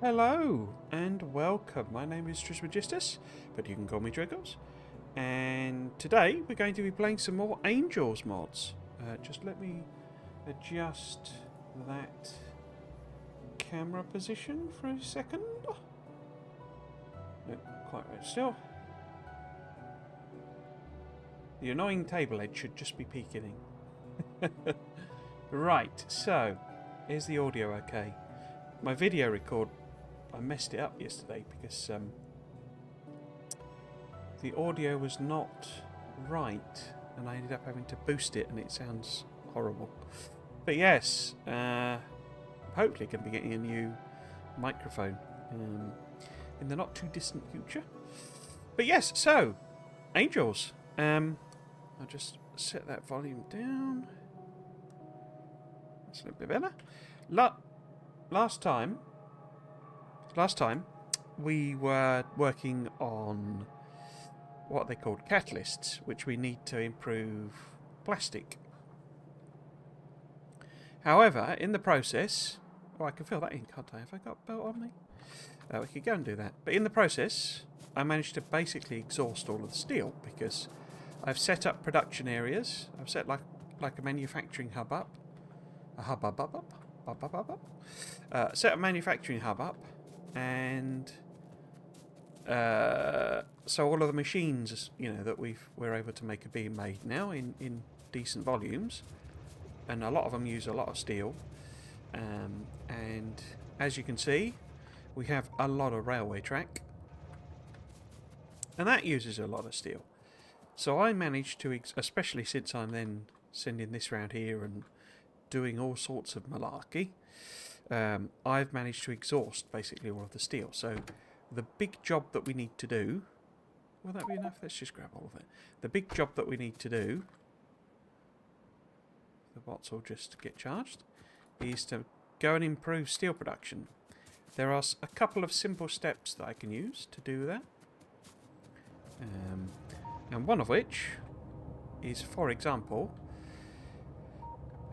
Hello and welcome. My name is Trismegistus, but you can call me Drigos. And today we're going to be playing some more Angels mods. Just let me adjust that camera position for a second. No, quite right still. The annoying table edge should just be peeking in. Right, so is the audio okay? My video record, I messed it up yesterday because the audio was not right and I ended up having to boost it and it sounds horrible. But yes, hopefully going to be getting a new microphone in the not too distant future. But yes, so Angels. I'll just set that volume down. That's a little bit better. Last time we were working on what they called catalysts, which we need to improve plastic. However, in the process, I can fill that in, can't I? Have I got a belt on me? We could go and do that. But in the process, I managed to basically exhaust all of the steel because I've set up production areas. I've set like a manufacturing hub up. Set a manufacturing hub up, and so all of the machines, that we're able to make are being made now in decent volumes, and a lot of them use a lot of steel. And as you can see, we have a lot of railway track, and that uses a lot of steel. So I managed to, especially since I'm then sending this round here and doing all sorts of malarkey, I've managed to exhaust basically all of the steel. So the big job that we need to do, will that be enough? Let's just grab all of it. The big job that we need to do, the bots will just get charged, is to go and improve steel production. There are a couple of simple steps that I can use to do that. And one of which is, for example,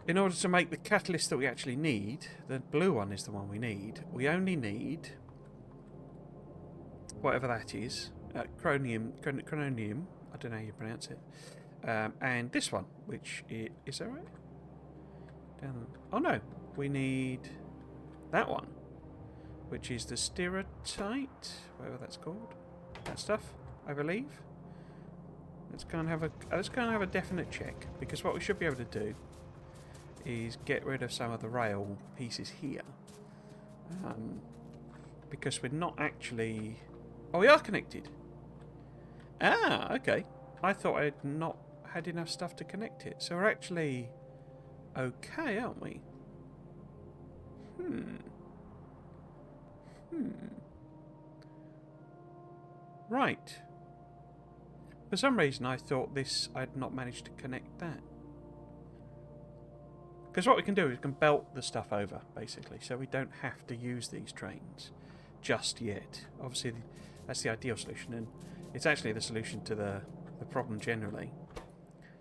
in order to make the catalyst that we actually need, the blue one is the one we need, we only need whatever that is, chronium, I don't know how you pronounce it, and this one, which is that right? Oh no, we need that one, which is the stereotype, whatever that's called, that stuff, I believe. Let's go and have a definite check, because what we should be able to do is get rid of some of the rail pieces here, because we're not actually... Oh, we are connected. Ah, okay. I thought I had not had enough stuff to connect it, so we're actually okay, aren't we? Right. For some reason I thought I'd not managed to connect that. Because what we can do is we can belt the stuff over, basically, so we don't have to use these trains just yet. Obviously, that's the ideal solution, and it's actually the solution to the problem generally.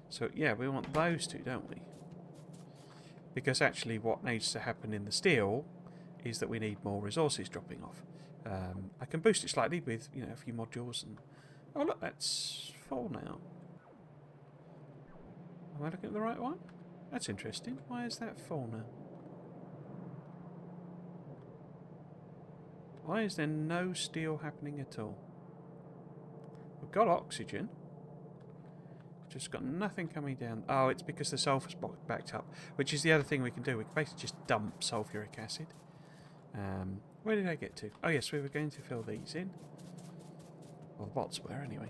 So, yeah, we want those two, don't we? Because actually what needs to happen in the steel is that we need more resources dropping off. I can boost it slightly with, a few modules. And oh, look, that's full now. Am I looking at the right one? That's interesting. Why is that full now? Why is there no steel happening at all? We've got oxygen. Just got nothing coming down. Oh, it's because the sulphur's backed up, which is the other thing we can do. We can basically just dump sulphuric acid. Where did I get to? Oh yes, we were going to fill these in. Well, the bots were anyway.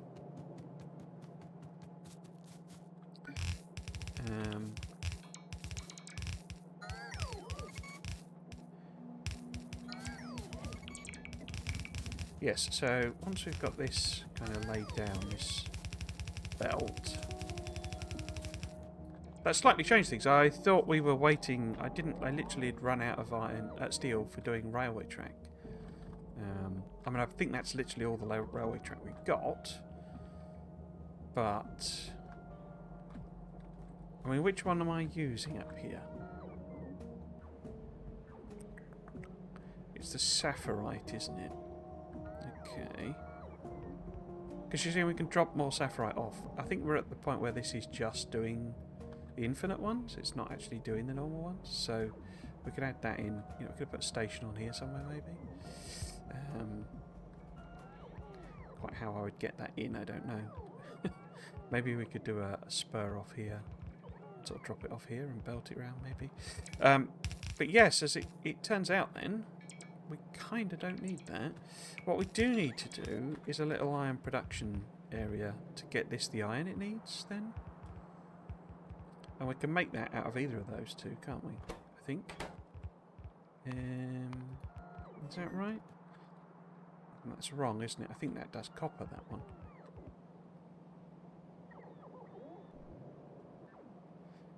Yes, so once we've got this kind of laid down, this belt, that slightly changed things. I thought we were waiting. I literally had run out of steel for doing railway track. I think that's literally all the railway track we've got. But which one am I using up here? It's the sapphirite, isn't it? Okay. Because you see, we can drop more sapphirite off. I think we're at the point where this is just doing the infinite ones. It's not actually doing the normal ones. So we could add that in. You know, we could put a station on here somewhere, maybe. Quite how I would get that in, I don't know. Maybe we could do a spur off here. Sort of drop it off here and belt it around, maybe. But yes, as it turns out then, we kind of don't need that. What we do need to do is a little iron production area to get this the iron it needs, then. And we can make that out of either of those two, can't we? I think. Is that right? That's wrong, isn't it? I think that does copper, that one.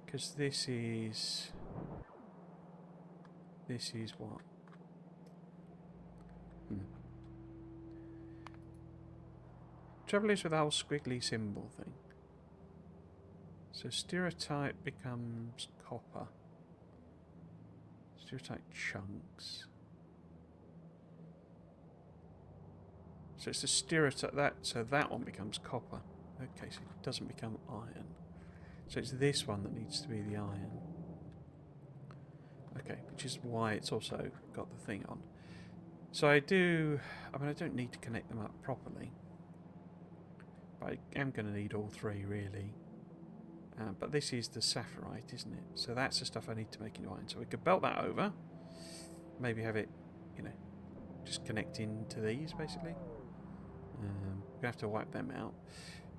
Because this is what? Trouble is with the whole squiggly symbol thing. So stereotype becomes copper. Stereotype chunks. So it's the stereotype so that one becomes copper. Okay, so it doesn't become iron. So it's this one that needs to be the iron. Okay, which is why it's also got the thing on. So I mean, I don't need to connect them up properly. But I am going to need all three, really. But this is the sapphirite, isn't it? So that's the stuff I need to make into iron. So we could belt that over. Maybe have it, you know, just connect into these, basically. We have to wipe them out.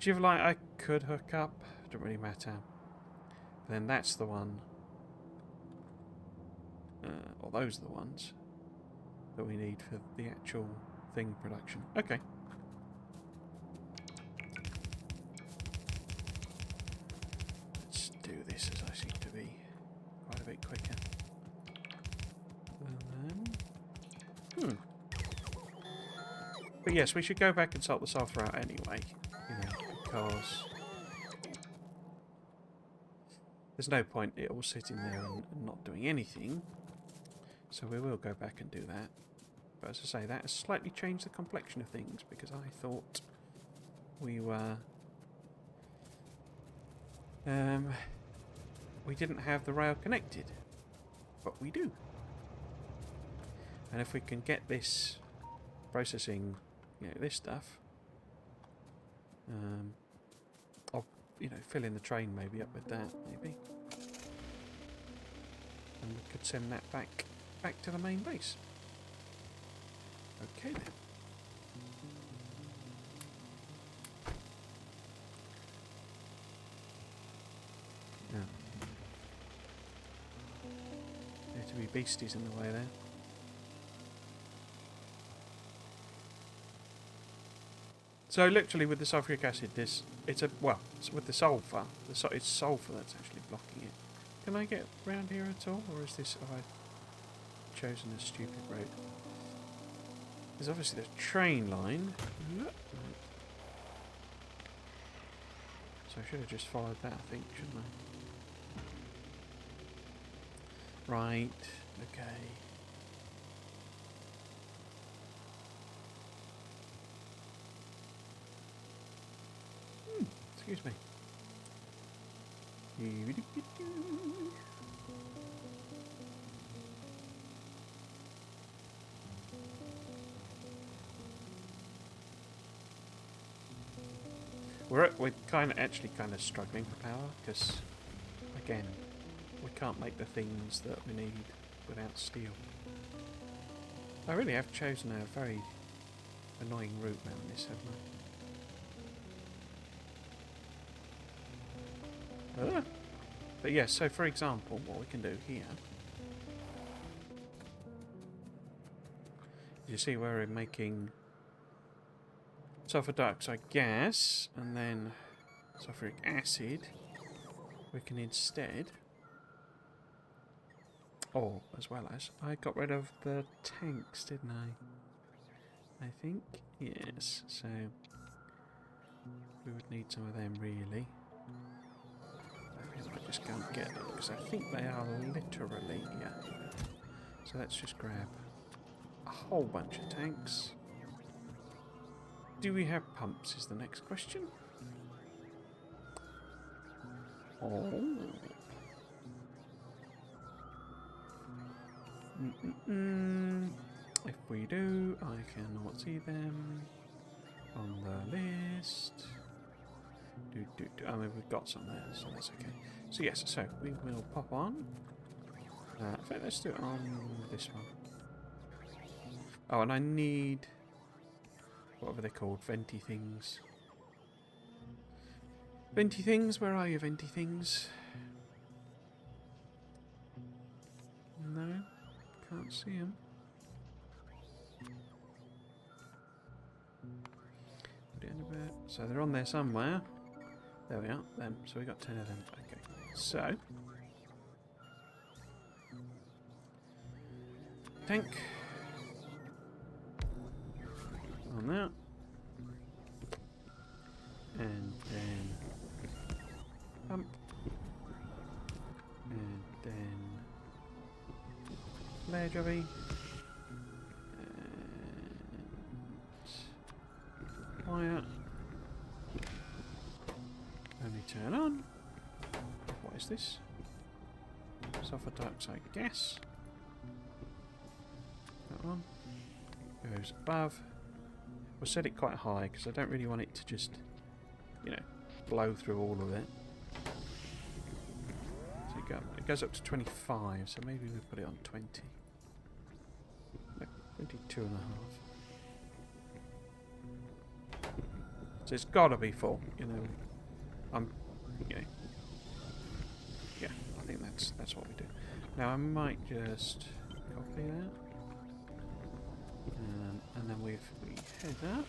Jivelite I could hook up. Don't really matter. But then that's the one. Or those are the ones that we need for the actual thing production. Okay. Let's do this as I seem to be quite a bit quicker. And then, But yes, we should go back and sort the sulfur out anyway. You know, because there's no point it all sitting there and not doing anything. So we will go back and do that. But as I say, that has slightly changed the complexion of things because I thought we were... we didn't have the rail connected. But we do. And if we can get this processing, you know, this stuff, I'll, you know, fill in the train maybe up with that, maybe. And we could send that back to the main base. Okay then. Now, there to be beasties in the way there. So literally with the sulfuric acid, with the sulfur, it's sulfur that's actually blocking it. Can I get round here at all, or is this, have I chosen a stupid route? There's obviously the train line. So I should have just followed that, I think, shouldn't I? Right, okay. Excuse me. We're kind of struggling for power because, again, we can't make the things that we need without steel. I really have chosen a very annoying route around this, haven't I? But yes, so for example, what we can do here, you see where we're making sulfur dioxide gas and then sulfuric acid, we can instead, as well as, I got rid of the tanks, didn't I think, yes, so we would need some of them really. I just can't get them because I think they are literally, yeah. So let's just grab a whole bunch of tanks. Do we have pumps is the next question. Oh. If we do, I cannot see them on the list. I mean, we've got some there, so that's okay. So yes, so we will pop on. In fact, let's do it on this one. Oh, and I need... What are they called? Venti things. Venti things? Where are you, Venti things? No, can't see them. So they're on there somewhere. There we are, them. So we got 10 of them. Okay, so... Tank. On that. And then... Pump. And then... Flare jobby. And... Wire. Only turn on. What is this? Sulfur dioxide gas. That one goes above. We'll set it quite high because I don't really want it to just, you know, blow through all of it. So it goes up to 25, so maybe we'll put it on 20. No, 22 and a half. So it's got to be full, you know. Yeah, I think that's what we do. Now I might just copy that, and then we head up.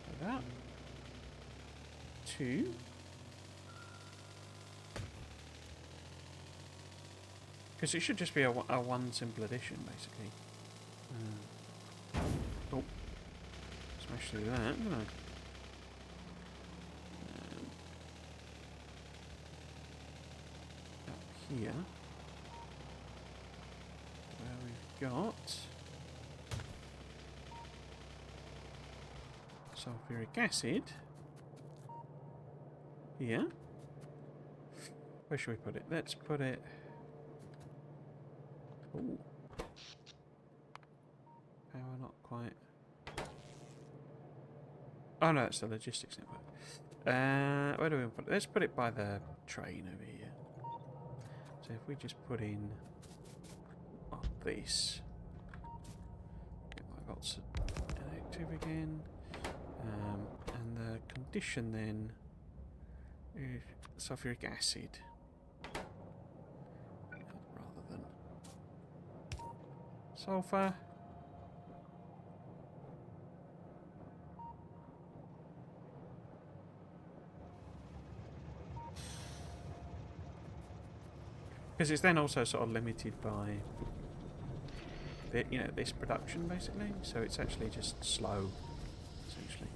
Like that. 2. Because it should just be a one simple addition, basically. Oh, smash through that, didn't I? Up here, where we've got sulfuric acid. Here. Where should we put it? Let's put it... Ooh. Power not quite. Oh no, it's the logistics network. Where do we put it? Let's put it by the train over here. So if we just put in this. I've got active again. And the condition then is sulfuric acid. Sulfur. Because it's then also sort of limited by the, you know, this production basically, so it's actually just slow, essentially.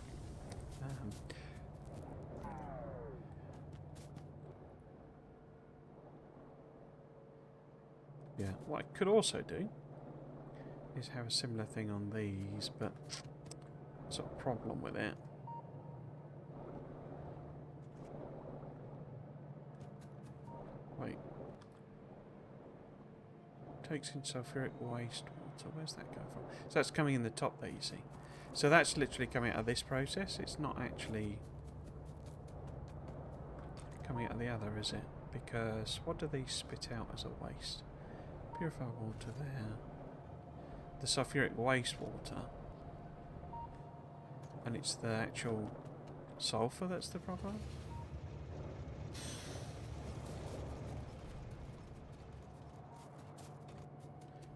Yeah, what I could also do is have a similar thing on these, but sort of problem with it. Wait. Takes in sulfuric waste water. Where's that going from? So that's coming in the top there, you see. So that's literally coming out of this process. It's not actually coming out of the other, is it? Because what do these spit out as a waste? Purified water there. The sulfuric wastewater, and it's the actual sulfur that's the problem.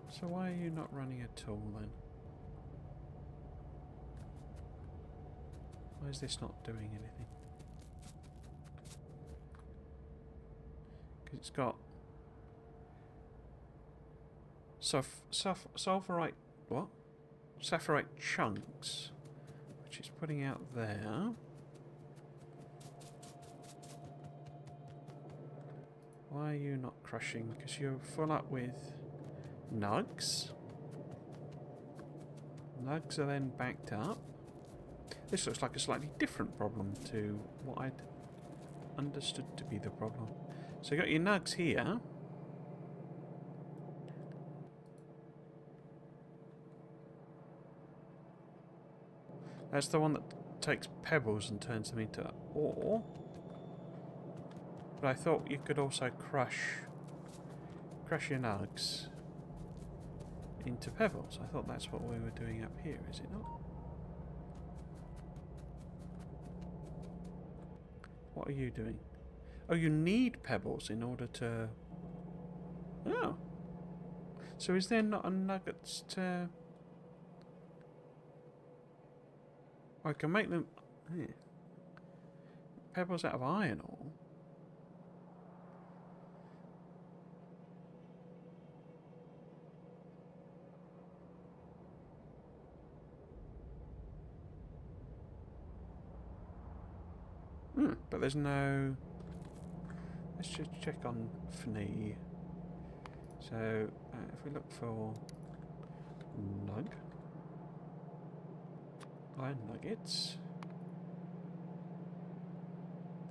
So why are you not running at all then? Why is this not doing anything? Because it's got sulfurite, what? Saphirite chunks, which it's putting out there. Why are you not crushing? Because you're full up with nugs. Nugs are then backed up. This looks like a slightly different problem to what I'd understood to be the problem. So you got your nugs here. That's the one that takes pebbles and turns them into ore. But I thought you could also crush your nugs into pebbles. I thought that's what we were doing up here, is it not? What are you doing? Oh, you need pebbles in order to... Oh. So is there not a nuggets to... I can make them... Yeah. Pebbles out of iron ore. But there's no... Let's just check on FNE. So, if we look for iron nuggets,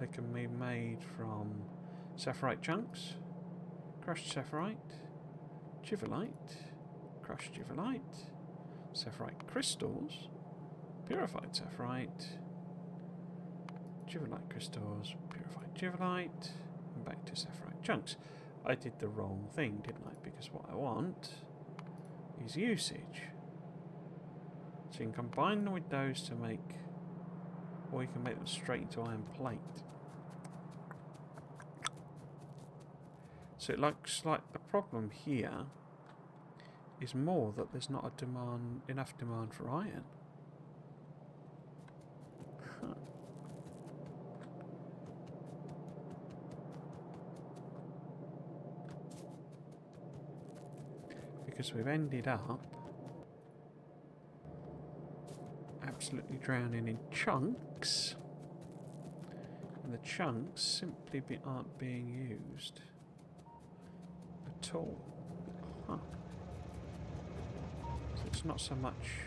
they can be made from sapphirite chunks, crushed sapphirite, jivelite, crushed jivelite, sapphirite crystals, purified sapphirite, jivelite crystals, purified jivelite, and back to sapphirite chunks. I did the wrong thing, didn't I? Because what I want is usage. So you can combine them with those to make, or you can make them straight into iron plate. So it looks like the problem here is more that there's not enough demand for iron. Huh. Because we've ended up absolutely drowning in chunks, and the chunks simply aren't being used at all. Huh. So it's not so much...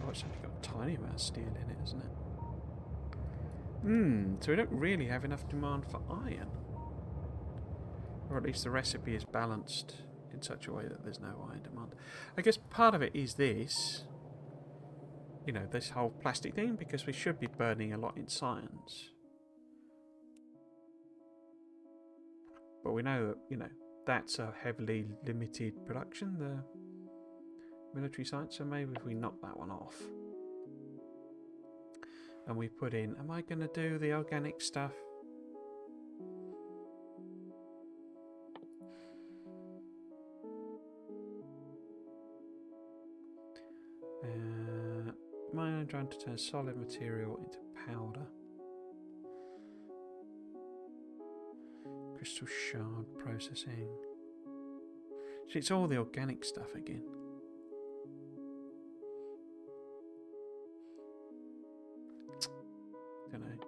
Oh, it's only got a tiny amount of steel in it, isn't it? So we don't really have enough demand for iron. Or at least the recipe is balanced in such a way that there's no iron demand. I guess part of it is this, you know, this whole plastic thing, because we should be burning a lot in science. But we know that, you know, that's a heavily limited production, the military science, so maybe if we knock that one off and we put in, am I going to do the organic stuff? I'm trying to turn solid material into powder. Crystal shard processing. So it's all the organic stuff again. Don't know.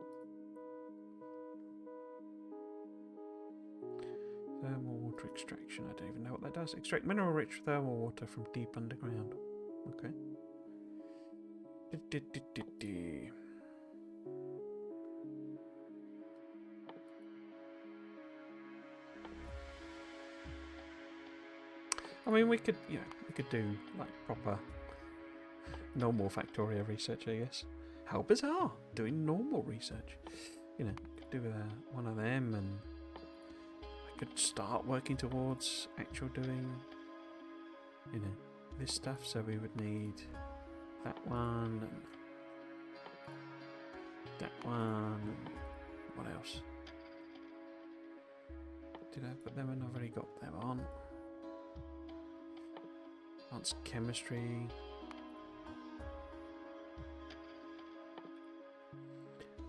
Thermal water extraction. I don't even know what that does. Extract mineral rich thermal water from deep underground. Okay. I mean, we could, you know, we could do like proper normal Factorio research, I guess. How bizarre, doing normal research. You know, could do one of them, and I could start working towards actual doing, you know, this stuff. So we would need that one, and that one, and what else? Did I put them in? I've already got them on. Advanced chemistry.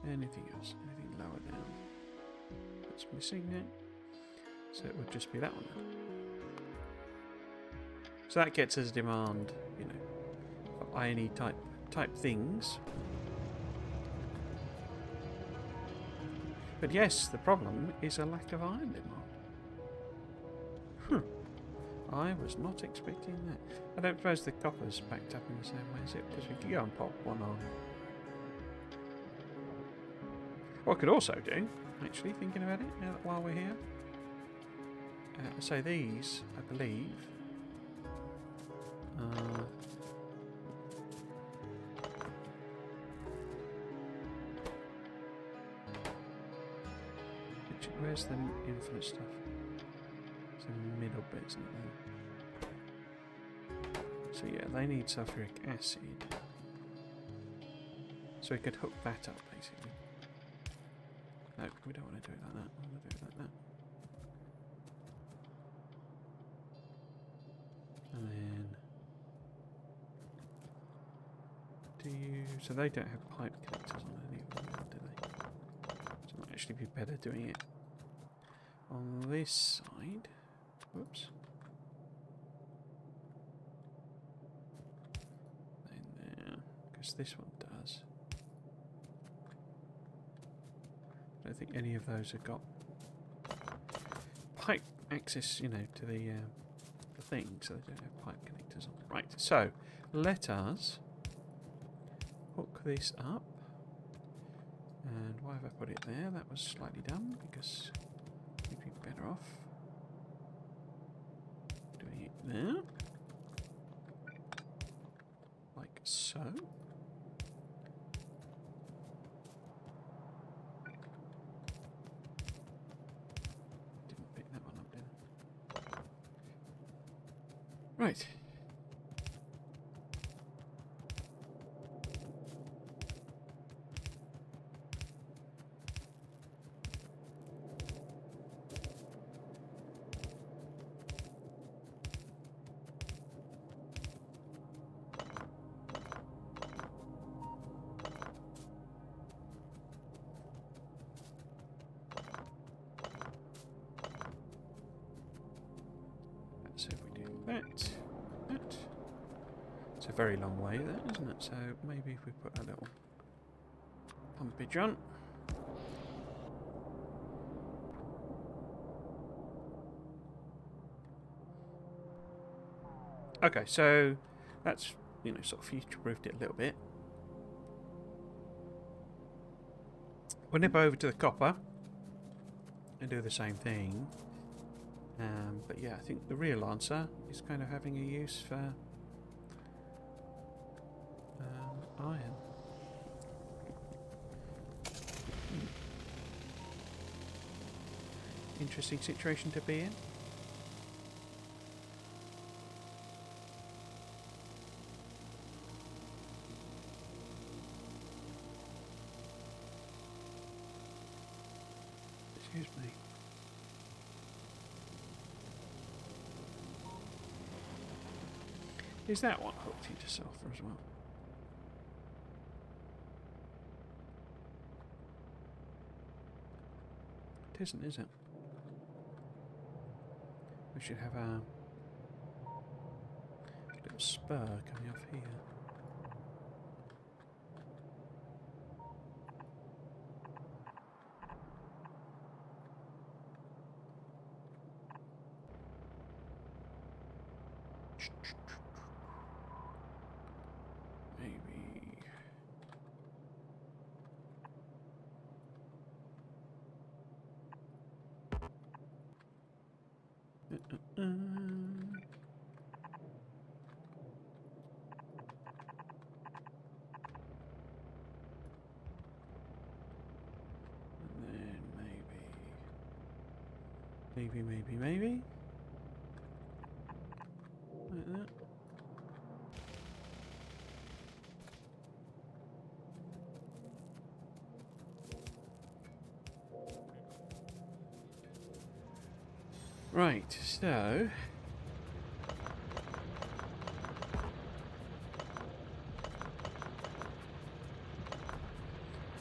Anything else? Anything lower down? That's missing now. So it would just be that one then. So that gets us demand, you know, for irony type things. But yes, the problem is a lack of iron demand. I was not expecting that. I don't suppose the copper's backed up in the same way, is it? Because we could go and pop one on. What I could also do, actually, thinking about it, now that while we're here, so these, I believe, where's the infinite stuff? It's in the middle bit, isn't it? So yeah, they need sulfuric acid. So we could hook that up, basically. No, we don't want to do it like that. We want to do it like that. And then... So they don't have pipe connectors on any of them, do they? So it might actually be better doing it on this side. Whoops. In there, because this one does. I don't think any of those have got pipe access, you know, to the thing, so they don't have pipe connectors on. Right, so let us hook this up. And why have I put it there? That was slightly dumb, because we'd be better off doing it there. Like so. Didn't pick that one up, did I? Right. So if we do that. It's a very long way there, isn't it? So maybe if we put a little pumpage on. Okay, so that's, you know, sort of future-proofed it a little bit. We'll nip over to the copper and do the same thing. But yeah, I think the real answer is kind of having a use for iron. Interesting situation to be in. Excuse me. Is that one hooked into sulfur as well? It isn't, is it? We should have a little spur coming off here. Maybe. And then maybe. Like that. Right, so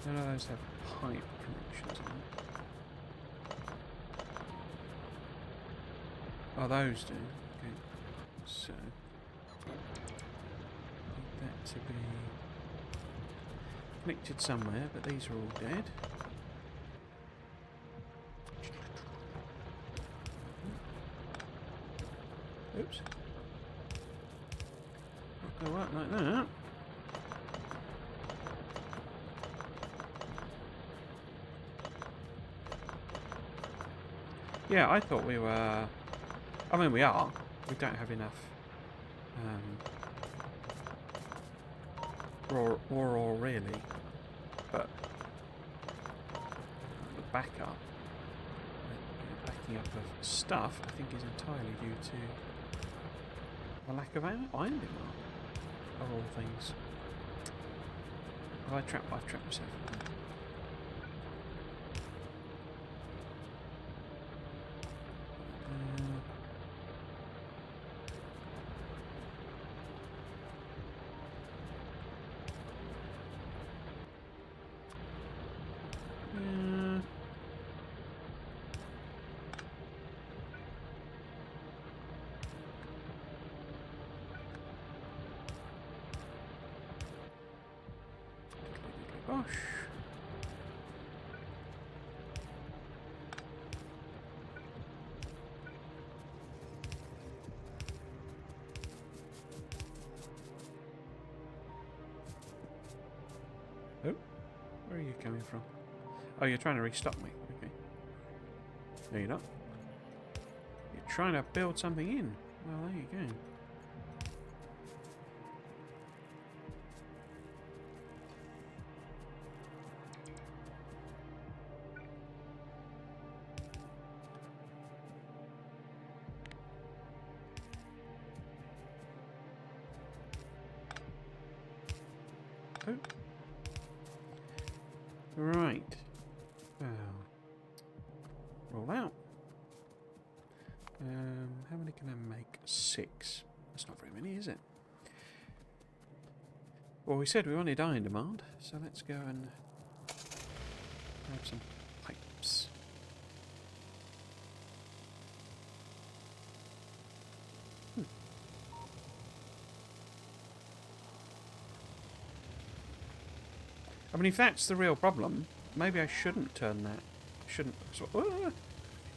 none of those have pipe connections on them. Oh, those do. Okay, so need that to be connected somewhere, but these are all dead. Oops. Not gonna work like that. Yeah, I thought we were... I mean, we are. We don't have enough raw really, but the backup, backing up of stuff, I think is entirely due to the lack of iron demand, of all things. I've trapped myself. Gosh. Oh, where are you coming from? Oh, you're trying to restock me. Okay. No, you're not. You're trying to build something in. Well, there you go. Oh. Right. Roll out. How many can I make? 6. That's not very many, is it? Well, we said we wanted iron demand, so let's go and grab some pipes. I mean, if that's the real problem, maybe I shouldn't turn that. Shouldn't.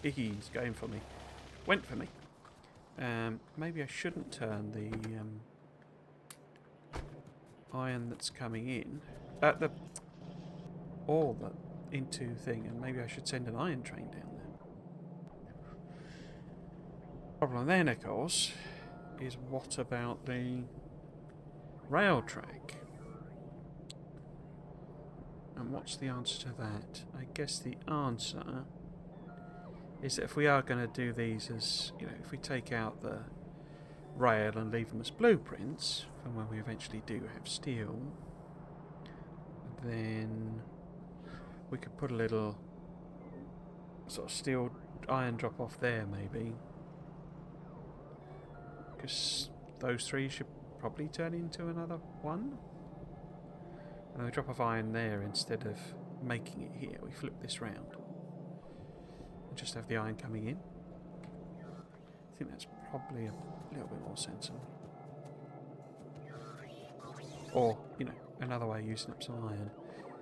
He's going for me. Went for me. Maybe I shouldn't turn the iron that's coming in, the ore into thing, and maybe I should send an iron train down there. Problem then, of course, is what about the rail track? And what's the answer to that? I guess the answer is that if we are going to do these as, you know, if we take out the rail and leave them as blueprints for when we eventually do have steel, then we could put a little sort of steel iron drop off there maybe, because those 3 should probably turn into another 1. And we drop off iron there instead of making it here. We flip this round and just have the iron coming in. I think that's probably a little bit more sensible. Or, you know, another way of using up some iron.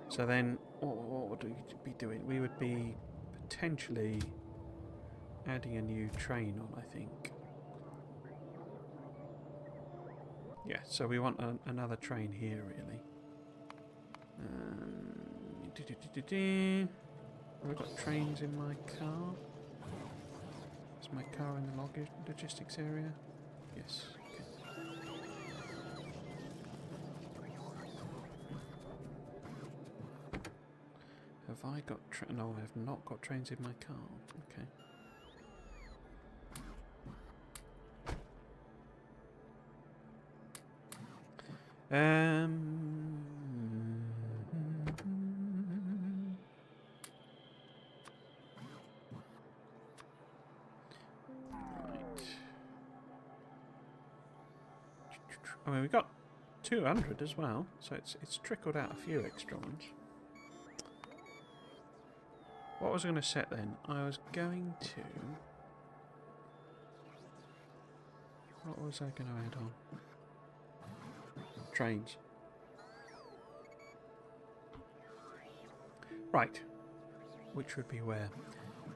So then, what would we be doing? We would be potentially adding a new train on, I think. Yeah, so we want another train here, really. Have I got trains in my car? Is my car in the logistics area? Yes. Okay. Have I got no, I have not got trains in my car. Okay. I mean, we got 200 as well, so it's trickled out a few extra ones. What was I going to set then? I was going to... What was I going to add on? Trains. Right. Which would be where?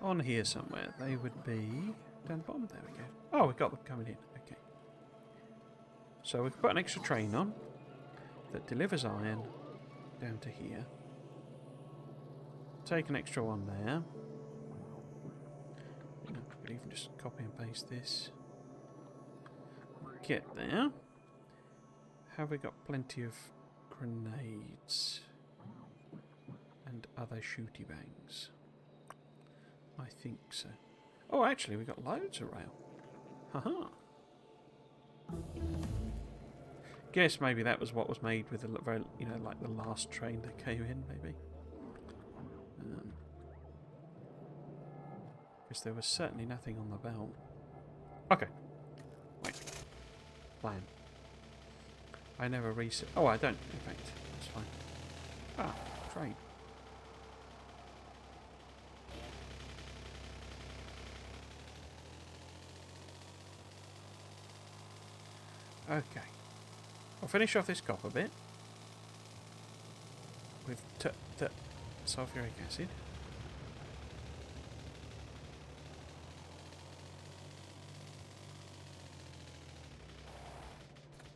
On here somewhere. They would be... Down the bottom. There we go. Oh, we've got them coming in. Okay. So we can put an extra train on that delivers iron down to here. Take an extra one there. You know, we can even just copy and paste this. Get there. Have we got plenty of grenades and other shooty bangs? I think so. Oh, actually, we got loads of rail. Haha. Guess maybe that was what was made with the very, you know, like the last train that came in, maybe. Because there was certainly nothing on the belt. Okay. Wait. Plan. I never reset. Oh, I don't, in fact. That's fine. Ah, train. Okay. I'll finish off this copper bit with sulfuric acid.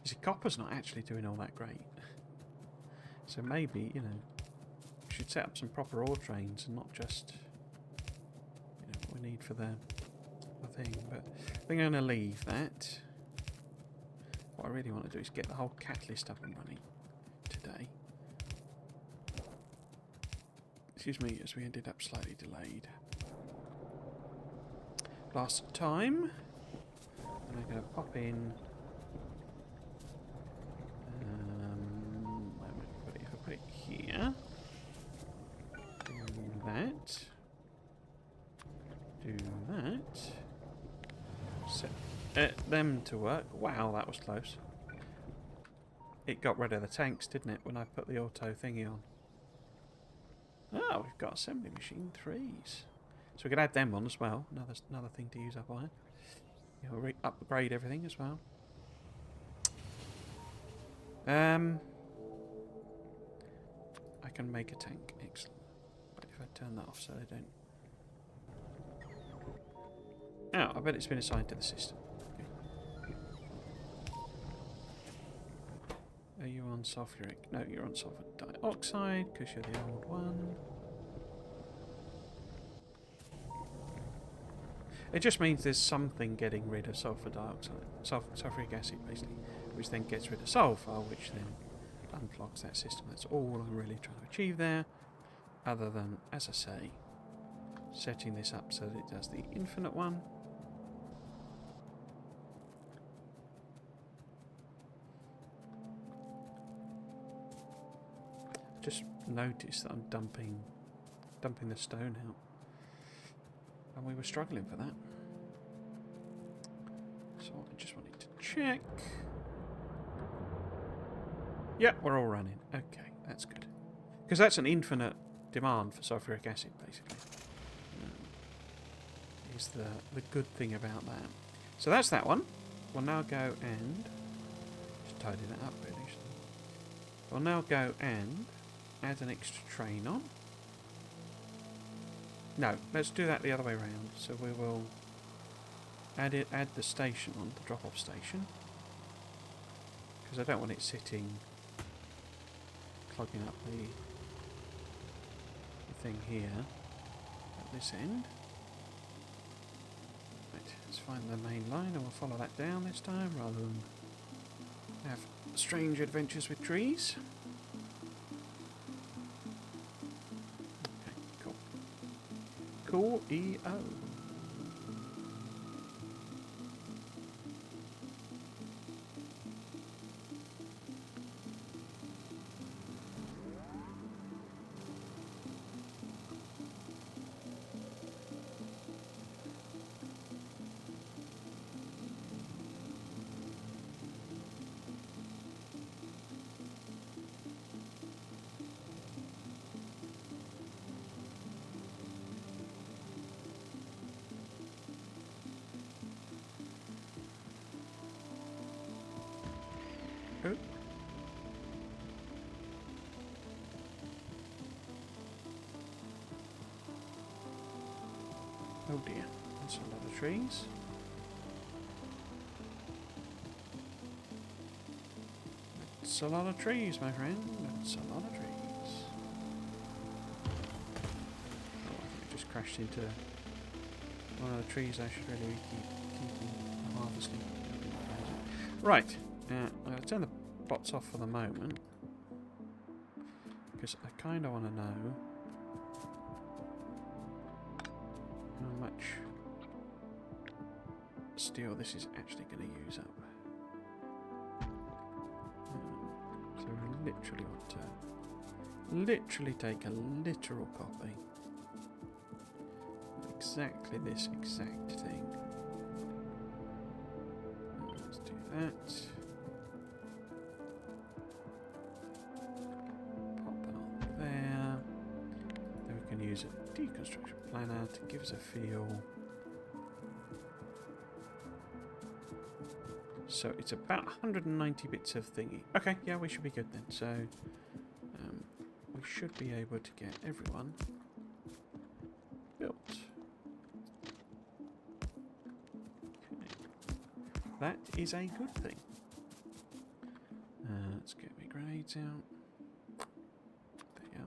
You see, copper's not actually doing all that great. So maybe, you know, we should set up some proper ore trains and not just, you know, what we need for the thing. But I think I'm going to leave that. What I really want to do is get the whole catalyst up and running today. Excuse me, as we ended up slightly delayed last time. And I'm going to pop in. If I put it here, do that. Do that. Set them to work. Wow, that was close. It got rid of the tanks, didn't it, when I put the auto thingy on? Oh, we've got assembly machine 3s. So we could add them on as well. Another thing to use up iron. You know, upgrade everything as well. I can make a tank. Excellent. But if I turn that off so they don't... Oh, I bet it's been assigned to the system. Are you on sulfuric? No, you're on sulfur dioxide because you're the old one. It just means there's something getting rid of sulfur dioxide, sulfuric acid basically, which then gets rid of sulfur, which then unclogs that system. That's all I'm really trying to achieve there, other than, as I say, setting this up so that it does the infinite one. Just noticed that I'm dumping the stone out, and we were struggling for that. So I just wanted to check. Yeah, we're all running. Okay, that's good, because that's an infinite demand for sulfuric acid, basically. Is the good thing about that. So that's that one. We'll now go and just tidy that up, really. We'll now go and add an extra train on. No, let's do that the other way around. So we will add the station on, the drop-off station, because I don't want it sitting, clogging up the thing here at this end. Right, let's find the main line and we'll follow that down this time rather than have strange adventures with trees. Cool-EO. Oh. Oh dear. That's a lot of trees. That's a lot of trees, my friend. That's a lot of trees. Oh, I think we just crashed into one of the trees I should really keep harvesting. Right. I'm going to turn the bots off for the moment. Because I kind of want to know how much steel this is actually going to use up. So we literally want to take a literal copy of exactly this exact thing. Let's do that. Pop that on there. Then we can use a deconstruction planner to give us a feel. So it's about 190 bits of thingy. Okay, yeah, we should be good then. So we should be able to get everyone built. Okay. That is a good thing. Let's get my grenades out. There you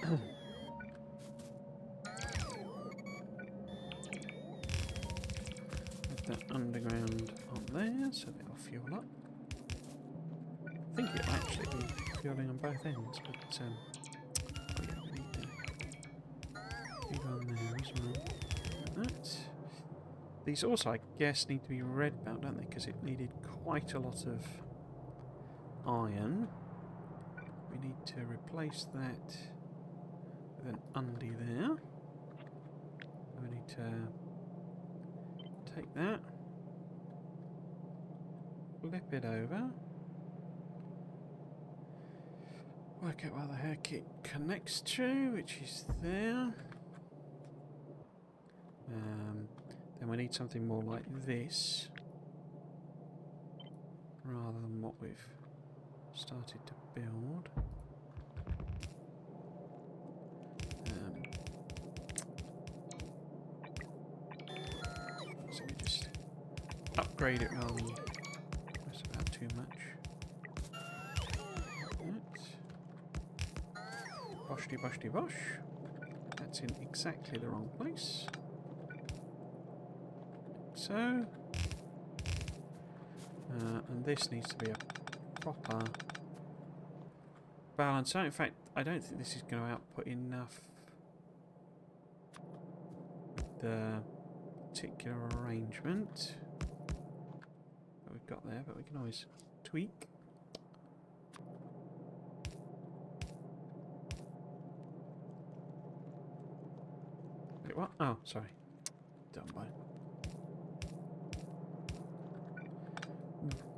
go. That underground on there, so that'll fuel up. I think it'll actually be fueling on both ends, but oh yeah, we need to feed on there as well. Like that. These also, I guess, need to be red bound, don't they? Because it needed quite a lot of iron. We need to replace that with an undie there. We need to take that, flip it over, work out where the heck it connects to, which is there. Then we need something more like this, rather than what we've started to build. So we just upgrade it rather than mess about too much. Right. Boshty boshty bosh. That's in exactly the wrong place. Like so. And this needs to be a proper balance. So in fact, I don't think this is going to output enough the particular arrangement that we've got there, but we can always tweak. Wait, what? Oh, sorry. Dumbo.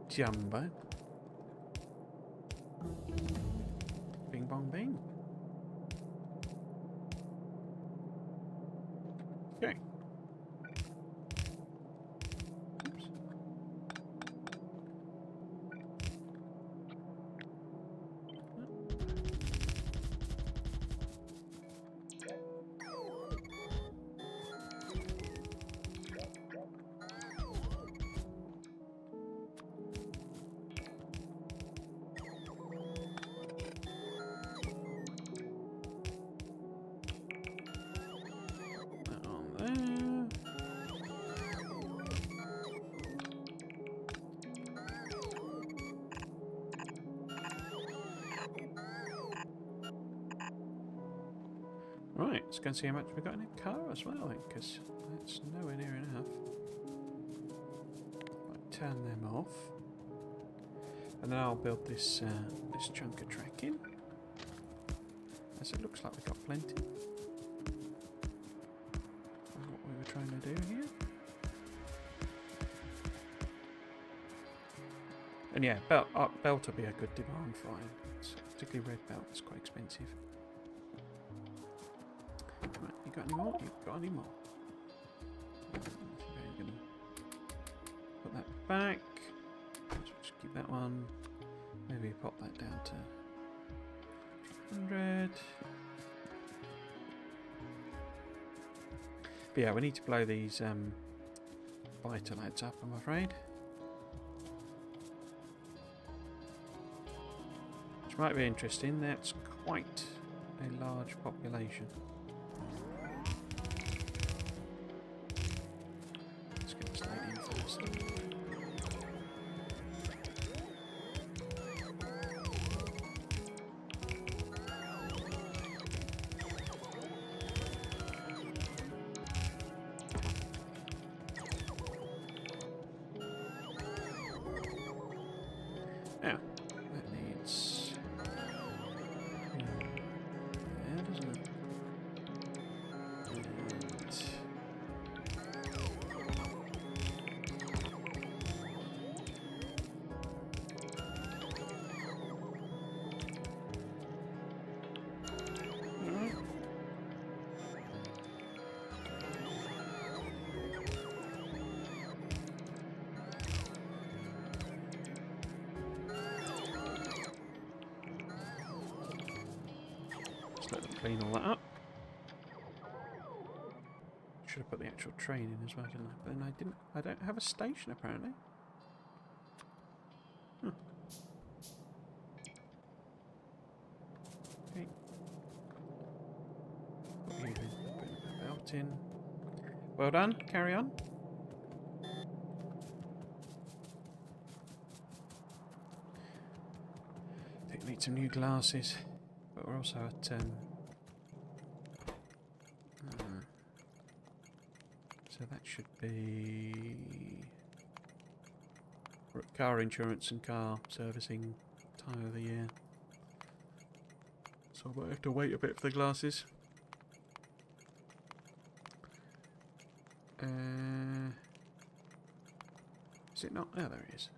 Jumbo. Bing bong bing. Okay. Oops. there. Right, let's go and see how much we've got in a car as well, because that's nowhere near enough. Right, turn them off. And then I'll build this this chunk of track in. As it looks like we've got plenty. That's what we were trying to do here. And yeah, belt will be a good demand for iron. Particularly red belt, it's quite expensive. Right, you got any more? You've got any more. I think I'm going to put that back. Just keep that one. Maybe pop that down to 100. But yeah, we need to blow these vital ads up, I'm afraid. Which might be interesting. That's quite a large population. Let's get this lady in first. Now, that needs... there, doesn't it? And... alright. Let them clean all that up. Should have put the actual train in as well, didn't I? But then I didn't. I don't have a station apparently. Hmm. Okay. Put you in. Put the belt in. Well done. Carry on. I think we need some new glasses. But we're also at so that should be car insurance and car servicing time of the year. So I might have to wait a bit for the glasses. Is it not? Oh, there it is.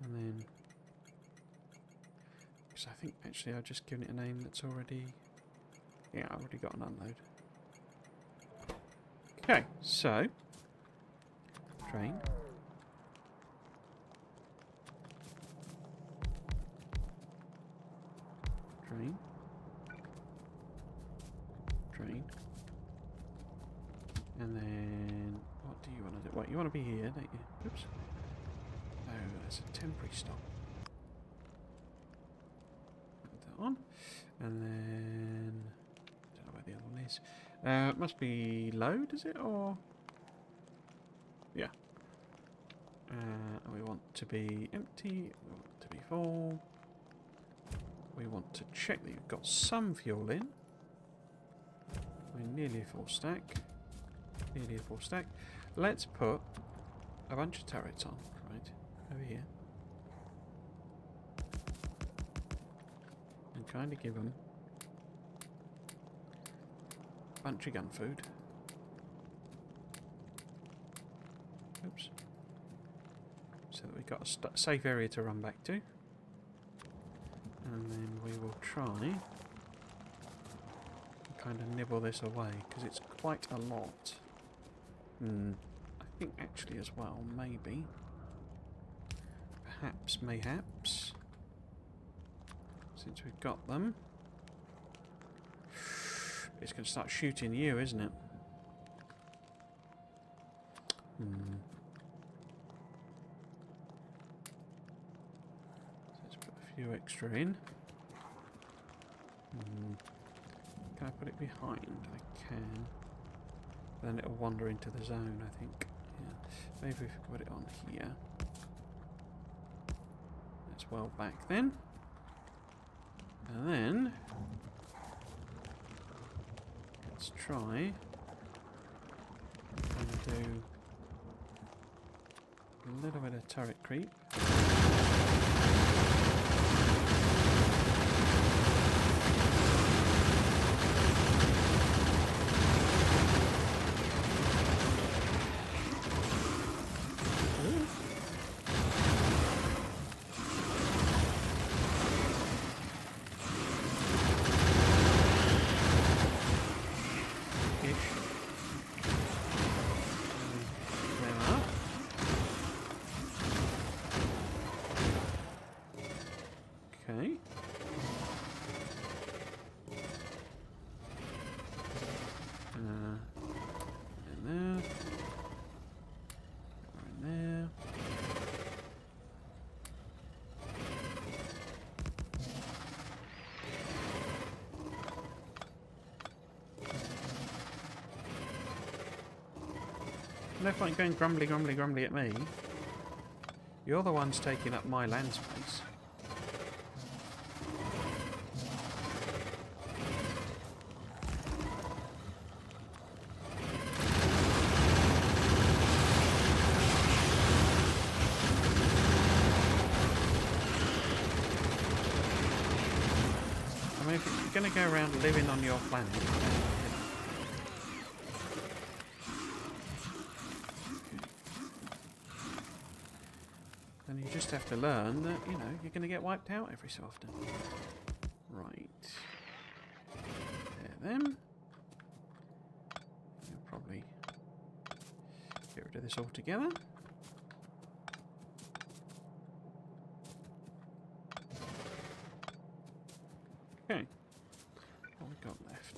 And then... because I think actually I've just given it a name that's already... yeah, I've already got an unload. Okay, so... train. Train. Train. And then... what do you want to do? Wait, you want to be here, don't you? Oops. Oh, that's a temporary stop. On, and then don't know where the other one is. It must be load, is it, or yeah? We want to be empty. We want to be full. We want to check that you've got some fuel in. We're nearly a full stack. Nearly a full stack. Let's put a bunch of turrets on, right over here. And kind of give them a bunch of gun food. Oops. So that we've got a safe area to run back to. And then we will try and kind of nibble this away, because it's quite a lot. I think actually as well, maybe. Perhaps, mayhaps. Since we've got them, it's going to start shooting you, isn't it? So let's put a few extra in. Can I put it behind? I can. Then it'll wander into the zone, I think. Yeah. Maybe if we put it on here. That's well back then. And then let's try and do a little bit of turret creep. Okay. In there. In there. No point going grumbly, grumbly, grumbly at me. You're the ones taking up my land space. I mean, if you're going to go around living on your planet, then you just have to learn that, you know, you're going to get wiped out every so often. Right. There then. We'll probably get rid of this altogether. Okay. What we got left?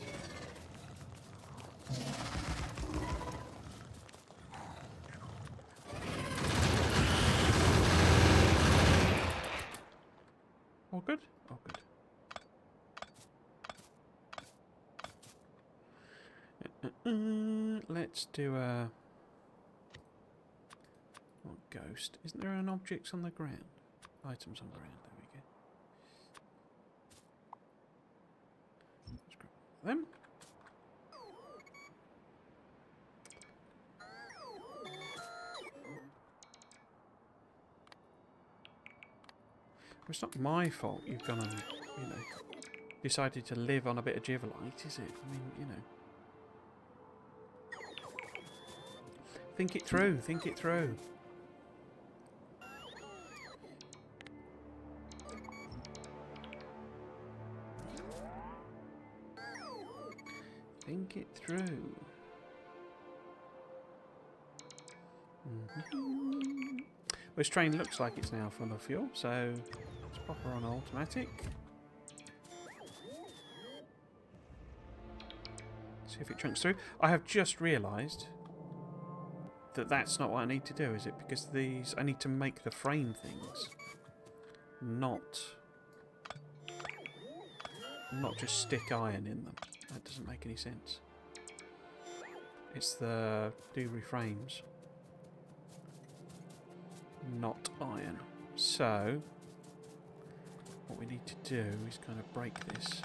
All good? All good. Let's do a... What ghost? Isn't there an objects on the ground? Items on ground, there we go. Let's grab them. It's not my fault you've gone and, you know, decided to live on a bit of Jivalite, is it? I mean, you know. Think it through, think it through. Think it through. This train looks like it's now full of fuel, so let's pop her on automatic. See if it chunks through. I have just realised that that's not what I need to do, is it? Because these, I need to make the frame things, not just stick iron in them. That doesn't make any sense. It's the doory frames, not iron. So what we need to do is kind of break this.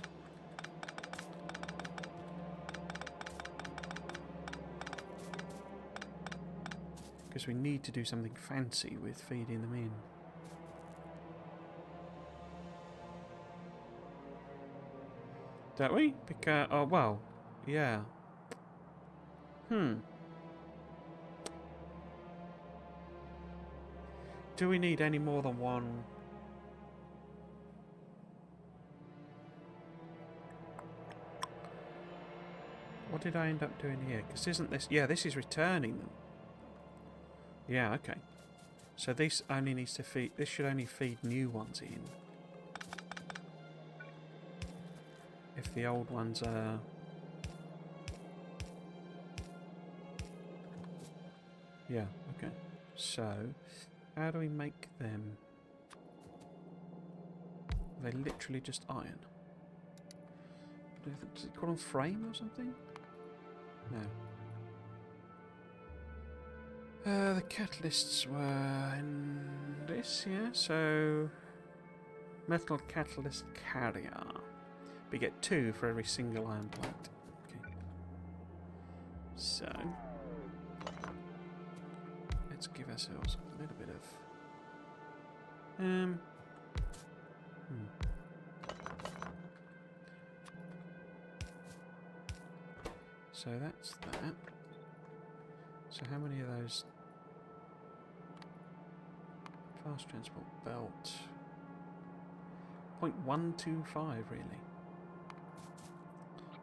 Because we need to do something fancy with feeding them in. Don't we? Because, oh well, yeah. Do we need any more than one? What did I end up doing here? Because isn't this... Yeah, this is returning them. Yeah, okay. So this only needs to feed... This should only feed new ones in. If the old ones are... Yeah, okay. So, how do we make them? Are they literally just iron? Does it call them frame or something? No. The catalysts were in this, yeah. So metal catalyst carrier. We get 2 for every single iron plate. Okay. So let's give ourselves a little bit of So that's that. So how many of those fast transport belt? 0.125 really.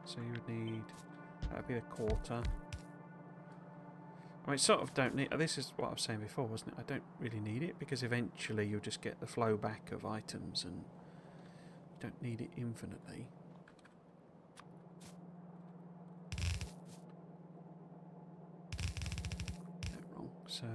So you would need, that would be a quarter. I mean, sort of don't need, this is what I was saying before, wasn't it? I don't really need it because eventually you'll just get the flow back of items and you don't need it infinitely. No, wrong. So,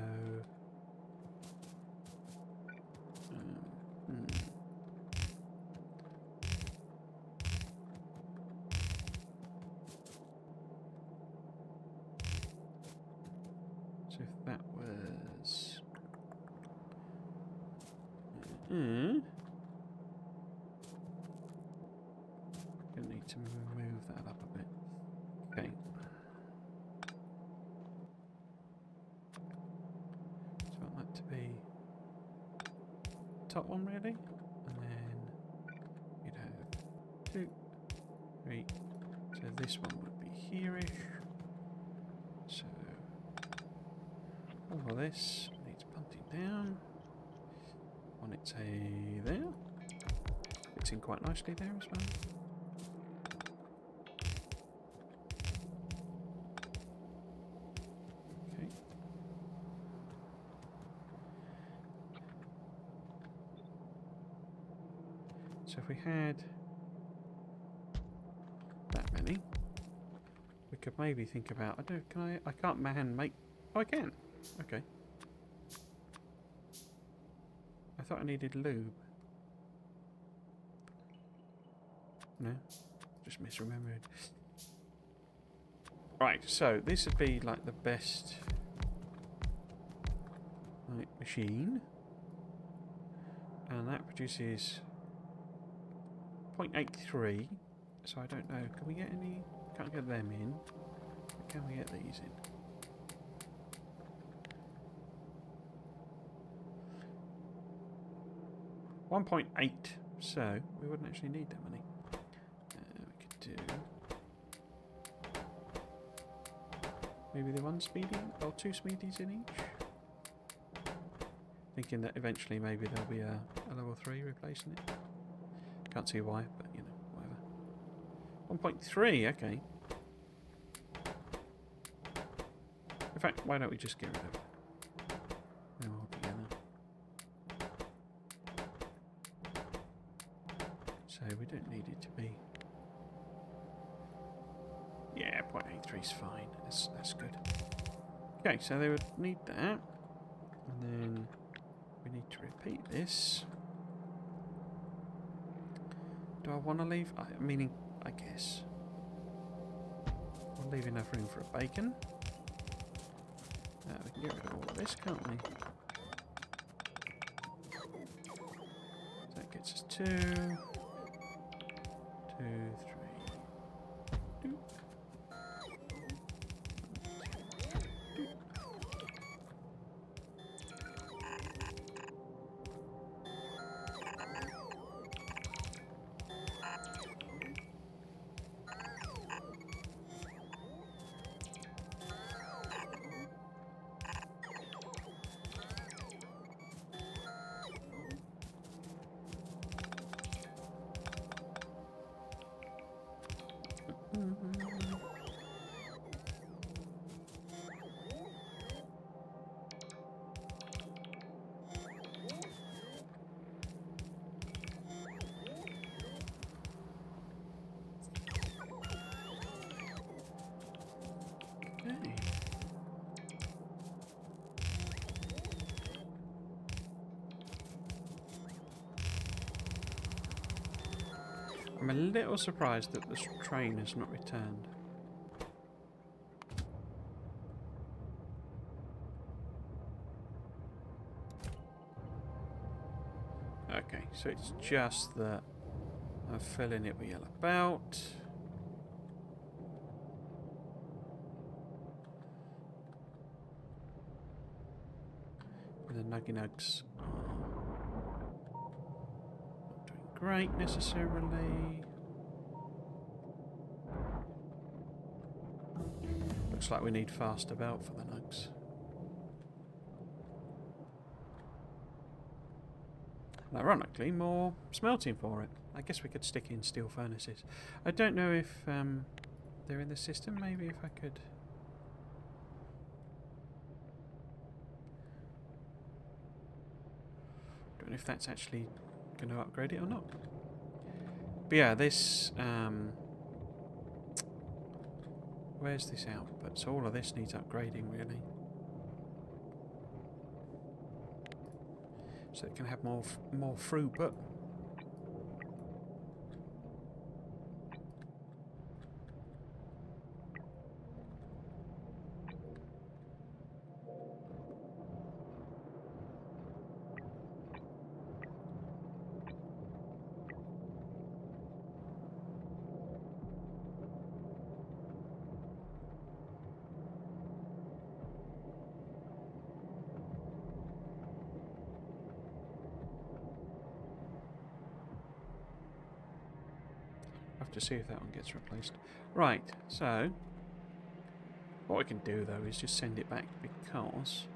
So if that was... Gonna need to move that up a bit. Okay. So I want that to be top one really, and then you'd have 2, 3. So this one would be here-ish. So all of this needs punting down. On its a there. Fits in quite nicely there as well. Okay. So if we had that many, we could maybe think about, I don't, can I can't man make, oh I can, okay. I thought I needed lube. No, just misremembered. Right, so this would be like the best machine. And that produces 0.83. So I don't know, can we get any, can't get them in. Can we get these in? $1.8, so we wouldn't actually need that many. We could do maybe the 1 speedy or 2 speedies in each. Thinking that eventually maybe there'll be a level 3 replacing it. Can't see why, but you know, whatever. 1.3, okay. In fact, why don't we just get rid of them altogether? So we don't need it to be. Yeah, 0.83 is fine. That's good. Okay, so they would need that, and then we need to repeat this. Do I want to leave? Meaning, I guess we'll leave enough room for a bacon. We can get rid of all of this, can't we? So that gets us 2, 2, 3. Doop. Okay. I'm a little surprised that this train has not returned. Okay, so it's just that I'm filling it with yellow belt. The nuggy nugs are not doing great necessarily. Looks like we need faster belt for the nugs. And ironically, more smelting for it. I guess we could stick in steel furnaces. I don't know if they're in the system. Maybe if I could. Don't know if that's actually going to upgrade it or not. But yeah, this. Where's this output? So all of this needs upgrading, really. So it can have more throughput. Have to see if that one gets replaced. Right, so what we can do though is just send it back because...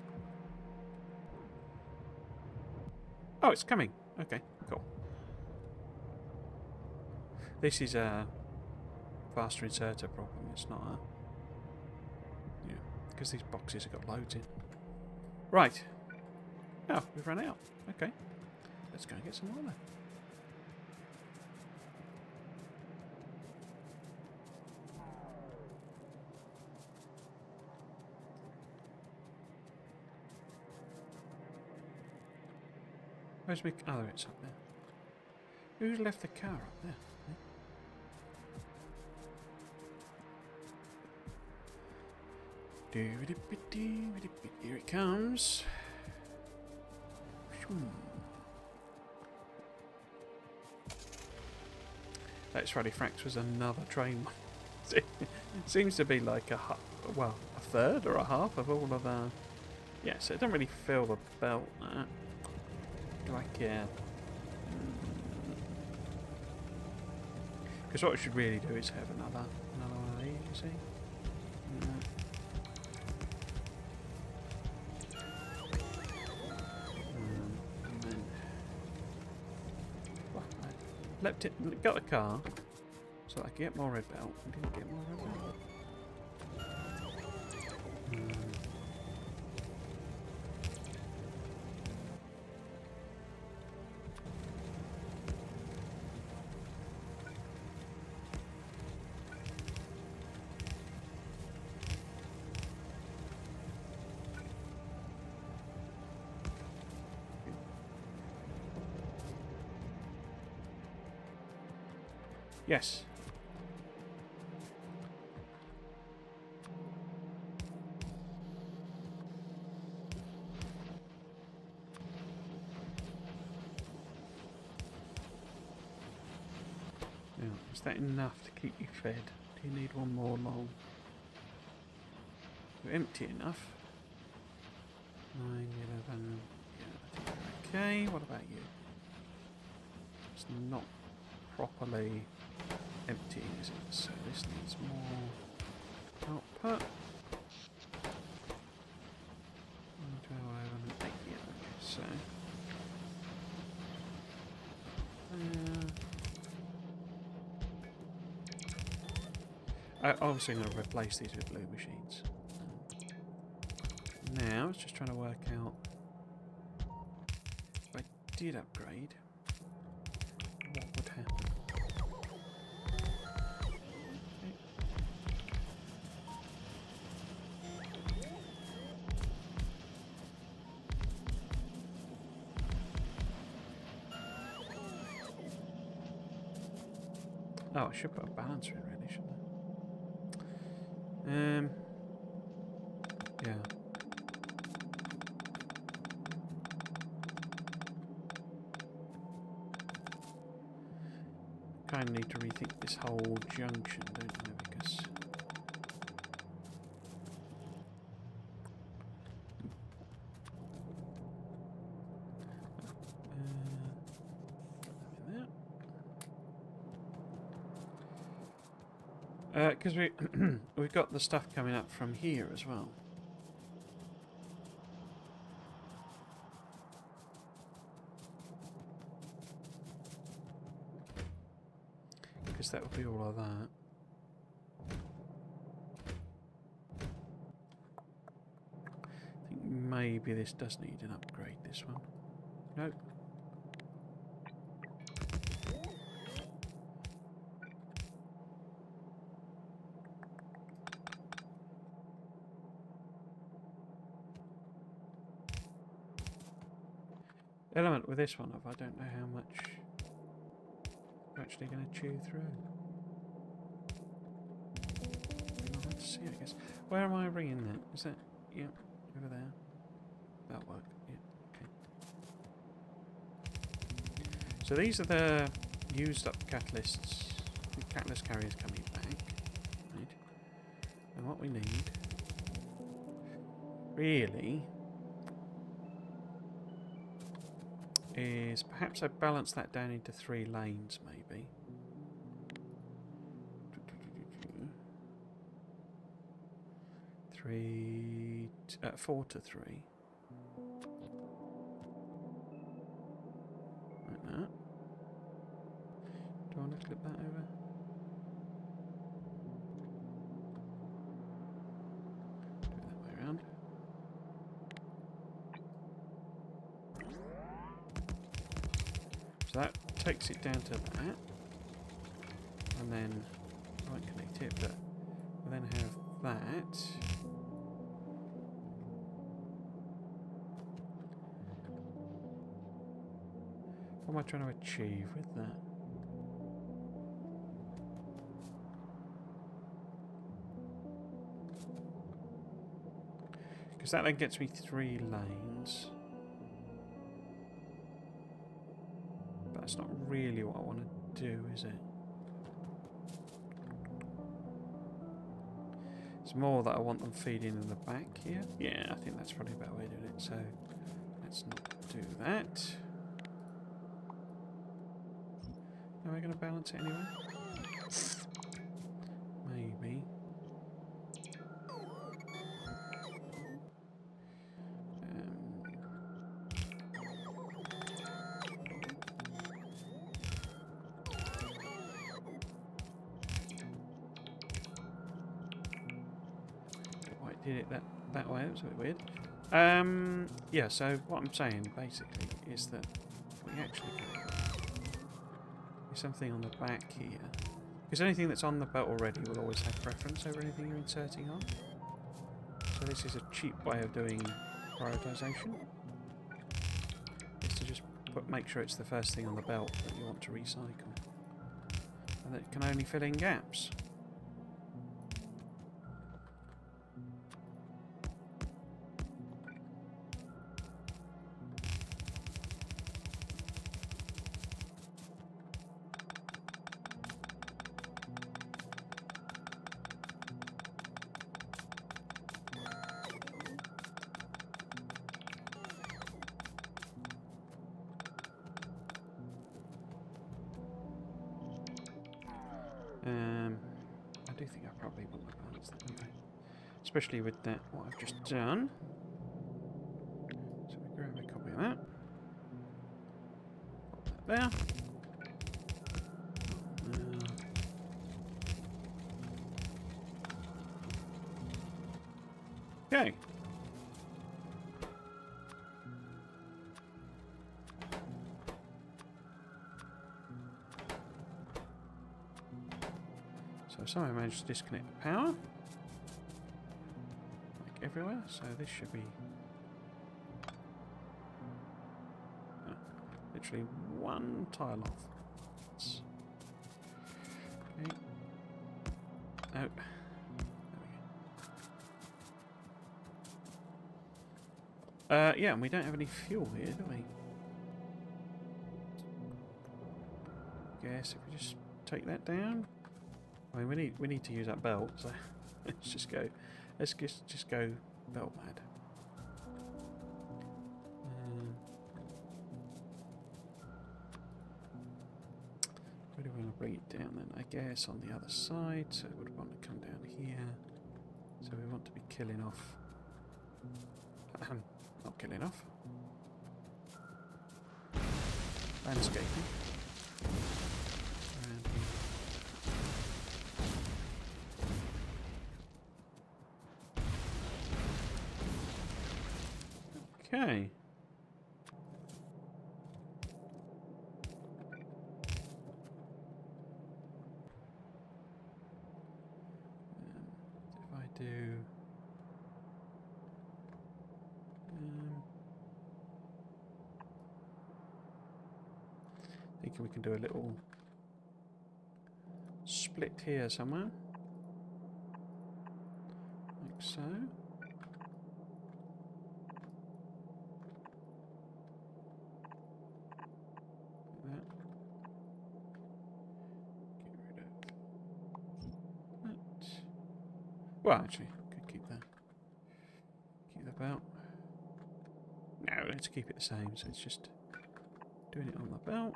Oh, it's coming. Okay, cool. This is a faster inserter problem. It's not a... Yeah, because these boxes have got loads in. Right. Oh, we've run out. Okay. Let's go and get some more then. Where's my... Oh, it's up there. Who's left the car up there? Here it comes. That's Friday Frax was another train one. It seems to be like a third or a half of all of the... Yeah, so it doesn't really fill the belt. Like, yeah. Because what we should really do is have another one of these, you see? And then... Well, I leapt it, got the car, so I could get more red belt. I didn't get more red belt. Yes. Now, is that enough to keep you fed? Do you need one more long? You're empty enough. 9, 11. Yeah, okay, what about you? It's not properly emptying, is it? So this needs more output. 12, 8, yeah, okay, so I'm obviously going to replace these with blue machines. Now it's just trying to work out if I did upgrade, what would happen? Oh, I should put a balancer in, really, shouldn't I? Yeah. kind of need to rethink this whole junction, don't you? Because because we've got the stuff coming up from here as well. Because that would be all of that. I think maybe this does need an upgrade, this one. Nope. Element with this one of, I don't know how much we're actually going to chew through. We'll have to see, I guess. Where am I ringing that? Is that, yeah, over there? That'll work, yeah, okay. So these are the used up catalysts, the catalyst carriers coming back, right? And what we need, really, is perhaps I balance that down into 3 lanes, maybe. 4 to 3. Like that. Do I want to flip that over? Do it that way around. So that takes it down to that, and then I won't connect it, but we'll then have that. What am I trying to achieve with that? Because that then gets me 3 lanes. That's not really what I want to do, is it? It's more that I want them feeding in the back here. Yeah, I think that's probably a better way of doing it. So let's not do that. Are we going to balance it anyway? Maybe. Did it that way, it was a bit weird. Yeah, so what I'm saying basically is that we actually do something on the back here. Because anything that's on the belt already will always have preference over anything you're inserting on. So this is a cheap way of doing prioritization. Is to just make sure it's the first thing on the belt that you want to recycle. And that it can only fill in gaps. I do think I probably want to balance that anyway. Especially with that, what I've just done. So we grab a copy of that. Pop that there. Okay. So somehow I managed to disconnect the power, like everywhere, so this should be literally 1 tile off. Okay. Oh. There we go. Yeah, and we don't have any fuel here, do we? Guess if we just take that down. I mean, we need to use that belt, so let's just go. Let's just go belt mad. Where do we want to bring it down then? I guess on the other side, so it would want to come down here. So we want to be killing off. Not killing off. Landscaping. Around here. Okay. If I do... thinking we can do a little split here somewhere. Like so. Like that. Get rid of that. Well, actually, could keep that. Keep the belt. No, let's keep it the same, so it's just doing it on the belt.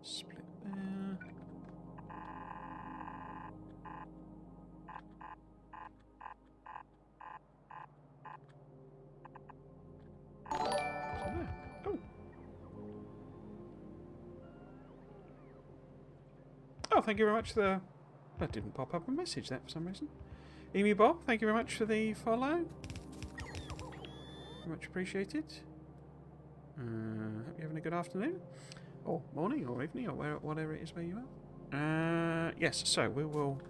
Split there. So there. Oh. Oh, thank you very much for the... That didn't pop up a message there for some reason. Amy Bob, thank you very much for the follow. Much appreciated. Hope you're having a good afternoon. Or morning, or evening, or whatever it is where you are. Yes, so we will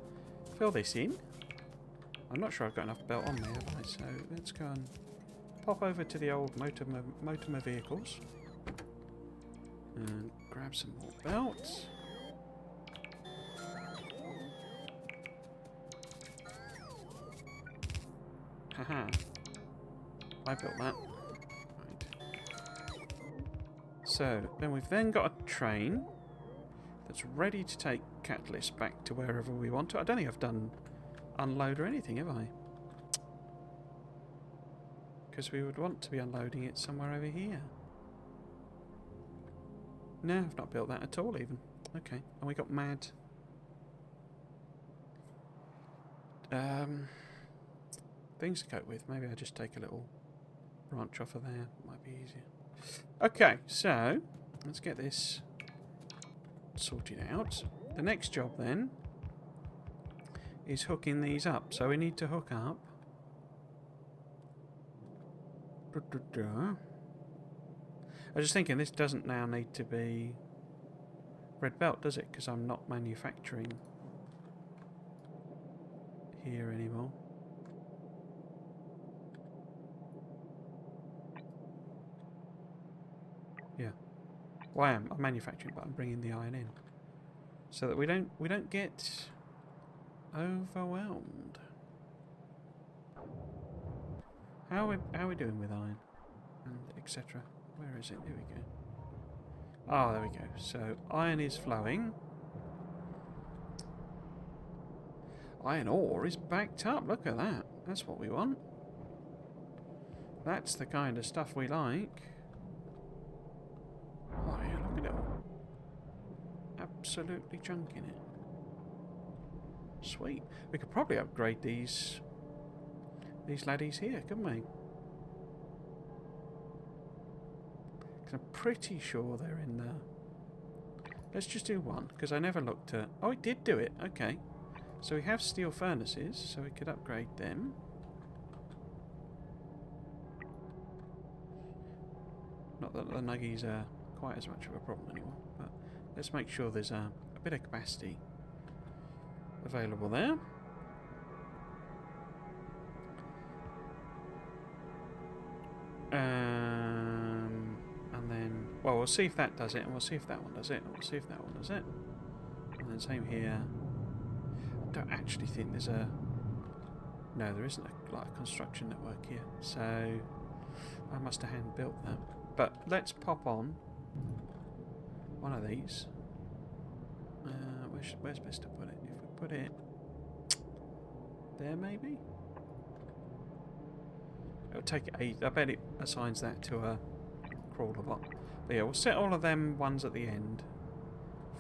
fill this in. I'm not sure I've got enough belt on me, have I? So let's go and pop over to the old Motorma vehicles. And grab some more belts. Haha. I built that. So, then we've then got a train that's ready to take Catalyst back to wherever we want to. I don't think I've done unload or anything, have I? Because we would want to be unloading it somewhere over here. No, I've not built that at all even. Okay, and we got mad. Things to cope with. Maybe I just take a little branch off of there. Might be easier. Okay, so let's get this sorted out. The next job then is hooking these up. So we need to hook up. I was just thinking this doesn't now need to be red belt, does it? Because I'm not manufacturing here anymore. Yeah. Well, I'm manufacturing, but I'm bringing the iron in so that we don't get overwhelmed. How are we doing with iron and etc.? Where is it? Here we go. Oh, there we go. So iron is flowing. Iron ore is backed up. Look at that. That's what we want. That's the kind of stuff we like. Oh yeah, look at it all. Absolutely chunking it. Sweet. We could probably upgrade these laddies here, couldn't we? Because I'm pretty sure they're in there. Let's just do one, because I never looked at... Oh, it did do it. Okay. So we have steel furnaces, so we could upgrade them. Not that the nuggies are quite as much of a problem anymore, but let's make sure there's a bit of capacity available there. And then, well, we'll see if that does it, and we'll see if that one does it, and we'll see if that one does it. And then same here. I don't actually think there's a No, there isn't a construction network here, so I must have hand built that. But let's pop on one of these. Where's best to put it? If we put it there, maybe? It'll take it I bet it assigns that to a crawler bot. But yeah, we'll set all of them ones at the end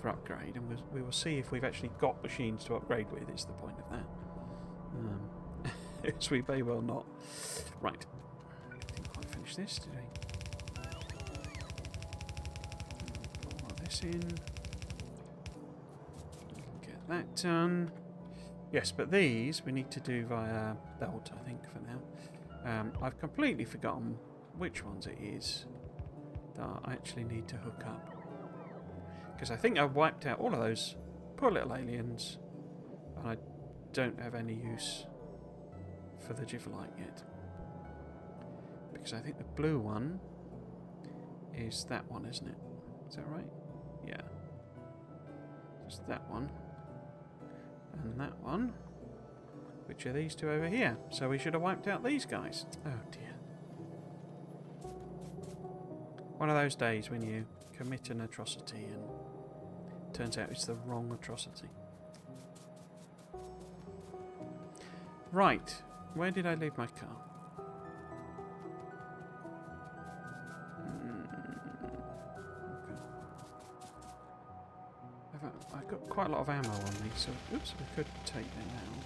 for upgrade, and we will see if we've actually got machines to upgrade with, is the point of that. As we may well not. Right. Didn't quite finish this, did we? Put all this in. Get that done. Yes, but these we need to do via belt, I think, for now. I've completely forgotten which ones it is that I actually need to hook up. Because I think I wiped out all of those poor little aliens, and I don't have any use for the Jifflite yet. Because I think the blue one is that one, isn't it? Is that right? Yeah. Just that one. And that one. Which are these two over here. So we should have wiped out these guys. Oh dear. One of those days when you commit an atrocity and turns out it's the wrong atrocity. Right. Where did I leave my car? Okay. I've got quite a lot of ammo on me, so oops, we could take them out.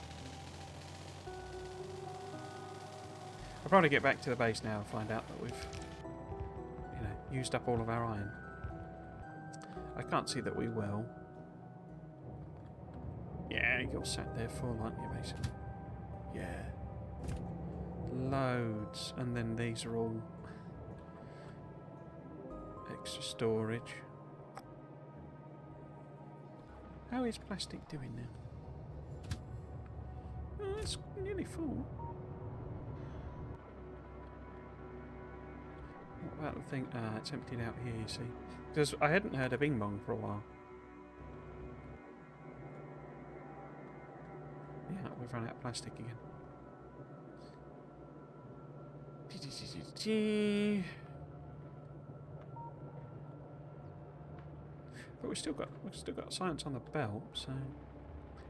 I'll probably get back to the base now and find out that we've, used up all of our iron. I can't see that we will. Yeah, you're sat there full, aren't you, basically? Yeah. Loads. And then these are all extra storage. How is plastic doing now? Oh, it's nearly full. What about the thing? It's emptied out here, you see. Because I hadn't heard a bing bong for a while. Yeah, we've run out of plastic again. But we've still got science on the belt, so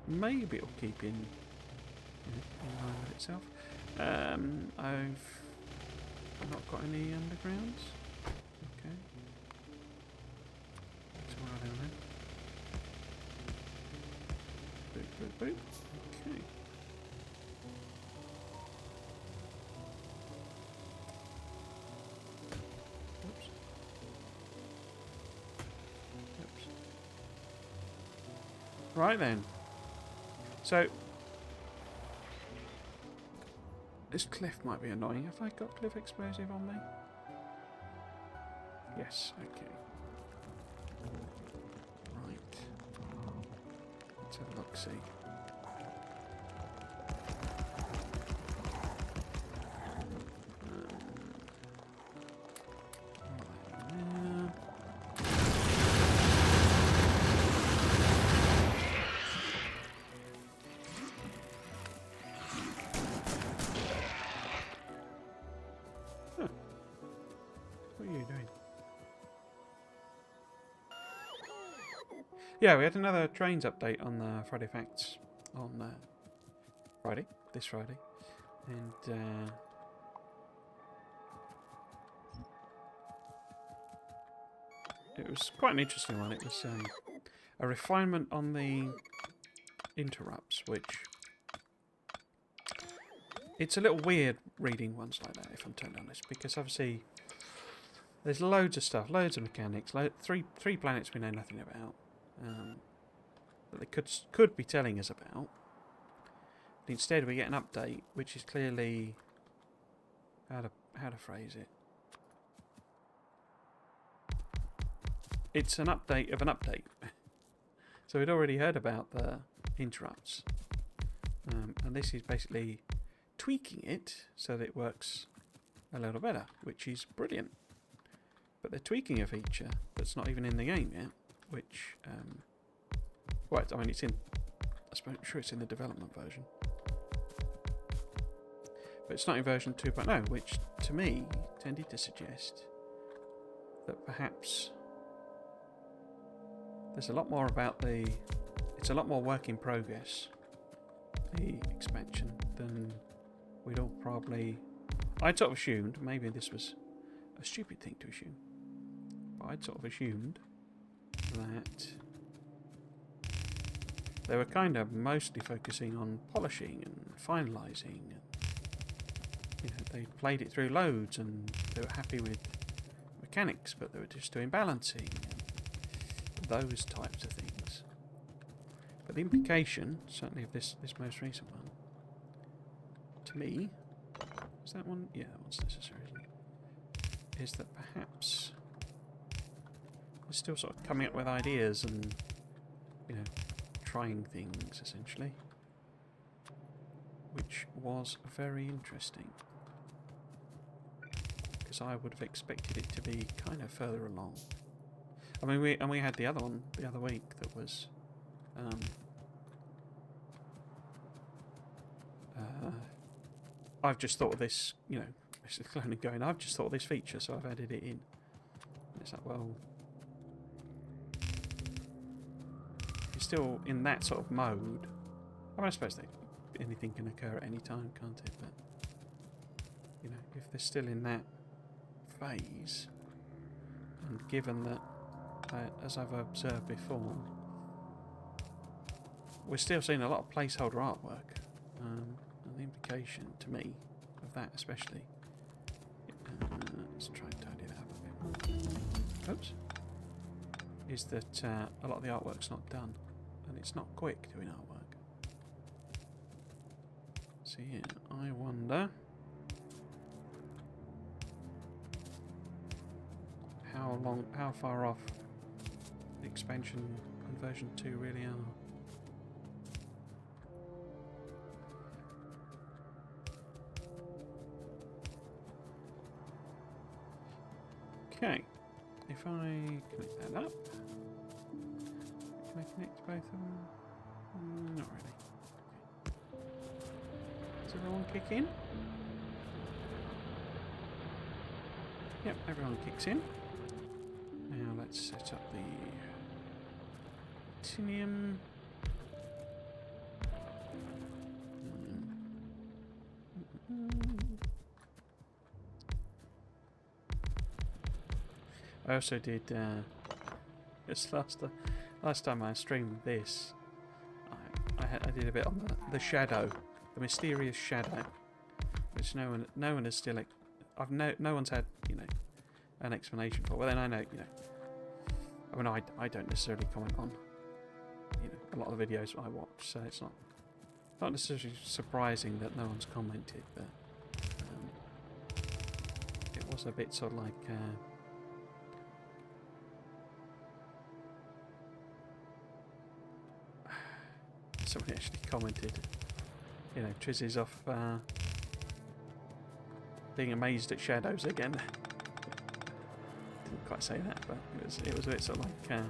maybe it'll keep in line with itself. I've not got any undergrounds. Okay. So where are they then? Boop, boop, boop. Okay. Oops. Oops. Right then. So this cliff might be annoying. Have I got cliff explosive on me? Yes, okay. Right. Let's have a look-see. What are you doing? Yeah, we had another trains update on the Friday Facts on this Friday, and it was quite an interesting one. It was a refinement on the interrupts, which it's a little weird reading ones like that, if I'm totally honest, because obviously there's loads of stuff, loads of mechanics, three planets we know nothing about, that they could be telling us about. But instead we get an update, which is clearly how to phrase it. It's an update of an update. So we'd already heard about the interrupts, and this is basically tweaking it so that it works a little better, which is brilliant. But they're tweaking a feature that's not even in the game yet, which, well, I mean, it's in, I'm sure it's in the development version. But it's not in version 2.0, which to me tended to suggest that perhaps there's a lot more about it's a lot more work in progress, the expansion, than we'd all probably... I'd sort of assumed, maybe this was a stupid thing to assume, but I'd sort of assumed that they were kind of mostly focusing on polishing and finalising. You know, they played it through loads and they were happy with mechanics, but they were just doing balancing and those types of things. But the implication, certainly of this most recent one, to me, is that one? Yeah, that one's necessary, isn't it? Is that perhaps we're still sort of coming up with ideas and, you know, trying things, essentially. Which was very interesting. Because I would have expected it to be kind of further along. I mean, we had the other one the other week that was I've just thought of this, you know, this is cloning going, I've just thought of this feature, so I've added it in. And it's like, well, you're still in that sort of mode. I mean, I suppose anything can occur at any time, can't it? But, you know, if they're still in that phase, and given that, as I've observed before, we're still seeing a lot of placeholder artwork, and the implication, to me, of that especially, let's try and tidy that up a bit more. Oops. Is that a lot of the artwork's not done, and it's not quick doing artwork. So yeah, I wonder how far off the expansion and version 2 really are. Okay, if I connect that up, can I connect both of them? Not really. Okay. Does everyone kick in? Yep, everyone kicks in. Now let's set up the Tinium. I also did this last time I streamed this. I did a bit on the shadow, the mysterious shadow, which no one has still. No one's had, you know, an explanation for. Well, then I know, you know. I mean, I don't necessarily comment on, you know, a lot of the videos I watch, so it's not necessarily surprising that no one's commented, but it was a bit sort of like. Somebody actually commented, you know, Triz is off being amazed at shadows again. Didn't quite say that, but it was a bit sort of like.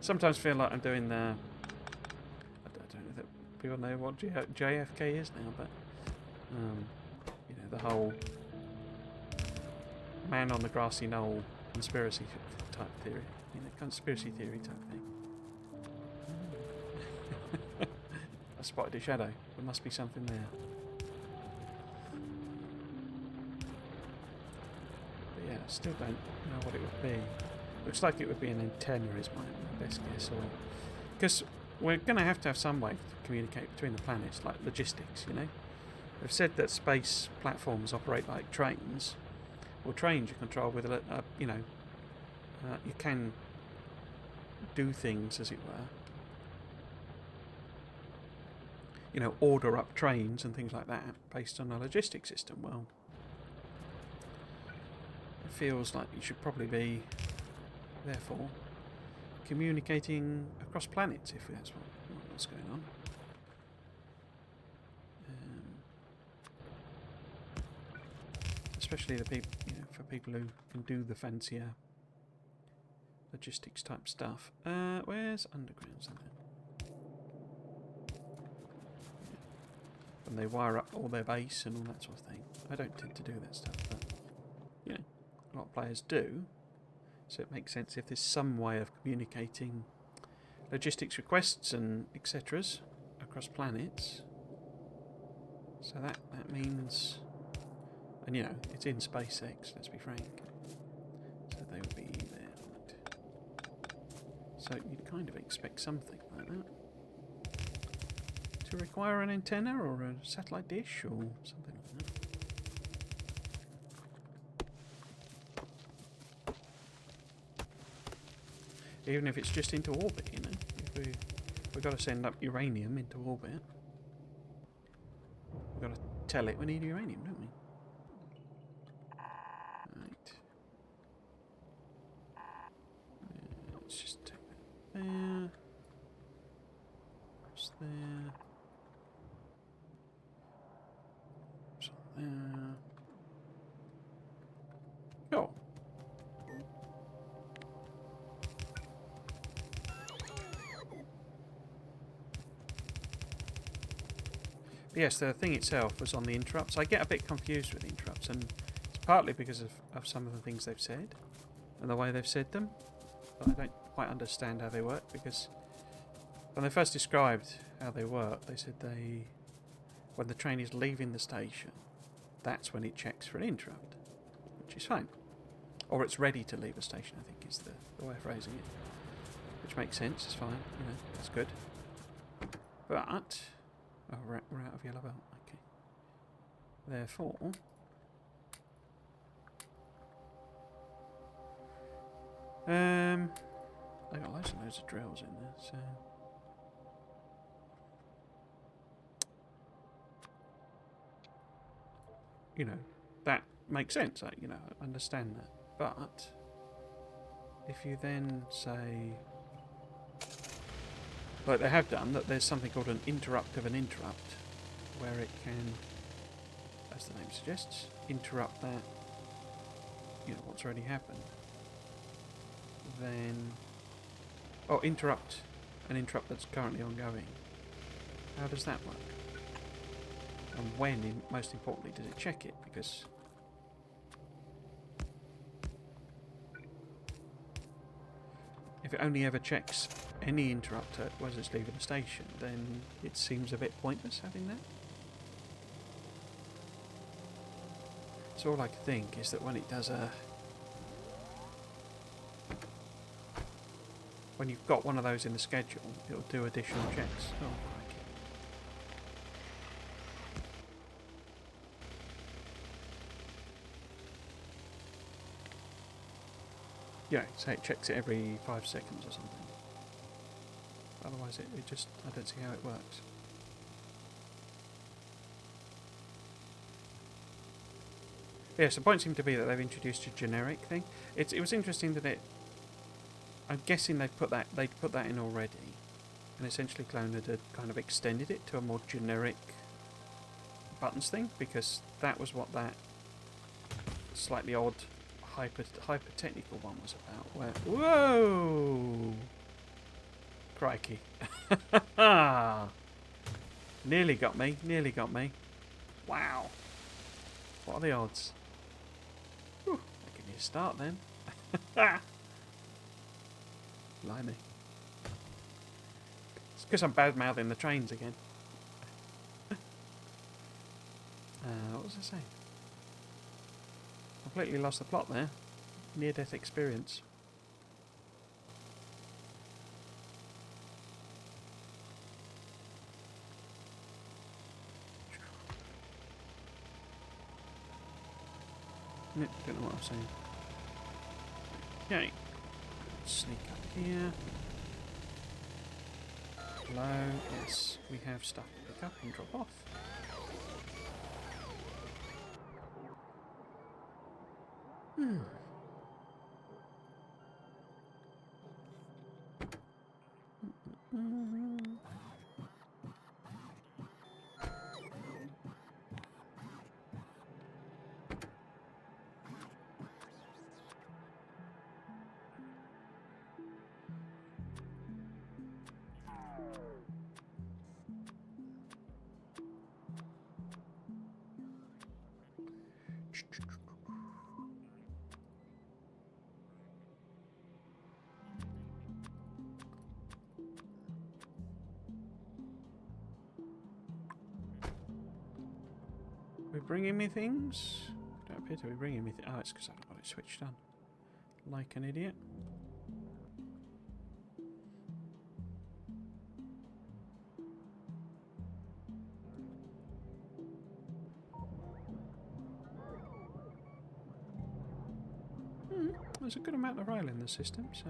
Sometimes feel like I'm doing the. I don't know that people know what JFK is now, but you know, the whole man on the grassy knoll conspiracy type theory, you know, conspiracy theory type thing. I spotted a shadow. There must be something there. But yeah, I still don't know what it would be. Looks like it would be an antenna is my best guess. Or because we're going to have some way to communicate between the planets, like logistics, you know. They've said that space platforms operate like trains. Well, trains you control with you know, you can do things, as it were. You know, order up trains and things like that based on a logistics system. Well, it feels like you should probably be, therefore, communicating across planets if that's what's going on. Especially the people, you know, for people who can do the fancier logistics type stuff. Where's underground something? and they wire up all their base and all that sort of thing. I don't tend to do that stuff, but you know, a lot of players do. So it makes sense if there's some way of communicating logistics requests and etc's across planets. So that means, and you know, it's in SpaceX, let's be frank. So they would be there. So you'd kind of expect something like that. To require an antenna or a satellite dish or something like that. Even if it's just into orbit, you know. If we've got to send up uranium into orbit. We've got to tell it we need uranium, don't we? Right. Let's just take that there. What's there? What's there? Oh. But yes, the thing itself was on the interrupts. I get a bit confused with interrupts, and it's partly because of some of the things they've said and the way they've said them. But I don't quite understand how they work, because when they first described how they work, they said when the train is leaving the station, that's when it checks for an interrupt, which is fine. Or it's ready to leave a station, I think is the way of phrasing it. Which makes sense, it's fine, you know, that's good. But, oh, we're out of yellow belt, okay. Therefore, they got loads and loads of drills in there, so you know, that makes sense. I understand that. But if you then say, like they have done, that there's something called an interrupt of an interrupt, where it can, as the name suggests, interrupt that, you know, what's already happened. Then, interrupt an interrupt that's currently ongoing. How does that work? And when, most importantly, does it check it? Because if it only ever checks any interrupt as it's leaving the station, then it seems a bit pointless having that. So all I can think is that when it does when you've got one of those in the schedule, it'll do additional checks. Oh, crikey. Yeah, say it checks it every 5 seconds or something. Otherwise it just, I don't see how it works. Yes, the point seemed to be that they've introduced a generic thing. It was interesting that I'm guessing they'd put that in already, and essentially Clonard had kind of extended it to a more generic buttons thing, because that was what that slightly odd hyper technical one was about. Where, whoa, crikey, nearly got me. Wow, what are the odds? Whew, that give me a start then. Blimey. It's because I'm bad-mouthing the trains again. What was I saying? Completely lost the plot there. Near-death experience. Nope, don't know what I'm saying. Okay. Sneak up here. Hello. Yes, we have stuff to pick up and drop off. We're bringing me things? Don't appear to be bringing me things. Oh, it's because I've got it switched on. Like an idiot. There's a good amount of rail in the system, so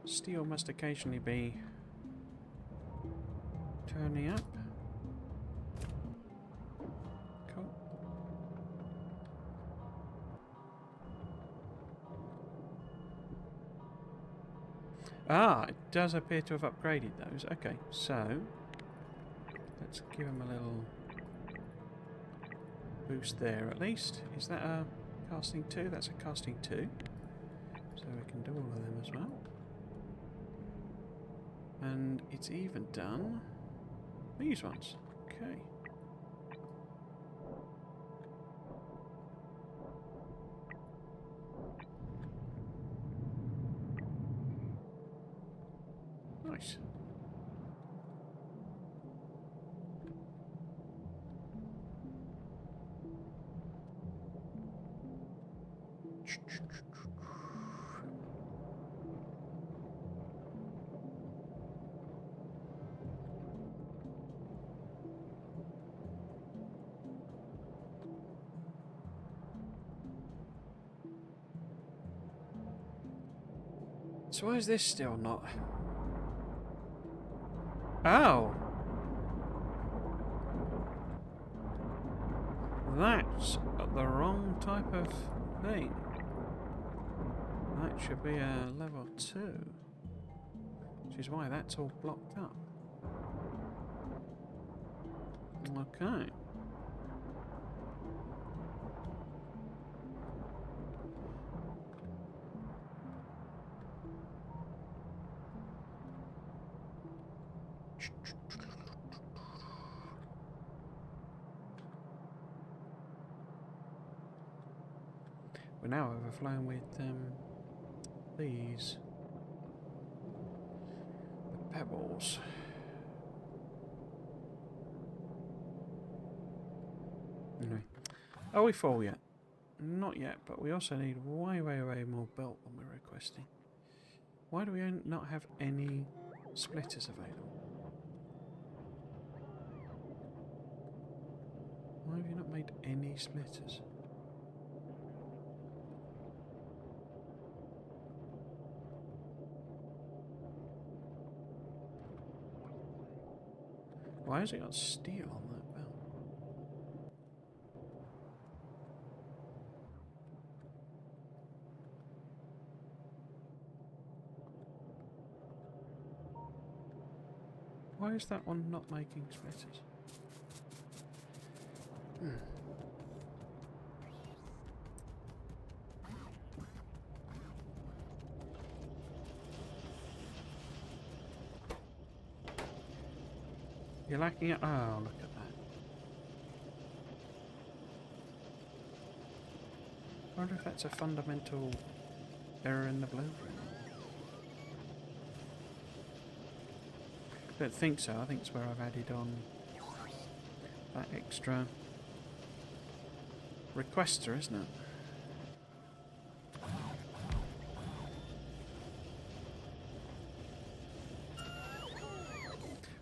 steel must occasionally be turning up. Cool. Ah, it does appear to have upgraded those. Okay, so let's give them a little boost there at least. Is that a casting 2? That's a casting 2. So we can do all of them as well. And it's even done these ones. Okay. Nice. So why is this still not? Oh! That's the wrong type of thing. That should be a level 2. Which is why that's all blocked up. Okay. We're now overflowing with these. The pebbles. Anyway. Are we full yet? Not yet, but we also need way more belt than we're requesting. Why do we not have any splitters available? Why have you not made any splitters? Why has it got steel on that belt? Why is that one not making splitters? You're lacking it. Oh, look at that. I wonder if that's a fundamental error in the blueprint. Don't think so. I think it's where I've added on that extra requester, isn't it?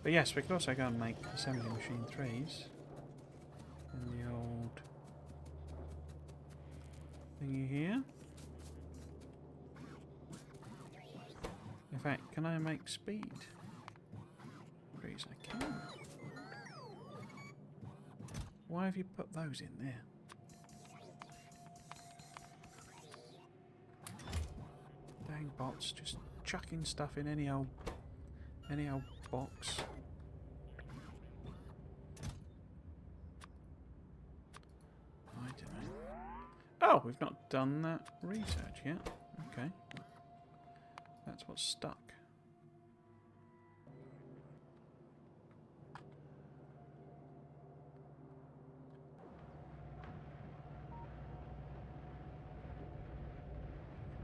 But yes, we could also go and make assembly machine 3s in the old thingy here. In fact, can I make speed? Please, I can. Why have you put those in there? Dang bots, just chucking stuff in any old box. I don't know. Oh, we've not done that research yet. Okay. That's what's stuck.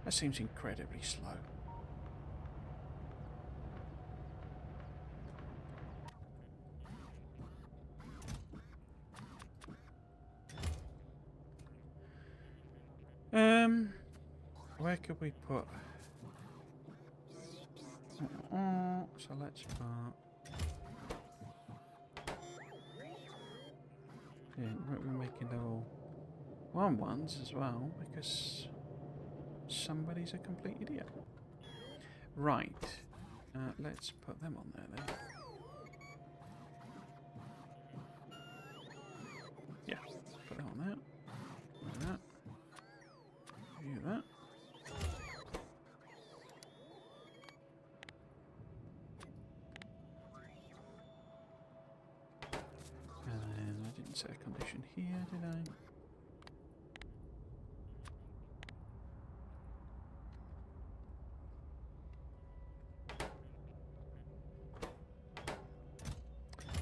That seems incredibly slow. Where could we put? So let's put. Yeah, we're making level 1 ones as well because somebody's a complete idiot. Right. Let's put them on there then. Yeah, put that on there. Do that. Do that. And then I didn't set a condition here, did I?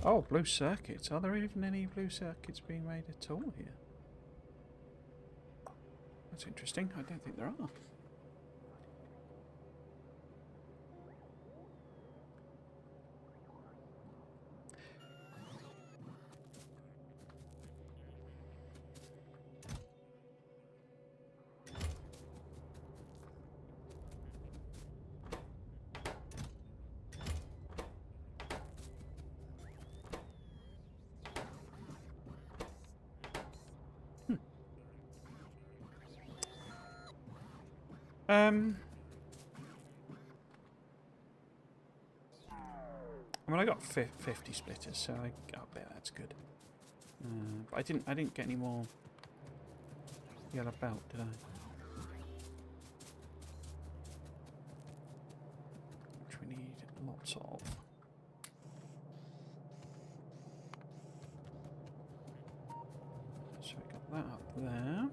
Oh, blue circuits. Are there even any blue circuits being made at all here? That's interesting. I don't think there are. I mean, I got 50 splitters, so I bet that's good. But I didn't get any more yellow belt, did I? Which we need lots of. So we got that up there.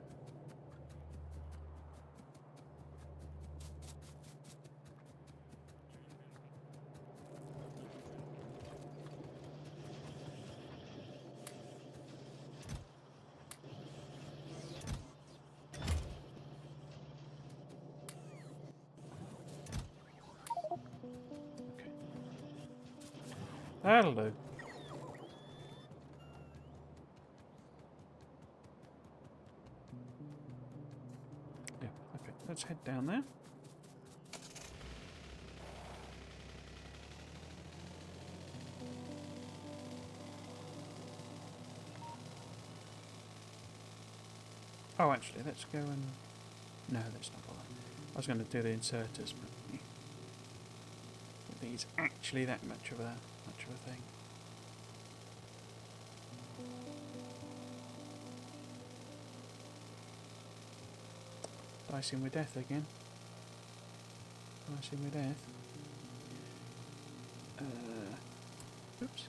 That'll do. Yeah, okay. Let's head down there. Oh, actually, let's go and... No, let's not bother. I was going to do the inserters, but I don't think it's actually that much of a thing. Dicing with death again. Dicing with death. Oops.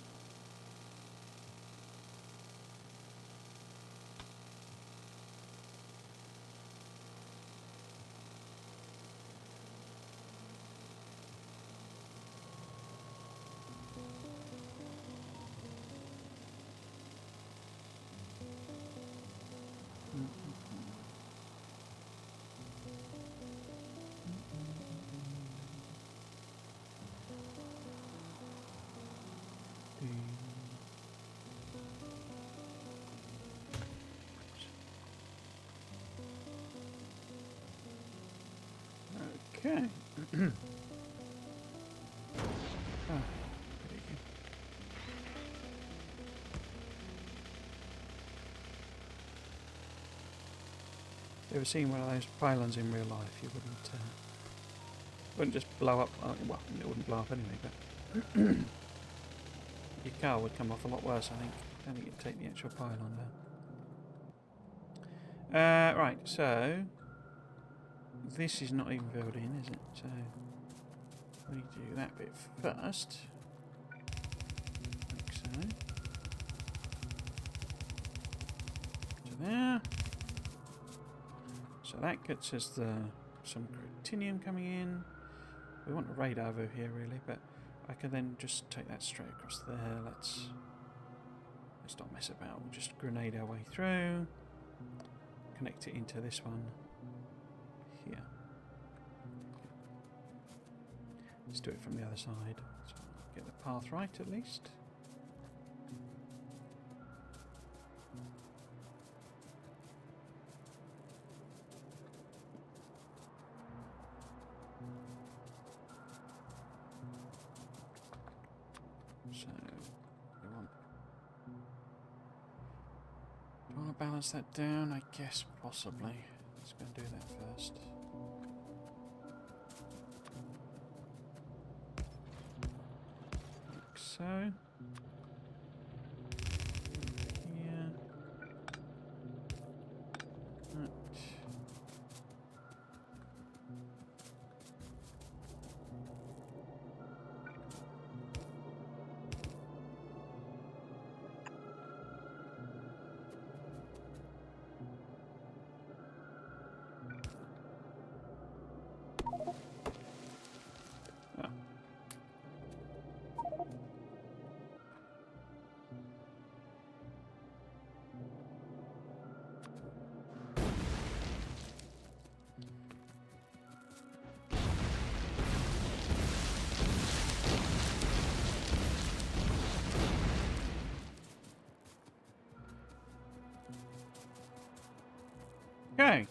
Okay. You ever seen one of those pylons in real life? You wouldn't just blow up. Well, it wouldn't blow up anyway, but your car would come off a lot worse. I think. I don't think it'd take the actual pylon down. Right. So this is not even filled in, is it? So we need to do that bit first. Like so. To there. So that gets us some critinium coming in. We want a radar over here really, but I can then just take that straight across there. Let's not mess about. We'll just grenade our way through. Connect it into this one here. Let's do it from the other side. So get the path right at least. So we want. Do you want to balance that down? I guess possibly. Let's go and do that first. Like so. Here. Right. Oh. Okay.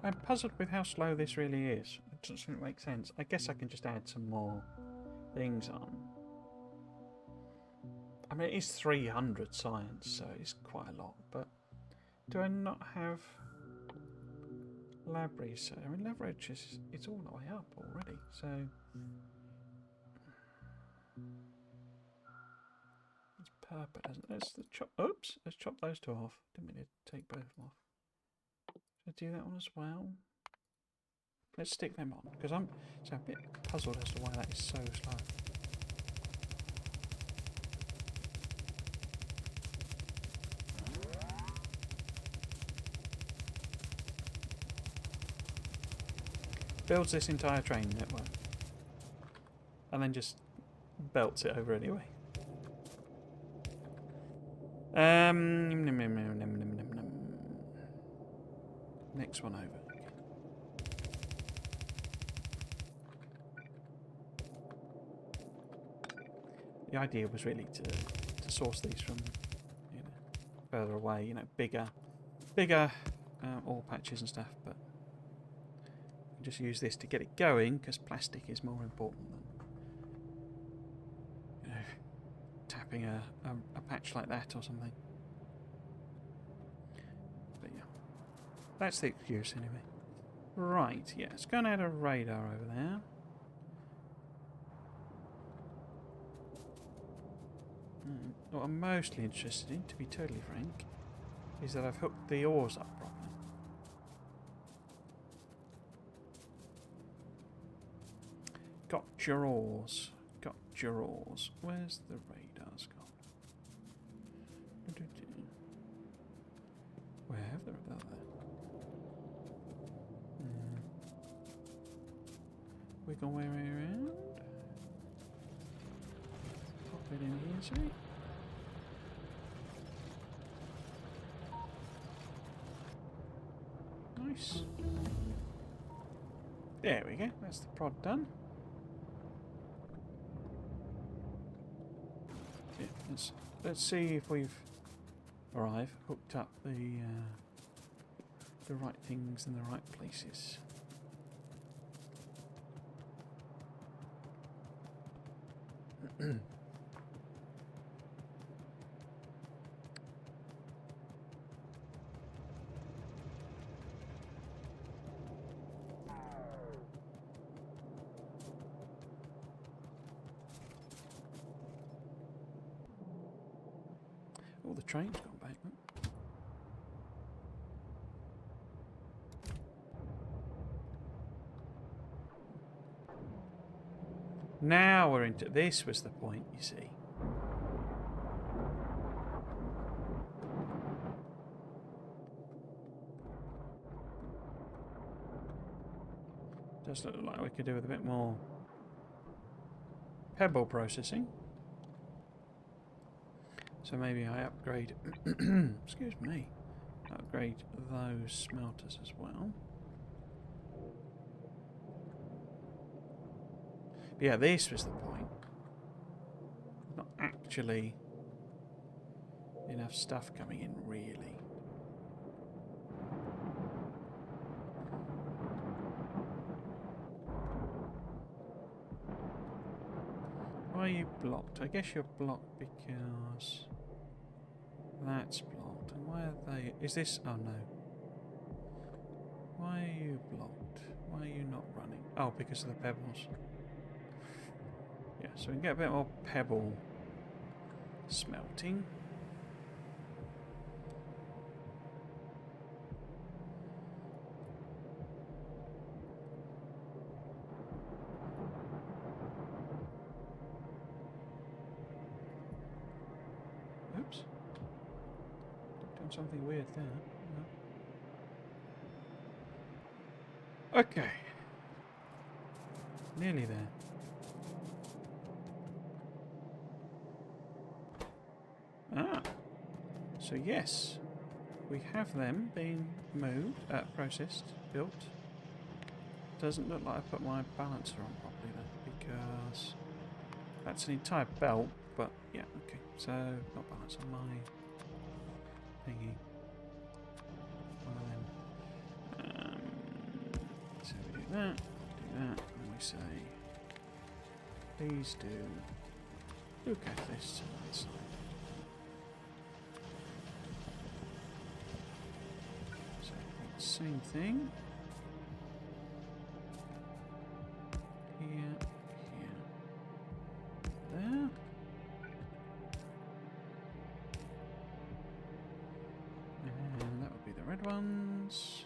I'm puzzled with how slow this really is. It doesn't make sense. I guess I can just add some more things on. I mean, it is 300 science, so it's quite a lot, but do I not have lab research? I mean, lab research is it's all the way up already, so it's perfect. Let's chop. Oops, let's chop those two off. Didn't mean to take both of them off. Should I do that one as well? Let's stick them on because I'm so a bit puzzled as to why that is so slow. Builds this entire train network and then just belts it over anyway. Next one over. The idea was really to source these from further away, bigger ore patches and stuff, but just use this to get it going because plastic is more important than tapping a patch like that or something. But yeah, that's the excuse anyway. Right, yeah, let's go and add a radar over there. What I'm mostly interested in, to be totally frank, is that I've hooked the ores up properly. Got your ores. Got your ores. Where's the radars gone? Where have they? Oh, there. Wiggle my way around. Pop it in here, see? Nice. There we go. That's the prod done. Yeah, let's see if we've hooked up the right things in the right places. Oh, the train's gone back. Now we're into... This was the point, you see. Does look like we could do with a bit more pebble processing. So maybe I upgrade... excuse me. Upgrade those smelters as well. But yeah, this was the point. Not actually enough stuff coming in, really. Why are you blocked? I guess you're blocked because that's blocked. And why are they... Is this... Oh, no. Why are you blocked? Why are you not running? Oh, because of the pebbles. Yeah, so we can get a bit more pebble smelting. Oops. Doing something weird there. No. Okay. Nearly there. Ah. So yes, we have them being moved, processed, built. Doesn't look like I put my balancer on properly though, because that's an entire belt, but yeah, okay. So, not balance on my thingy. One of them. So we do that, and we say, please do look at this to that side. So, same thing. Here, there. And that would be the red ones.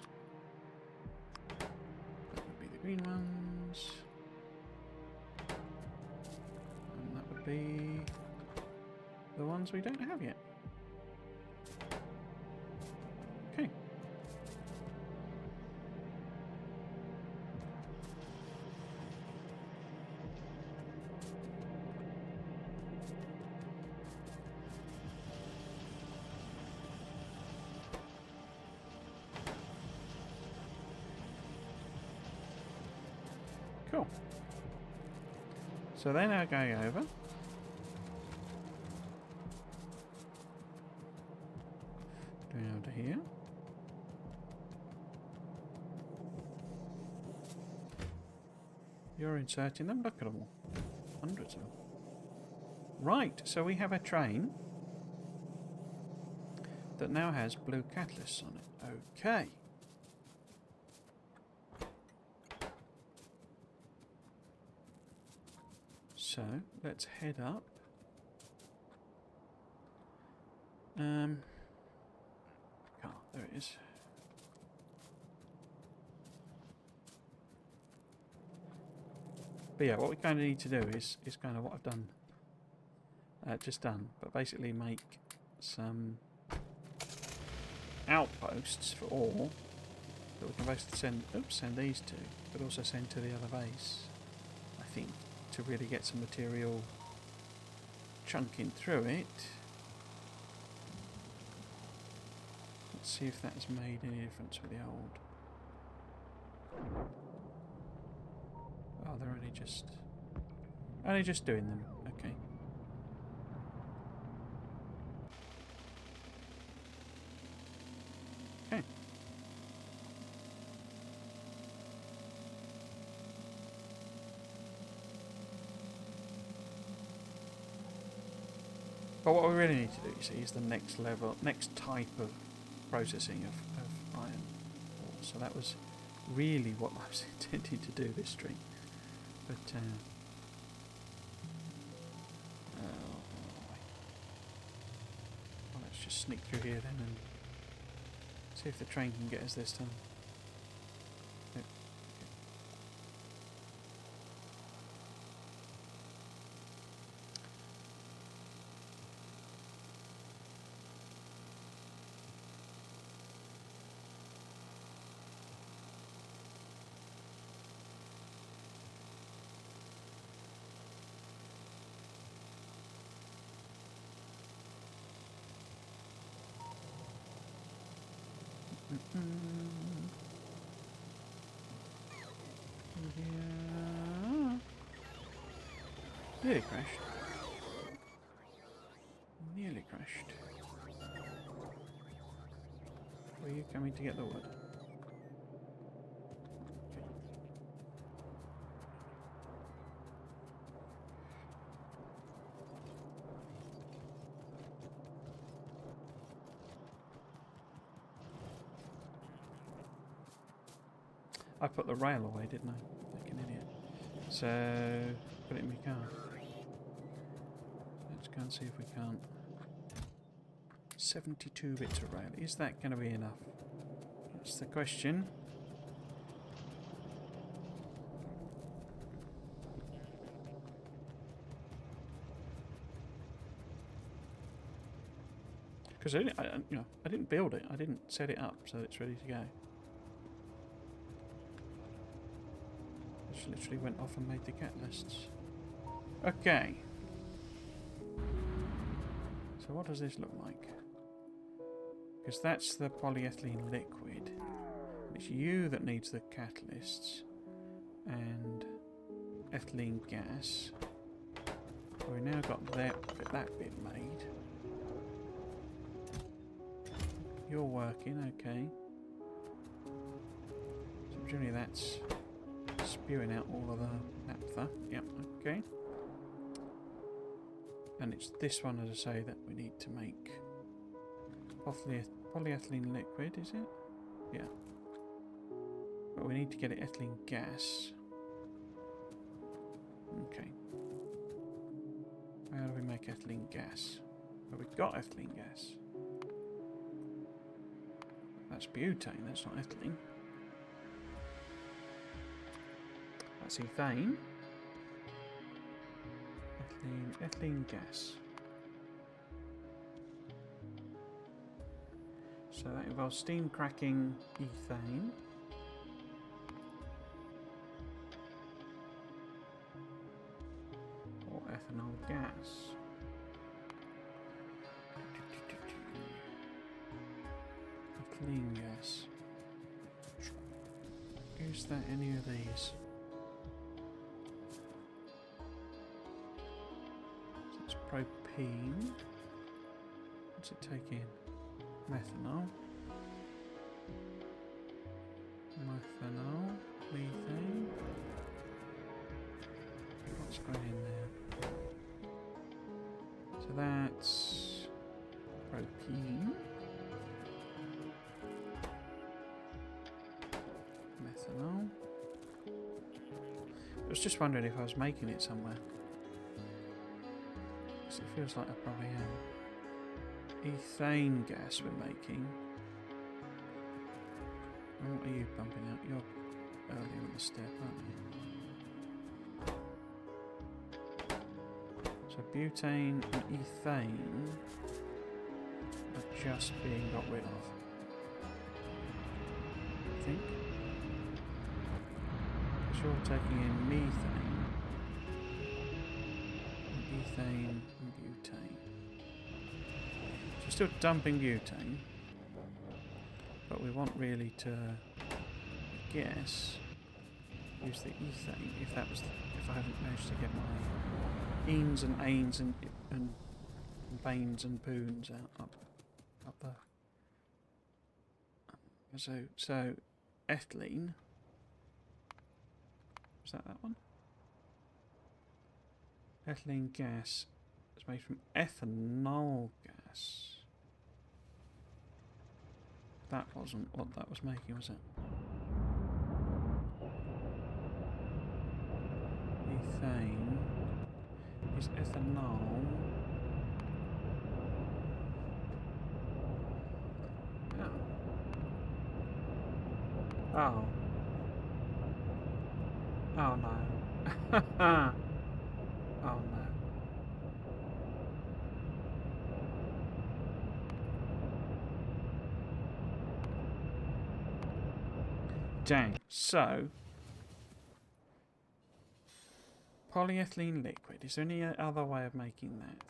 That would be the green ones. And that would be the ones we don't have yet. Okay. Cool. So they're now going over. Down to here. You're inserting them. Look at them all. Hundreds of them. Right, so we have a train that now has blue catalysts on it. Okay. So, let's head up. Oh, there it is. But yeah, what we kind of need to do is kind of what I've done, just done, but basically make some outposts for all that we can basically send these to, but also send to the other base, I think, to really get some material chunking through it. Let's see if that's made any difference with the old. Oh, they're only just doing them. Okay. Okay. But what we really need to do, you see, is the next level, next type of processing of iron ore. So that was really what I was intending to do this stream. But, well, let's just sneak through here then and see if the train can get us this time. Yep. Nearly crashed. Nearly crashed. Were you coming to get the wood? I put the rail away, didn't I? Like an idiot. So, put it in my car. Let's go and see if we can't. 72 bits of rail. Is that going to be enough? That's the question. Because I didn't build it. I didn't set it up so it's ready to go. Just literally went off and made the catalysts. Okay. So what does this look like? Because that's the polyethylene liquid. It's you that needs the catalysts. And ethylene gas. So we now got that bit made. You're working, okay. So generally that's spewing out all of the naphtha. Yep, okay. And it's this one, as I say, that we need to make polyethylene liquid, is it? Yeah. But we need to get it ethylene gas. Okay. How do we make ethylene gas? Well, we've got ethylene gas. That's butane, that's not ethylene. That's ethane. Ethylene gas. So that involves steam cracking ethane. Or ethanol gas. Ethylene gas. Is that any of these? So it's propene. What's it take in? Methanol. Methanol. Methane. What's going in there? So that's propene. Methanol. I was just wondering if I was making it somewhere. Because it feels like I probably am. Ethane gas we're making. And what are you pumping out? You're earlier in the step, aren't you? So butane and ethane are just being got rid of. I think. Because you're taking in methane, and ethane and butane. So we're still dumping butane, but we want really to, I guess, use the ethane if I haven't managed to get my enes and anes and banes and poons out up there. So ethylene. Is that one? Ethylene gas is made from ethanol gas. That wasn't what that was making, was it? Ethane is ethanol. Oh. Oh. Oh no. Oh no. Dang. So, polyethylene liquid. Is there any other way of making that?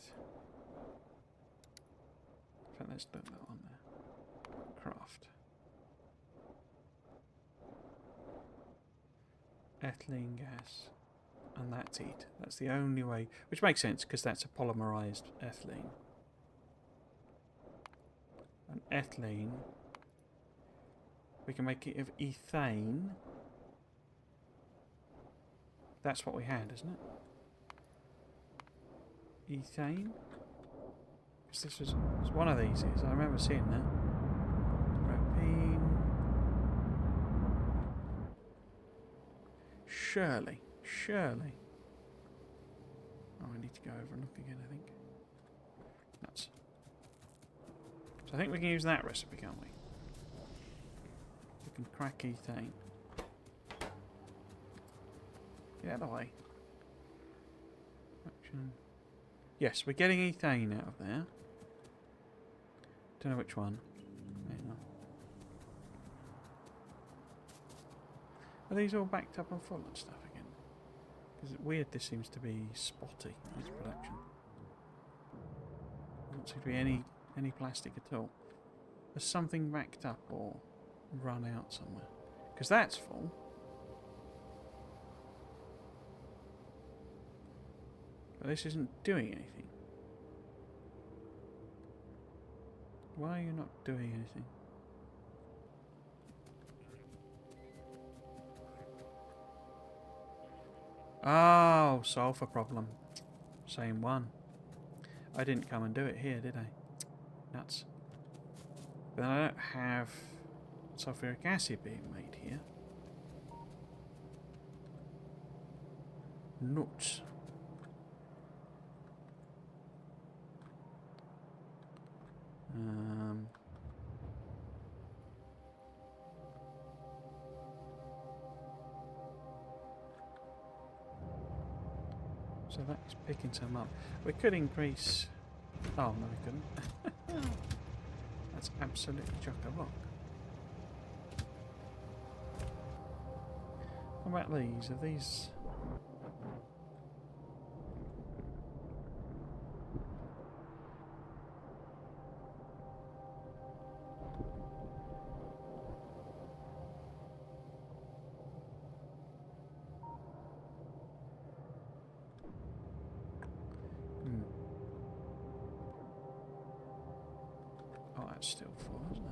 In fact, let's put that on there. Craft. Ethylene gas. and that's it. That's the only way, which makes sense because that's a polymerized ethylene. And ethylene, we can make it of ethane. That's what we had, isn't it? Ethane? Because this was one of these. I remember seeing that. Propene. Surely. Oh, I need to go over and look again, I think. Nuts. So I think we can use that recipe, can't we? We can crack ethane. Get out of the way. Action. Yes, we're getting ethane out of there. Don't know which one. Hang on. Are these all backed up and full and stuff again? Because it's weird this seems to be spotty, this production. Doesn't seem to be any plastic at all. There's something backed up or run out somewhere. Because that's full. But this isn't doing anything. Why are you not doing anything? Oh, sulfur problem. Same one. I didn't come and do it here, did I? Nuts. But then I don't have sulfuric acid being made here. Nuts. So that's picking some up. We could increase... Oh, no we couldn't. That's absolutely chock-a-block. What about these? Are these... Oh, that's still full, isn't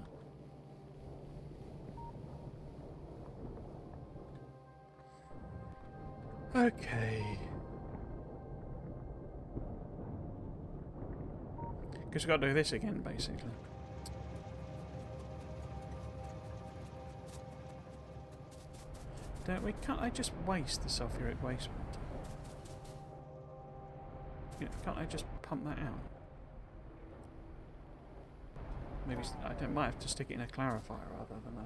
it? Okay. Guess we've got to do this again, basically. Don't we? Can't I just waste the sulfuric wastewater? You know, can't I just pump that out? Maybe I might have to stick it in a clarifier rather than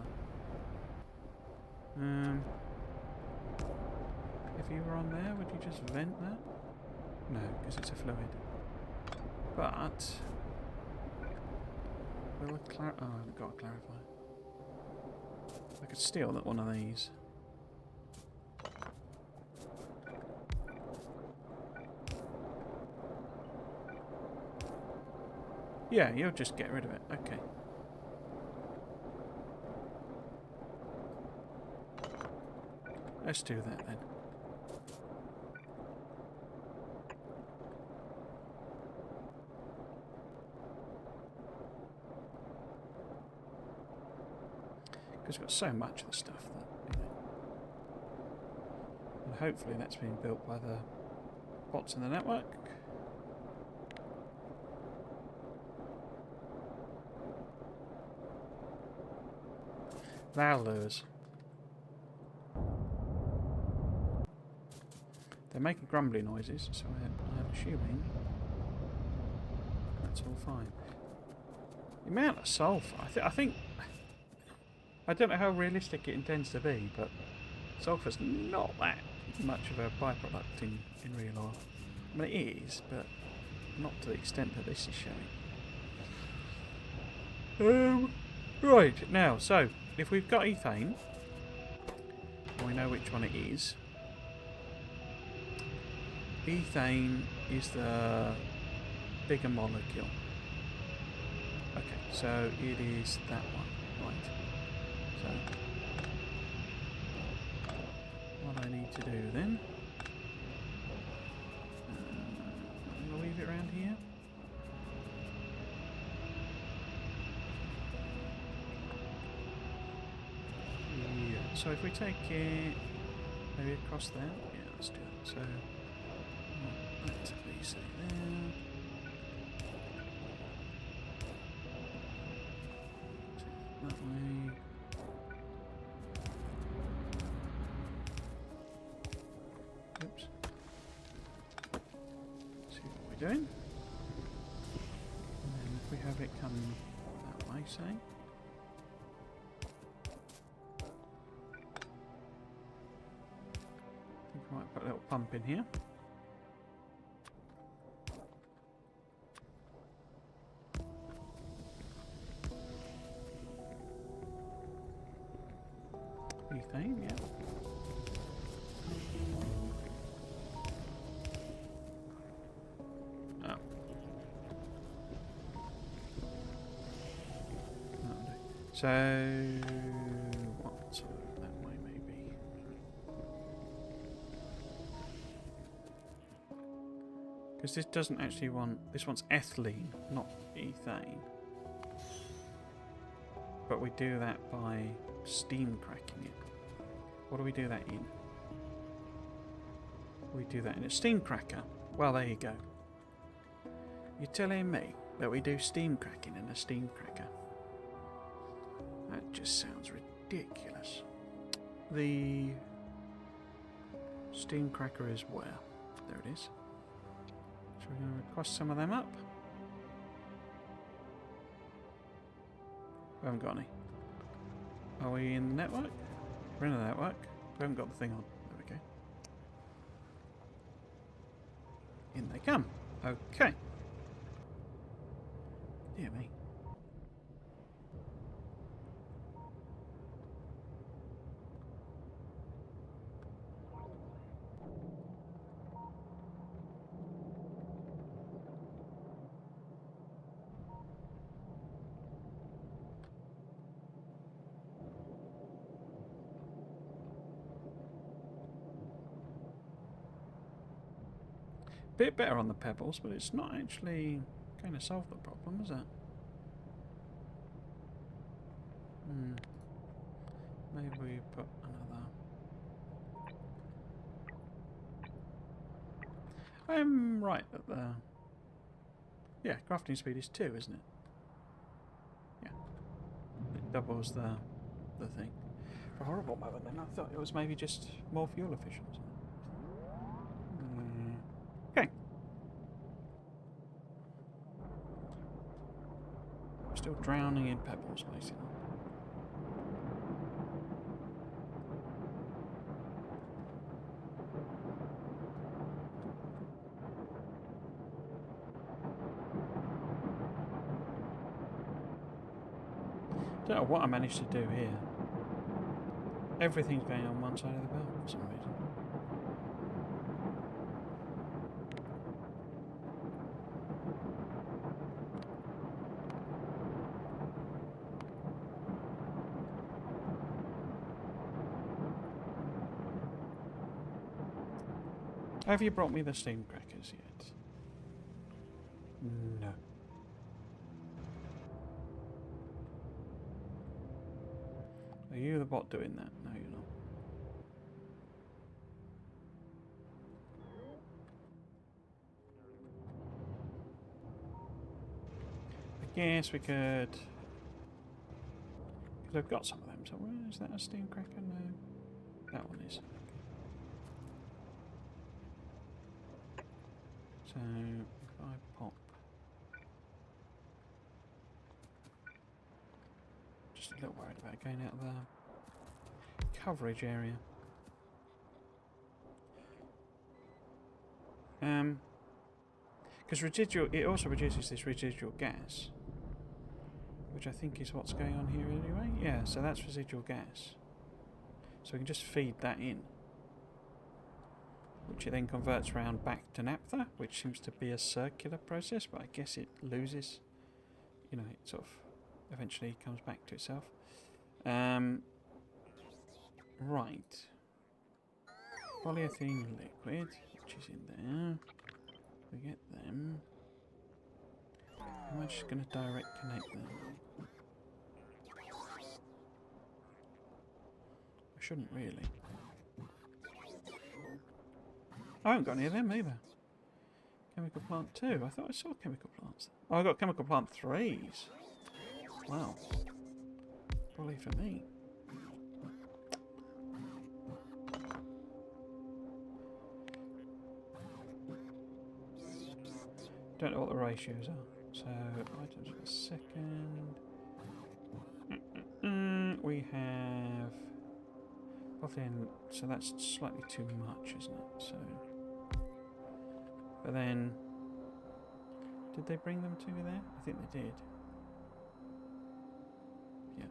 a... If you were on there, would you just vent that? No, because it's a fluid. But... Will a oh, I haven't got a clarifier. I could steal that one of these. Yeah, you'll just get rid of it. Okay. Let's do that then. Because we've got so much of the stuff that, you know. And hopefully that's being built by the bots in the network. That'll lose. They're making grumbly noises, so I'm assuming that's all fine. The amount of sulfur, I think I don't know how realistic it intends to be, but sulfur's not that much of a byproduct in real oil. I mean, it is, but not to the extent that this is showing. Right, now, so, if we've got ethane, and we know which one it is, ethane is the bigger molecule. Okay, so it is that one, right. So, what I need to do then So if we take it maybe across there, yeah, let's do it. So that to be say there. Take that way. Oops. See what we're doing. And then if we have it come that way, say. I think I might put a little pump in here. Methane, yeah. Oh. So, what? That way maybe. Because this doesn't actually want, this wants ethylene, not ethane. But we do that by steam cracking it. What do we do that in? We do that in a steam cracker. Well, there you go. You're telling me that we do steam cracking in a steam cracker? That just sounds ridiculous. The steam cracker is where? There it is. So we're going to request some of them up. We haven't got any. Are we in the network? We're in the network. We haven't got the thing on. There we go. In they come. Okay. Dear me. Bit better on the pebbles, but it's not actually going to solve the problem, is it? Maybe we put another. I'm right at the. Yeah, crafting speed is 2, isn't it? Yeah, it doubles the thing. For a horrible moment, then I thought it was maybe just more fuel efficient. Okay. Still drowning in pebbles, basically. Don't know what I managed to do here. Everything's going on one side of the belt for some reason. Have you brought me the steam crackers yet? No. Are you the bot doing that? No, you're not. I guess we could... Because I've got some of them somewhere. Is that a steam cracker? No. That one is. So, if I pop... Just a little worried about going out of the coverage area. Because residual, it also reduces this residual gas, which I think is what's going on here anyway. Yeah, so that's residual gas. So we can just feed that in, which it then converts round back to naphtha, which seems to be a circular process, but I guess it loses, you know, it sort of eventually comes back to itself. Right. Polyethylene liquid, which is in there. We get them. I'm just going to direct connect them. I shouldn't really. I haven't got any of them either. Chemical plant 2. I thought I saw chemical plants. Oh, I got chemical plant 3s. Wow. Probably for me. Don't know what the ratios are. So, items for a second. We have... So that's slightly too much, isn't it? So... But then... Did they bring them to me there? I think they did. Yeah.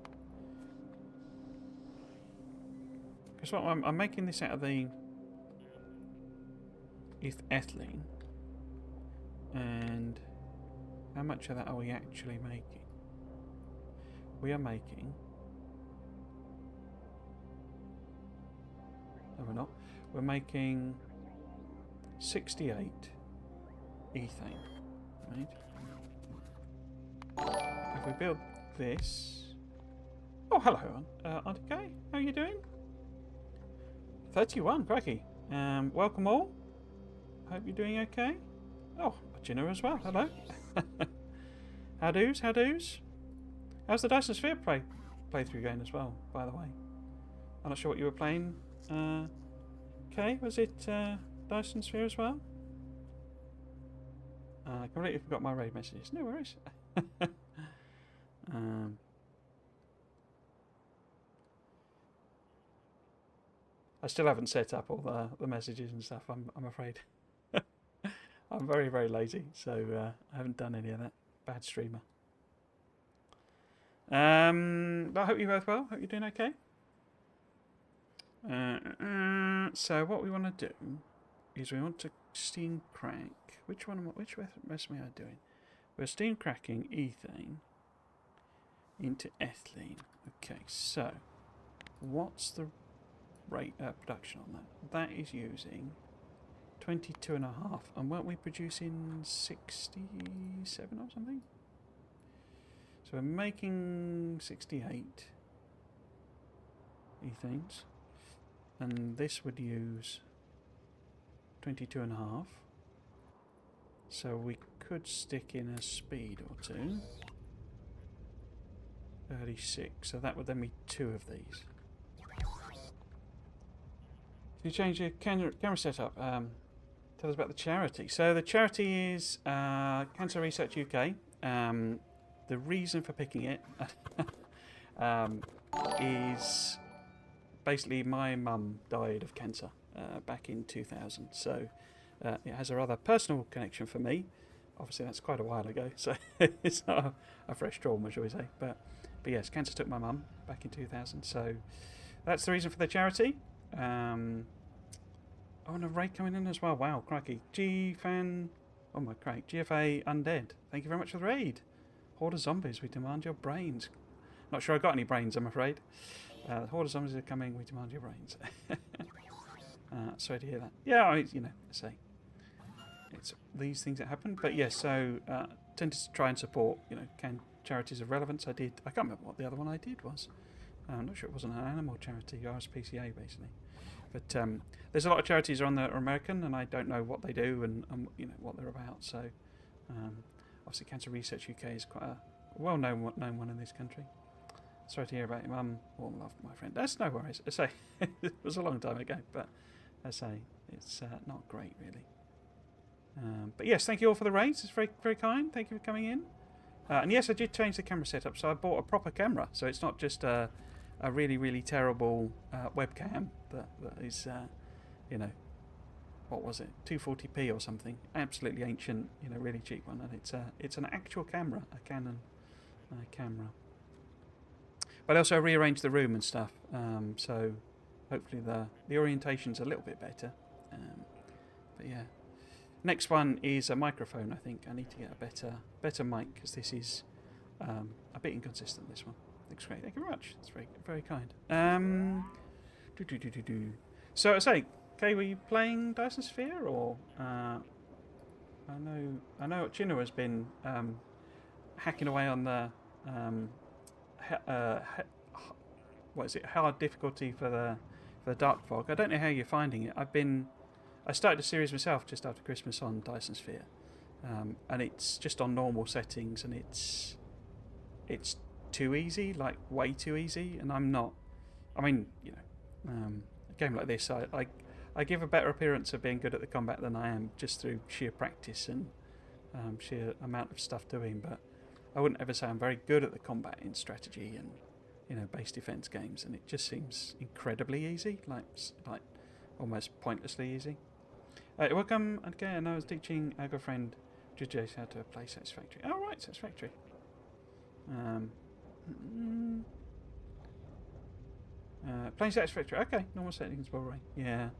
Okay. Because what I'm making this out of the ethylene, and how much of that are we actually making? We are making... No, we're not. We're making 68 ethane, right? If we build this... Oh, hello, Auntie Kay. How are you doing? 31, crikey. Welcome all. Hope you're doing okay. Oh, Gina as well. Hello. How do's? How do's? How's the Dyson Sphere playthrough going as well, by the way? I'm not sure what you were playing. Kay, was it Dyson Sphere as well? I completely forgot my raid messages. No worries. I still haven't set up all the messages and stuff, I'm afraid. I'm very, very lazy, so I haven't done any of that. Bad streamer. But I hope you're both well. Hope you're doing okay. So what we want to do is we want to steam crack. Which recipe am I doing? We're steam cracking ethane into ethylene. Okay, so what's the rate production on that? That is using 22.5, and weren't we producing 67 or something? So we're making 68 ethanes, and this would use 22.5. So we could stick in a speed or two. 36. So that would then be 2 of these. You change your camera setup. Tell us about the charity. So the charity is Cancer Research UK. The reason for picking it is basically my mum died of cancer back in 2000. So it has a rather personal connection for me. Obviously, that's quite a while ago, so it's not a fresh trauma, shall we say. But yes, cancer took my mum back in 2000. So that's the reason for the charity. Oh, and a raid coming in as well. Wow, crikey. G-Fan... Oh my crikey. GFA Undead. Thank you very much for the raid. Horde of zombies, we demand your brains. Not sure I got any brains, I'm afraid. Horde of zombies are coming, we demand your brains. Sorry to hear that. Yeah, I say it's these things that happen. But yes, so tend to try and support, charities of relevance. I can't remember what the other one I did was. I'm not sure it wasn't an animal charity, RSPCA basically. But there's a lot of charities around that are American, and I don't know what they do and what they're about. So obviously, Cancer Research UK is quite a well-known one in this country. Sorry to hear about your mum. All love, my friend. That's no worries. I say it was a long time ago, but I say it's not great really. But yes, thank you all for the raids. It's very, very kind. Thank you for coming in. And yes, I did change the camera setup, so I bought a proper camera. So it's not just a really, really terrible webcam that is, what was it, 240p or something? Absolutely ancient, really cheap one, and it's an actual camera, a Canon camera. But I also rearranged the room and stuff, so hopefully the orientation's a little bit better. But yeah, next one is a microphone. I think I need to get a better mic because this is a bit inconsistent. This one looks great. Thank you very much. That's very, very kind. So I say, Kay, were you playing Dyson Sphere or? I know Chino has been hacking away on the what is it, hard difficulty for the Dark Fog. I don't know how you're finding it. I started a series myself just after Christmas on Dyson Sphere, and it's just on normal settings, and it's too easy, like way too easy, and I'm not. I mean, a game like this, I give a better appearance of being good at the combat than I am just through sheer practice and sheer amount of stuff doing, but I wouldn't ever say I'm very good at the combat in strategy and base defense games, and it just seems incredibly easy, like almost pointlessly easy. Welcome again. I was teaching our good friend Jujay how to play Satisfactory. Oh right, Satisfactory. Playing Satisfactory. Okay, normal settings, well, right. Yeah.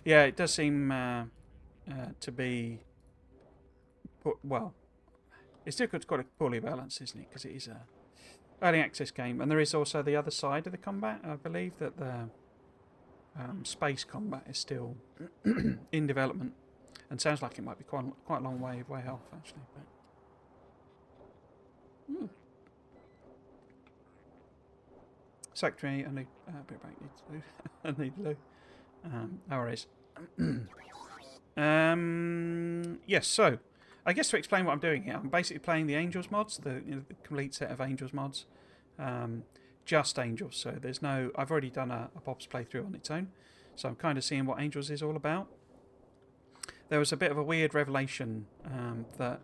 Yeah, it does seem to be. Well, it's difficult to call it poorly balanced, isn't it? Because it is a early access game, and there is also the other side of the combat. I believe that the space combat is still in development, and sounds like it might be quite a long way off actually. But, Secretary, I need a bit back. Needs loo. I need loo. No worries. Yes, so I guess to explain what I'm doing here, I'm basically playing the Angels mods, the complete set of Angels mods, just Angels. So there's no. I've already done a Bob's playthrough on its own, so I'm kind of seeing what Angels is all about. There was a bit of a weird revelation that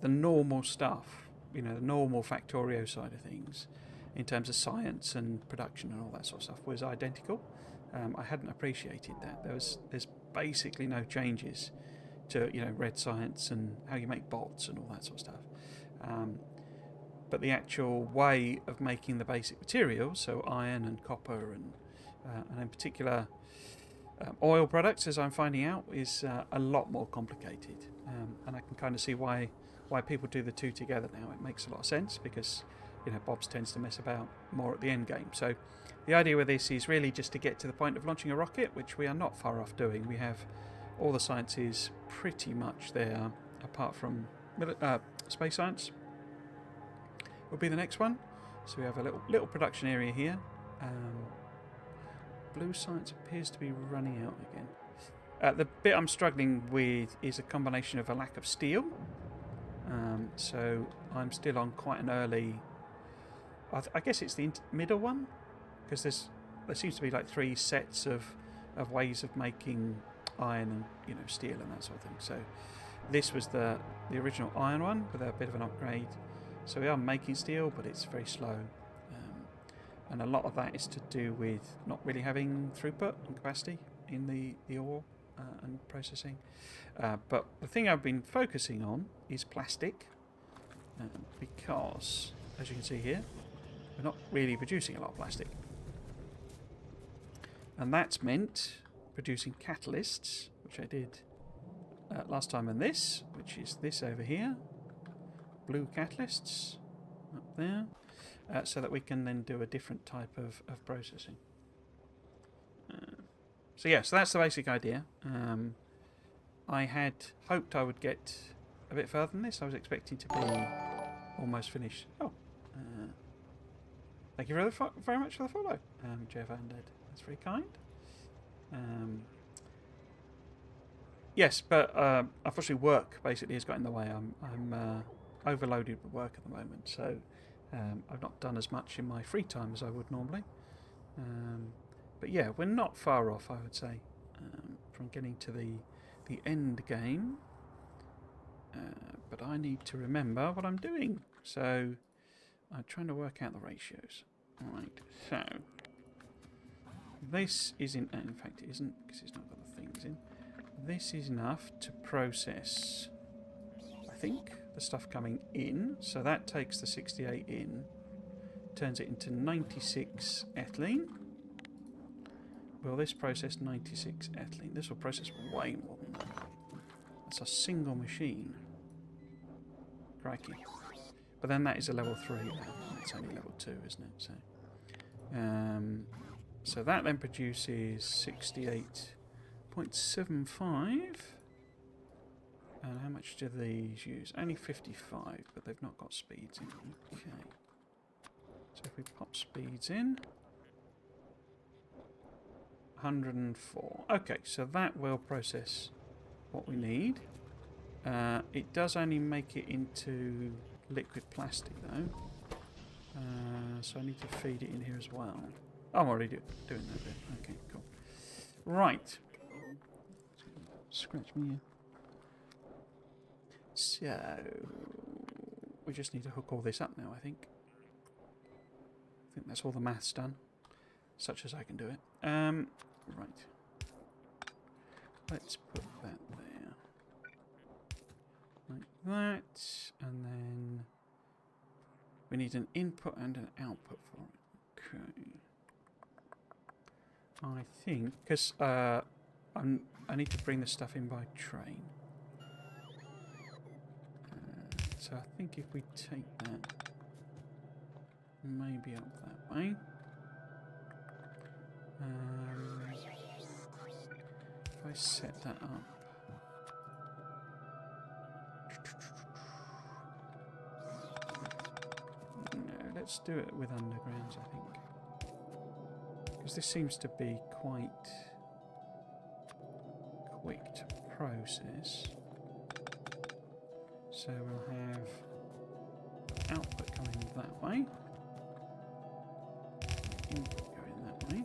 the normal stuff, the normal Factorio side of things, in terms of science and production and all that sort of stuff, was identical. I hadn't appreciated that. There's basically no changes to red science and how you make bots and all that sort of stuff. But the actual way of making the basic materials, so iron and copper and in particular oil products, as I'm finding out, is a lot more complicated. And I can kind of see why people do the two together now. It makes a lot of sense because Bob's tends to mess about more at the end game. So the idea with this is really just to get to the point of launching a rocket, which we are not far off doing. We have all the sciences pretty much there, apart from space science will be the next one. So we have a little production area here. Blue science appears to be running out again. The bit I'm struggling with is a combination of a lack of steel. So I'm still on quite an early. I guess it's the middle one, because there seems to be like 3 sets of ways of making iron and steel and that sort of thing. So this was the original iron one with a bit of an upgrade. So we are making steel, but it's very slow, and a lot of that is to do with not really having throughput and capacity in the ore and processing. But the thing I've been focusing on is plastic, because as you can see here, we're not really producing a lot of plastic. And that's meant producing catalysts, which I did last time in this, which is this over here. Blue catalysts up there, so that we can then do a different type of processing. So that's the basic idea. I had hoped I would get a bit further than this. I was expecting to be almost finished. Thank you very much for the follow, Jeff Anded. That's very kind. Yes, but unfortunately work basically has got in the way. I'm overloaded with work at the moment, so I've not done as much in my free time as I would normally. But yeah, we're not far off, I would say, from getting to the end game. But I need to remember what I'm doing, so I'm trying to work out the ratios. Right, so this isn't, in fact it isn't, because it's not got the things in. This is enough to process, I think, the stuff coming in. So that takes the 68 in, turns it into 96 ethylene. Will this process 96 ethylene? This will process way more than that. That's a single machine. Crikey. But then that is a level 3 now. It's only level 2, isn't it? So that then produces 68.75. And how much do these use? Only 55, but they've not got speeds in. Okay. So if we pop speeds in, 104. Okay, so that will process what we need. It does only make it into liquid plastic though. So I need to feed it in here as well. Oh, I'm already doing that bit. Okay, cool. Right. Scratch me here. So we just need to hook all this up now, I think. I think that's all the maths done. Such as I can do it. Right. Let's put that there. Like that. And then we need an input and an output for it. Okay. I think, because I need to bring the stuff in by train. So I think if we take that maybe up that way. If I set that up. No, let's do it with undergrounds, I think. Because this seems to be quite quick to process. So we'll have output coming that way. Input going that way.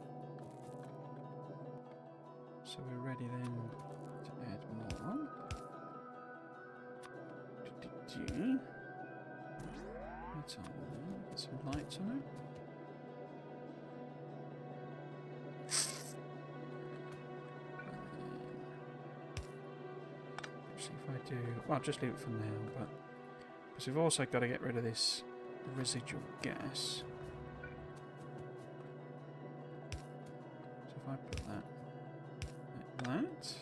So we're ready then to add more on. That's on there. Get some lights on it. See if I do. Well, I'll just leave it for now, but because we've also got to get rid of this residual gas. So if I put that like that,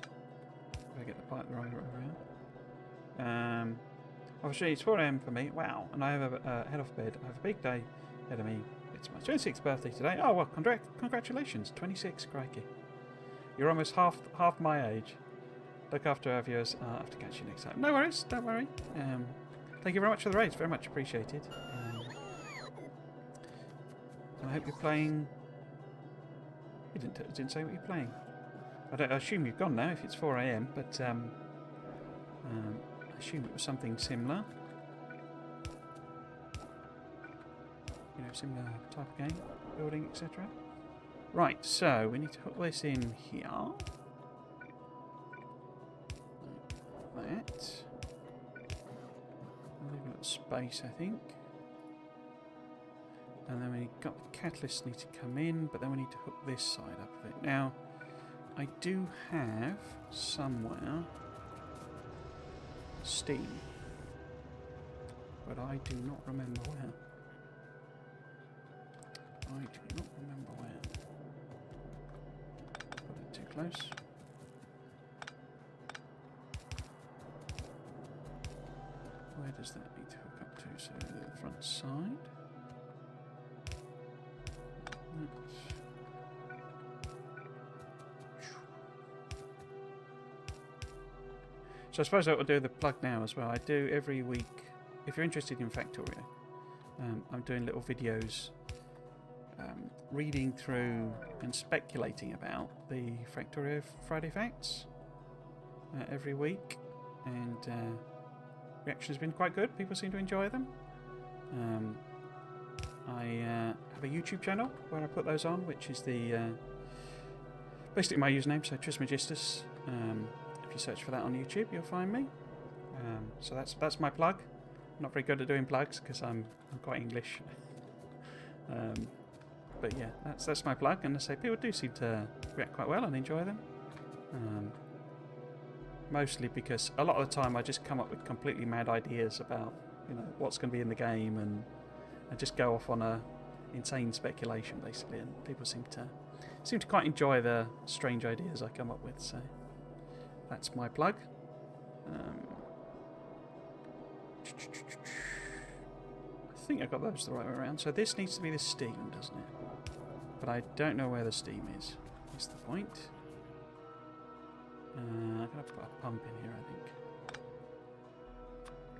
if I get the pipe the right way around. Obviously it's 4 AM for me. Wow, and I have a head off bed. I have a big day ahead of me. It's my 26th birthday today. Oh well, congratulations, 26, crikey. You're almost half my age. Look after our viewers. I'll have to catch you next time. No worries, don't worry. Thank you very much for the raids, very much appreciated. And I hope you're playing. You didn't say what you're playing. I assume you've gone now if it's 4 AM, but I assume it was something similar. You know, similar type of game, building, etc. Right, so we need to hook this in here. Like that. Leave a little space, I think. And then we got the catalyst need to come in, but then we need to hook this side up of it. Now, I do have somewhere steam, but I do not remember where. I do not remember where. Put it too close. Where does that need to hook up to? So the front side. So I suppose I will do the plug now as well. I do every week. If you're interested in Factorio, I'm doing little videos reading through and speculating about the Factorio Friday Facts every week, and reaction has been quite good. People seem to enjoy them. I have a YouTube channel where I put those on, which is the basically my username, so Trismegistus. If you search for that on YouTube, you'll find me. So that's my plug. I'm not very good at doing plugs because I'm quite English. But yeah, that's my plug, and I say people do seem to react quite well and enjoy them. Mostly because a lot of the time I just come up with completely mad ideas about what's going to be in the game, and I just go off on a insane speculation basically, and people seem to quite enjoy the strange ideas I come up with. So that's my plug. I think I got those the right way around. So this needs to be the steam, doesn't it? But I don't know where the steam is. That's the point. I'm going to put a pump in here, I think.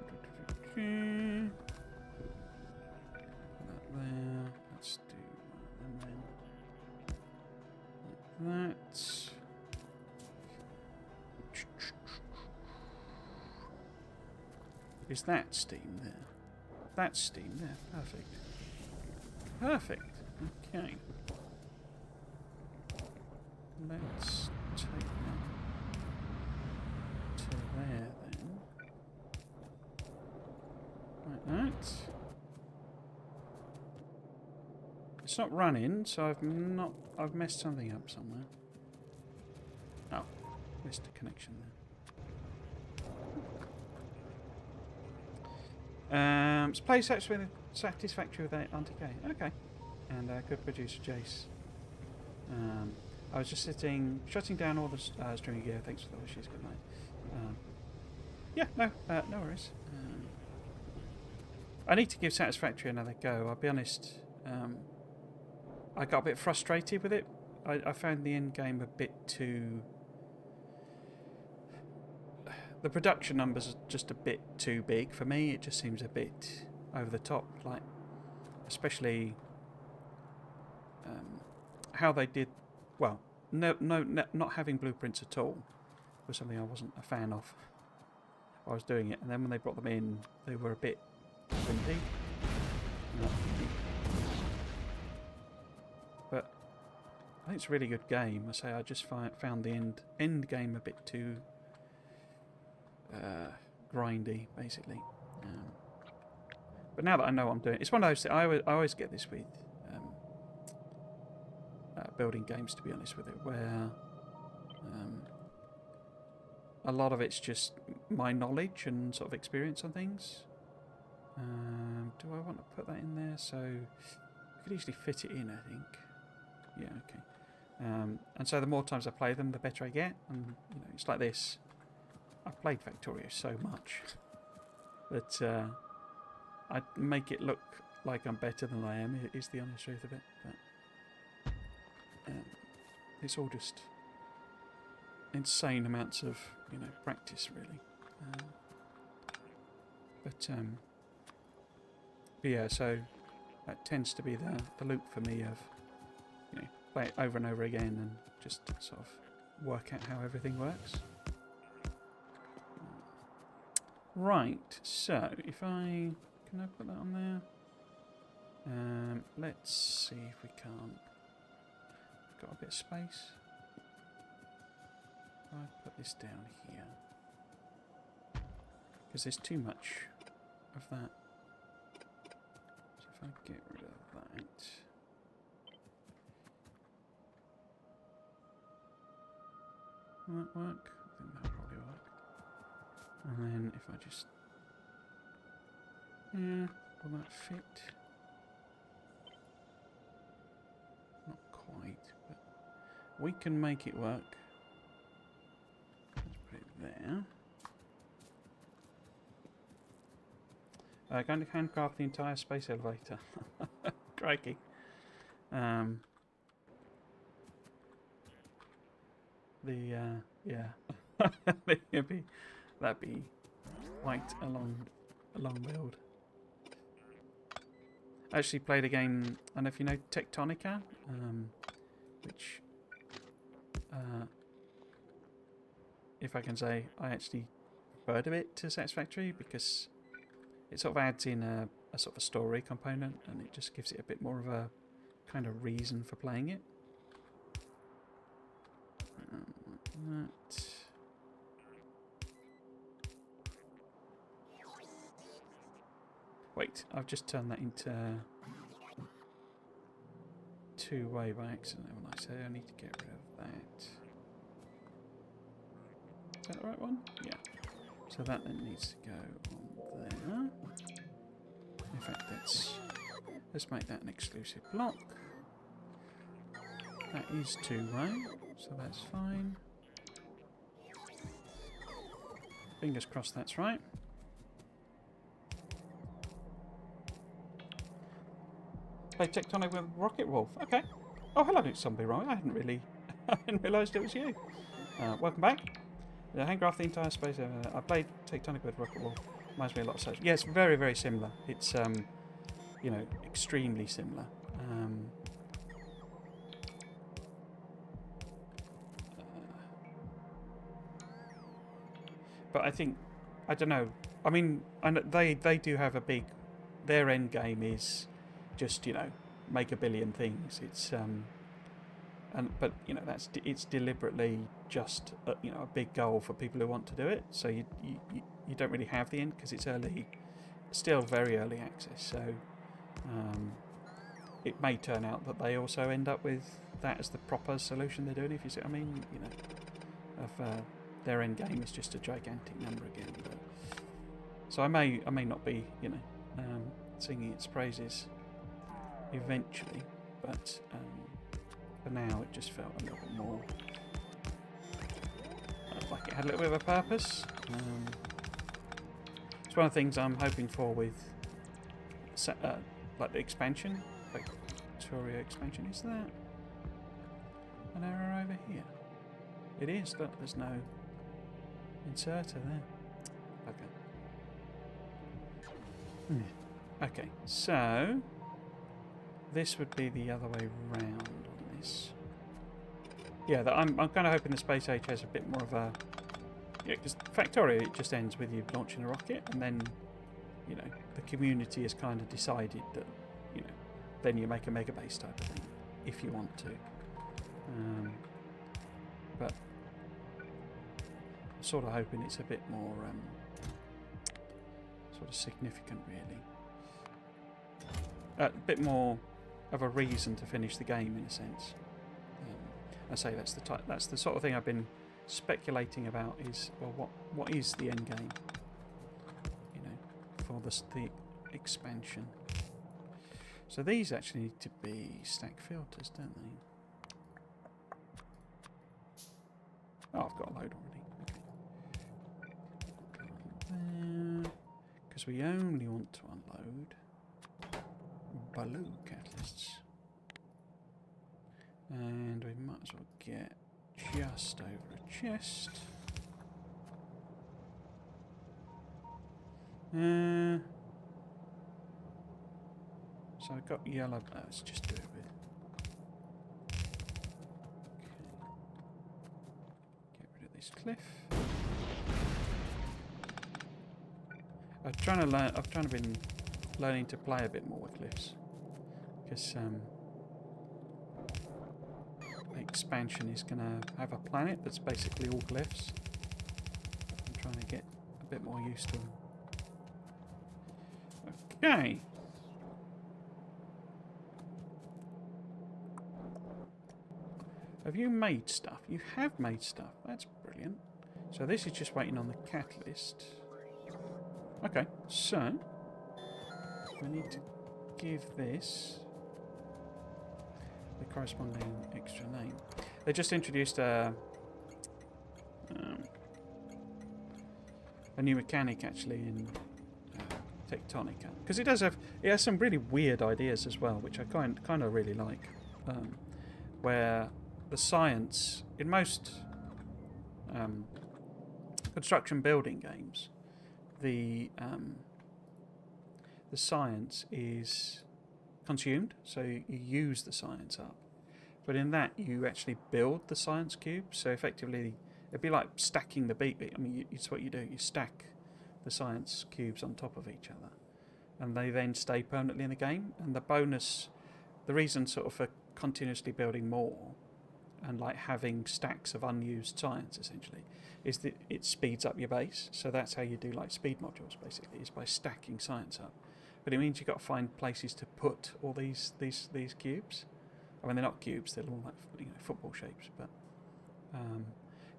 Put that Is that steam there? That's steam there. Perfect. Perfect. Okay. Let's take that to there then. Like that. It's not running, so I've messed something up somewhere. Oh, missed a connection there. It's play satisfactory with Auntie Kay. Okay. And good producer Jace. I was just shutting down all the streaming gear. Thanks for the wishes. Good night. Yeah, no worries. I need to give Satisfactory another go. I'll be honest. I got a bit frustrated with it. I found the end game a bit too. The production numbers are just a bit too big for me. It just seems a bit over the top. Like, especially how they did. Well, not having blueprints at all was something I wasn't a fan of. I was doing it, and then when they brought them in, they were a bit wimpy. But I think it's a really good game. I say I just found the end game a bit too grindy, basically. But now that I know what I'm doing, it's one of those things. I always get this with building games, to be honest with it, where a lot of it's just my knowledge and sort of experience on things. Do I want to put that in there? So I could easily fit it in, I think. Yeah, okay. And so the more times I play them, the better I get. And it's like this. I've played Factorio so much that I make it look like I'm better than I am. Is the honest truth of it. But it's all just insane amounts of practice, really. But yeah, so that tends to be the loop for me of play it over and over again and just sort of work out how everything works. Right, so if can I put that on there? Let's see if we can't. Got a bit of space. I put this down here because there's too much of that. So if I get rid of that. Will that work? I think that'll probably work. And then if I just... Yeah, will that fit? Not quite, but we can make it work. Let's put it there. Going to handcraft the entire space elevator. Crikey. Yeah. that'd be quite a long build. I actually played a game, I don't know if you know Tectonica, which, if I can say, I actually preferred a bit to Satisfactory because it sort of adds in a sort of a story component, and it just gives it a bit more of a kind of reason for playing it. Wait, I've just turned that into two-way by accident, haven't I? So I need to get rid of that. Is that the right one? Yeah. So that then needs to go on there. In fact, let's make that an exclusive block. That is two-way, so that's fine. Fingers crossed that's right. Play Tectonic with Rocket Wolf. Okay. Oh, hello, Zombie Roy. I hadn't realised it was you. Welcome back. Handcraft the entire space. I played Tectonic with Rocket Wolf. Reminds me a lot of such. Yeah, it's very, very similar. It's extremely similar. but I think, I don't know. I mean, they do have a big. Their end game is just make a billion things. It's but it's deliberately just a big goal for people who want to do it. So you don't really have the end because it's early, still very early access. So it may turn out that they also end up with that as the proper solution they're doing. If you see what I mean, of their end game is just a gigantic number again. But, so I may not be singing its praises eventually, but for now it just felt a little bit more like it had a little bit of a purpose. It's one of the things I'm hoping for with like the expansion, like Factorio expansion. Is that an error over here? It is. Look, there's no inserter there. Okay. Okay, so this would be the other way round on this. Yeah, I'm kind of hoping the space age has a bit more of a... Yeah, because Factorio, it just ends with you launching a rocket, and then, the community has kind of decided that, then you make a mega base type of thing, if you want to. But I'm sort of hoping it's a bit more sort of significant, really. A bit more of a reason to finish the game, in a sense. I say that's the sort of thing I've been speculating about. Is what is the end game? For the expansion. So these actually need to be stack filters, don't they? Oh, I've got a load already. Because we only want to unload blue catalysts. And we might as well get just over a chest. So I've got yellow. Let's just do it with. Okay. Get rid of this cliff. I've been learning to play a bit more with cliffs, because the expansion is going to have a planet that's basically all cliffs. I'm trying to get a bit more used to them. Okay. Have you made stuff? You have made stuff. That's brilliant. So this is just waiting on the catalyst. Okay, so we need to give this the corresponding extra name. They just introduced a new mechanic actually in Tectonica, because it has some really weird ideas as well, which I kind of really like. Where the science in most construction building games, the science is consumed, so you use the science up. But in that, you actually build the science cube. So effectively, it'd be like stacking the beat. I mean, it's what you do. You stack the science cubes on top of each other, and they then stay permanently in the game. And the bonus, the reason sort of for continuously building more and like having stacks of unused science essentially is that it speeds up your base. So that's how you do like speed modules basically, is by stacking science up. But it means you've got to find places to put all these cubes. I mean, they're not cubes; they're all like football shapes. But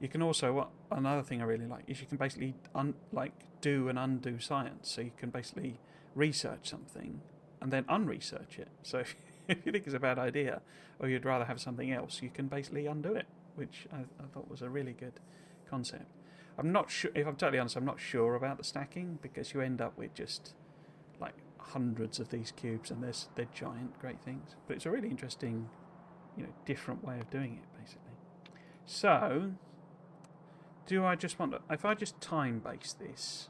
you can also, another thing I really like is you can basically do and undo science. So you can basically research something and then unresearch it. So if you think it's a bad idea, or you'd rather have something else, you can basically undo it, which I thought was a really good concept. I'm not sure, if I'm totally honest, I'm not sure about the stacking, because you end up with just like hundreds of these cubes, and they're giant, great things. But it's a really interesting, different way of doing it, basically. So, do I just want to, if I just time base this,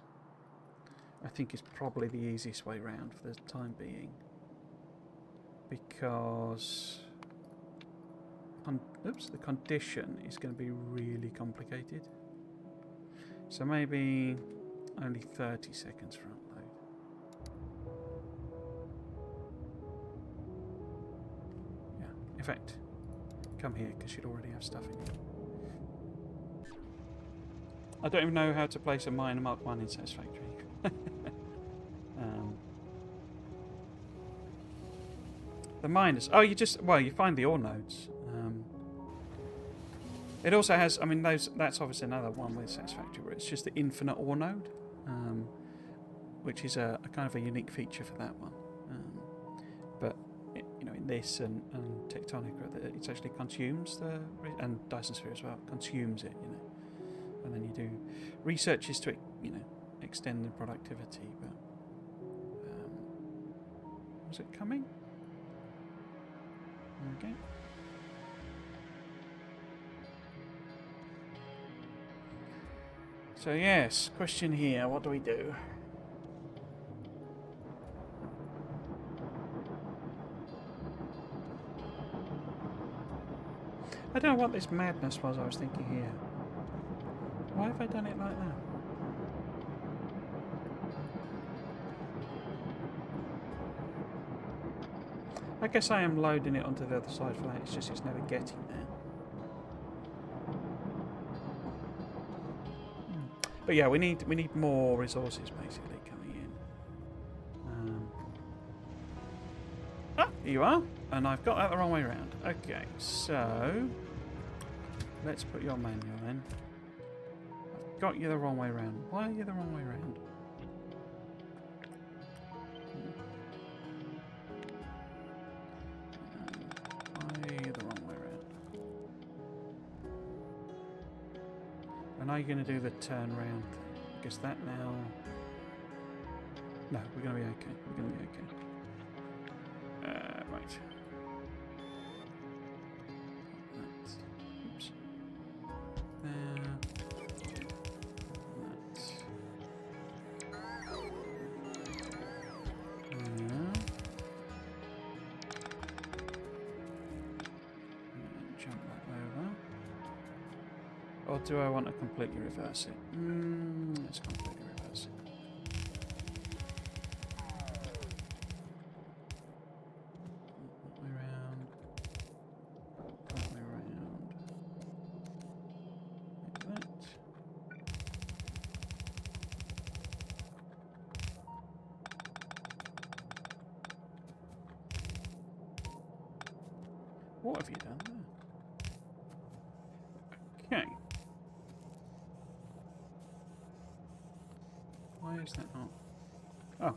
I think is probably the easiest way round for the time being. Because the condition is going to be really complicated. So maybe only 30 seconds for upload. Yeah, in fact, come here because you'd already have stuff in here. I don't even know how to place a miner Mark 1 in Satisfactory. The miners. Oh, you find the ore nodes. It also has, I mean, that's obviously another one with Satisfactory where it's just the infinite ore node, which is a kind of a unique feature for that one. But in this and Tectonica, it actually consumes and Dyson Sphere as well, consumes it, and then you do researches to, extend the productivity. But was it coming? Okay. So yes, question here, what do we do? I don't know what this madness was I was thinking here. Why have I done it like that? I guess I am loading it onto the other side for that, it's just it's never getting there. But yeah, we need more resources basically coming in. Here you are, and I've got that the wrong way around. Okay, so let's put your manual in. I've got you the wrong way around. Why are you the wrong way around? And are you going to do the turn round thing? I guess that now... No, we're going to be okay. We're going to be okay. Right. Oops. There. Jump that over. Or do I want to completely reverse it? Let's completely reverse it. Way round. Way round. Like that. What have you done there? Okay. Why is that not? Oh,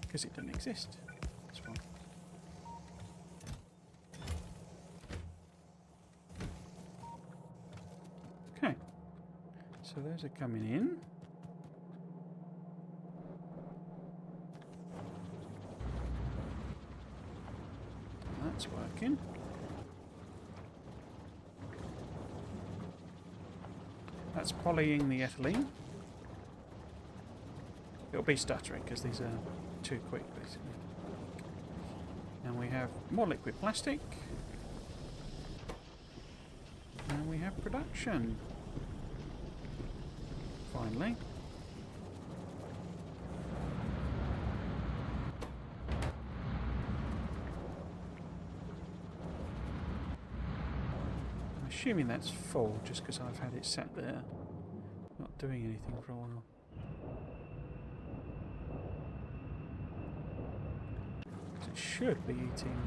because it didn't exist. That's why. Okay. So those are coming in. That's working. That's polying the ethylene. It'll be stuttering because these are too quick, basically. And we have more liquid plastic. And we have production. Finally. I'm assuming that's full just because I've had it sat there, not doing anything for a while. It should be eating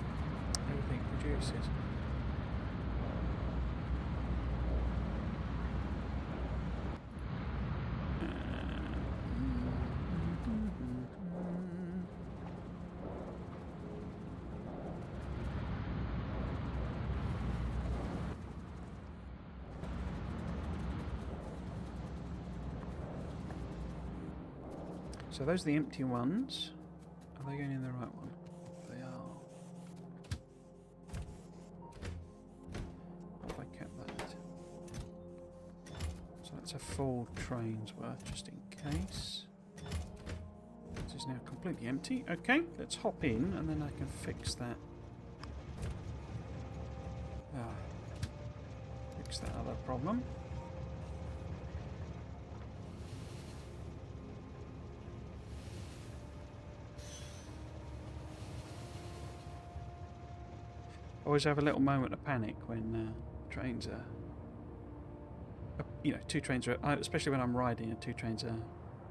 everything it produces. So those are the empty ones. Are they going in the right one? They are. What have I kept that? So that's a full train's worth, just in case. This is now completely empty. Okay, let's hop in and then I can fix that. Ah, fix that other problem. I always have a little moment of panic when trains are, you know, two trains are, especially when I'm riding and two trains are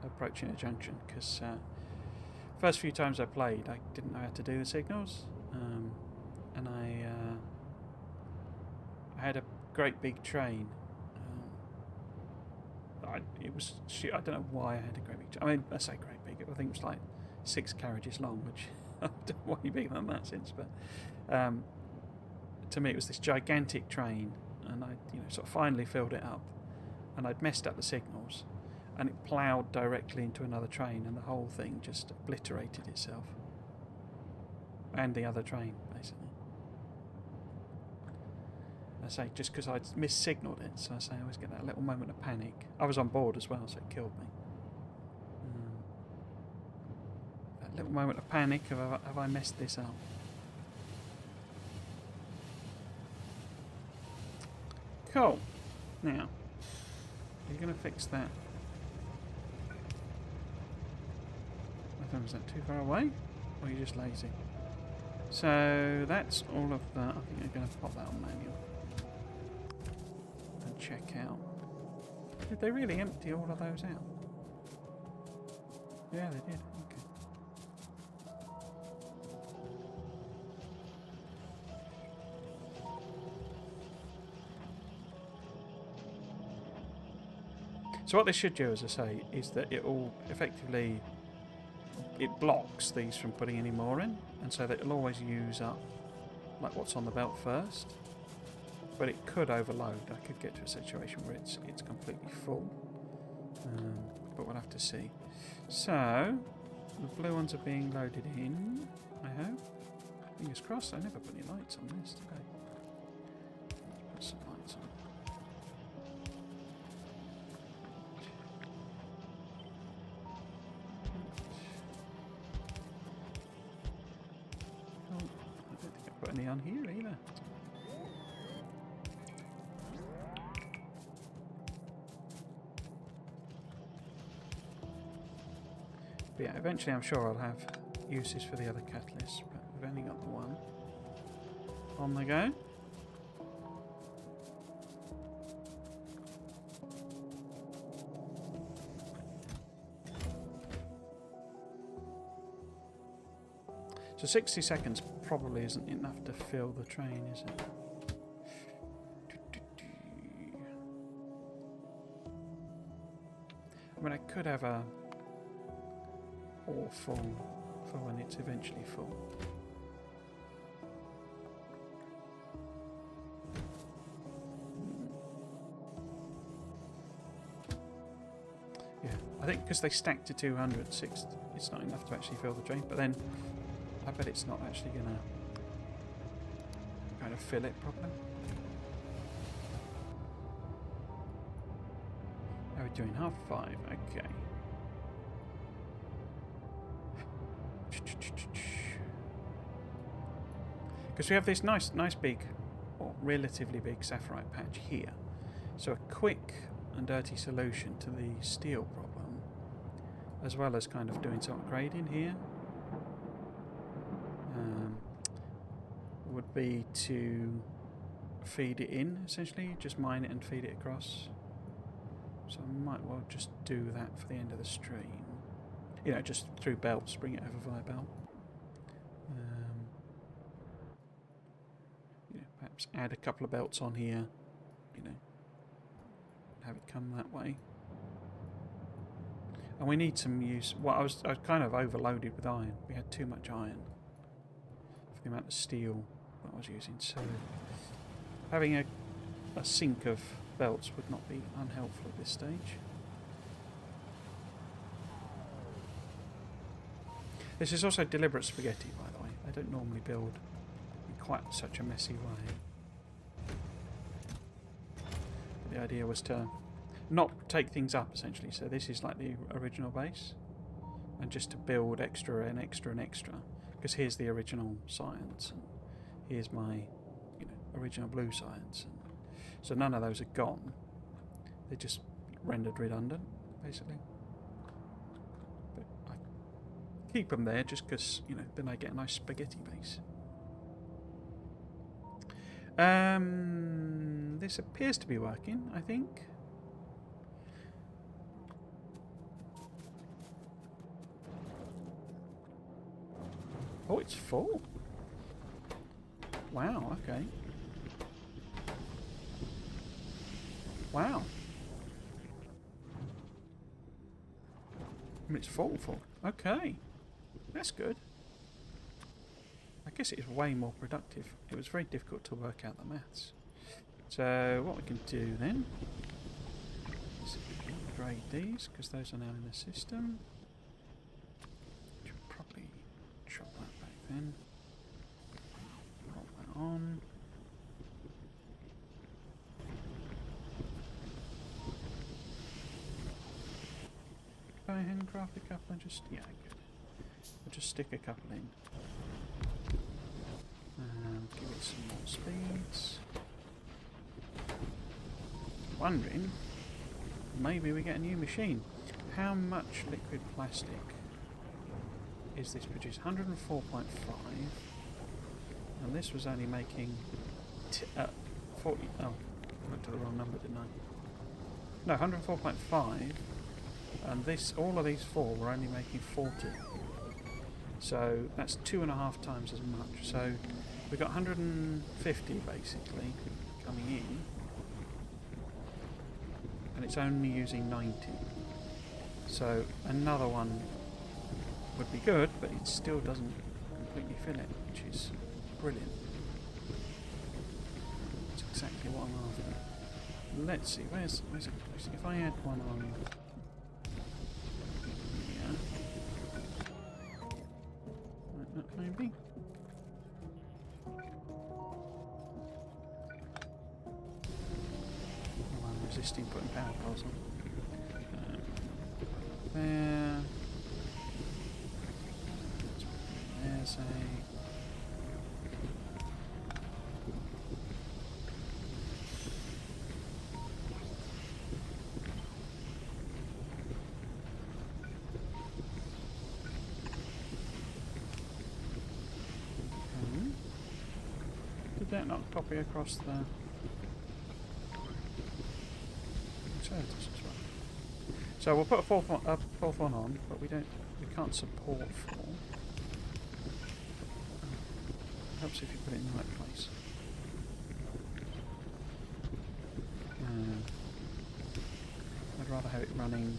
approaching a junction, because first few times I played I didn't know how to do the signals, and I had a great big train. It was, I don't know why I had a great big train. I mean, I say great big, I think it was like 6 carriages long, which I don't know why you've bigger than that since, but to me it was this gigantic train, and I, you know, sort of finally filled it up, and I'd messed up the signals, and it ploughed directly into another train, and the whole thing just obliterated itself and the other train, basically. I say, just because I'd missignalled it, so I say I always get that little moment of panic. I was on board as well, so it killed me. That little moment of panic of, have I messed this up? Cool. Now, are you going to fix that? I thought, was that too far away? Or are you just lazy? So that's all of that. I think I'm going to pop that on manual. And check out. Did they really empty all of those out? Yeah, they did. Okay. So what this should do, as I say, is that it will effectively, it blocks these from putting any more in, and so that it'll always use up like what's on the belt first. But it could overload. I could get to a situation where it's completely full, but we'll have to see. So the blue ones are being loaded in, I hope. Fingers crossed. I never put any lights on this today. Put some lights on. Oh, I don't think I put any on here either. But yeah, eventually I'm sure I'll have uses for the other catalysts, but we've only got the one. On the go. So 60 seconds probably isn't enough to fill the train, is it? I mean, I could have a all full for when it's eventually full. Yeah, I think because they stacked to 200, it's not enough to actually fill the train, but then I bet it's not actually going to kind of fill it properly. How are we doing? 5:30, okay. Because we have this nice big, or relatively big sapphirite patch here. So a quick and dirty solution to the steel problem, as well as kind of doing some upgrading here, would be to feed it in, essentially. Just mine it and feed it across. So I might well just do that for the end of the stream. You know, just through belts, bring it over via belt. You know, perhaps add a couple of belts on here, you know, have it come that way. And we need some use. Well, I was kind of overloaded with iron. We had too much iron for the amount of steel that I was using. So having a sink of belts would not be unhelpful at this stage. This is also deliberate spaghetti, by the way. I don't normally build in quite such a messy way. But the idea was to not take things up, essentially. So this is like the original base, and just to build extra and extra and extra. Because here's the original science, and here's my, you know, original blue science. And so none of those are gone. They're just rendered redundant, basically. But I keep them there just because, you know, then I get a nice spaghetti base. This appears to be working, I think. Oh, it's full. Wow, okay. Wow. I mean, it's full. Okay. That's good. I guess it is way more productive. It was very difficult to work out the maths. So what we can do then is upgrade these, because those are now in the system. Should probably chop that back then. Pop that on. Go ahead and craft a couple and just, yeah, good. I'll just stick a couple in. Give it some more speeds. Wondering, maybe we get a new machine. How much liquid plastic is this produced? 104.5, and this was only making 40. Oh, I looked at the wrong number, didn't I? No, 104.5, and this, all of these four were only making 40. So that's 2.5 times as much. So we've got 150 basically coming in, and it's only using 90. So another one would be good, but it still doesn't completely fill it, which is brilliant. That's exactly what I'm after. Let's see, where's it? If I add one on here, maybe. Oh, I'm resisting putting power poles on. There. There's a. Did that not copy across the. So it does as well. So we'll put a fourth one on, but we can't support 4. Helps if you put it in the right place. I'd rather have it running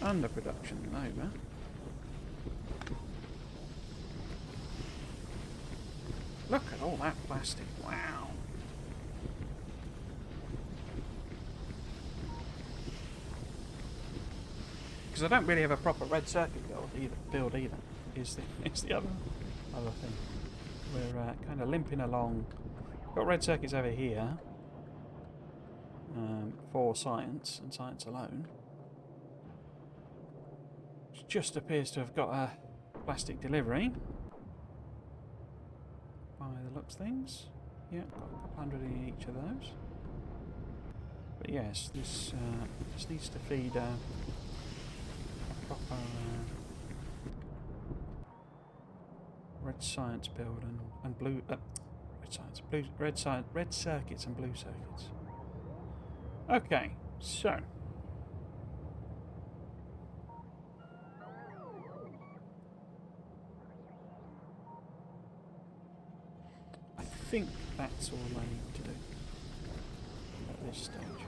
under production than over. Look at all that plastic, wow. Because I don't really have a proper red circuit build either. Is the other thing. We're kind of limping along. Got red circuits over here for science and science alone. Which just appears to have got a plastic delivery. By the looks of things. Yeah, got a couple hundred in each of those. But yes, this needs to feed a proper red science build and blue red circuits and blue circuits. Okay, so I think that's all I need to do at this stage.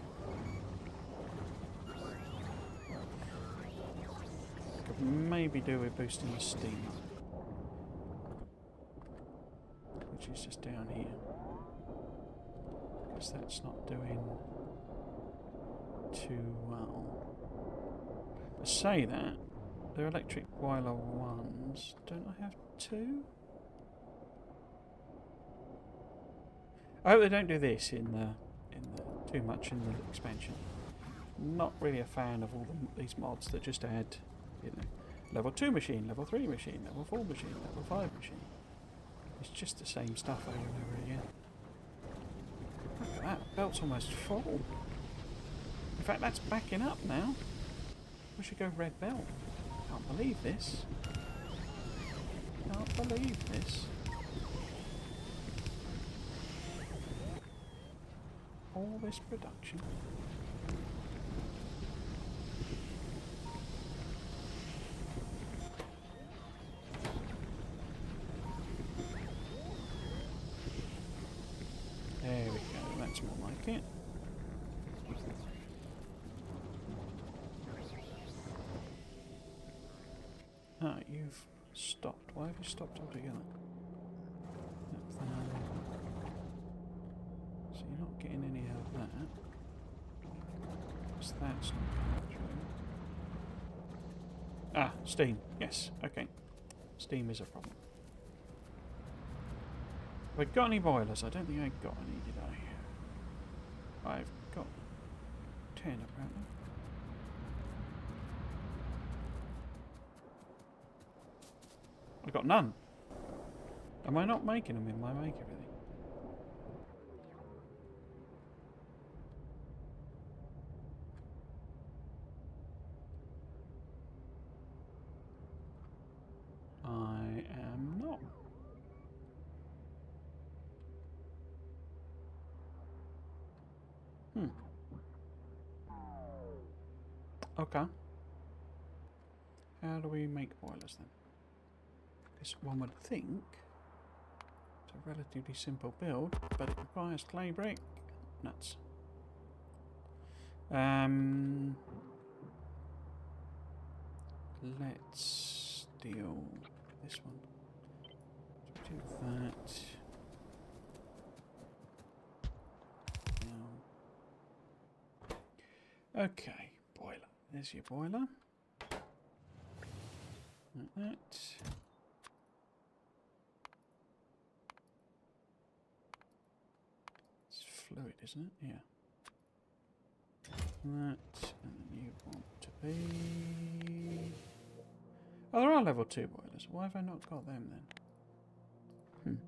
Could maybe do with boosting the steam, which is just down here, because that's not doing too well. I say that they're electric boiler ones. Don't I have 2? I hope they don't do this in the too much in the expansion. Not really a fan of all these mods that just add, you know, level 2 machine, level 3 machine, level 4 machine, level 5 machine. It's just the same stuff over and over again. Look at that, belt's almost full. In fact, that's backing up now. We should go red belt. Can't believe this. Can't believe this. all this production. There we go, that's more like it. Ah, you've stopped. Why have you stopped altogether? So you're not getting any out of that. Because that's not coming through. Ah, steam. Yes, okay. Steam is a problem. Have I got any boilers? I don't think I got any, did I? I've got 10 apparently. I've got none. Am I not making them in my make everything? I am not. Okay. How do we make boilers then? This one would think it's a relatively simple build, but it requires clay brick. Nuts. Let's steal this one. Do that. Now. Okay, boiler. There's your boiler. Like that. It's fluid, isn't it? Yeah. That, and then you want to be... Oh, there are level 2 boilers. Why have I not got them then?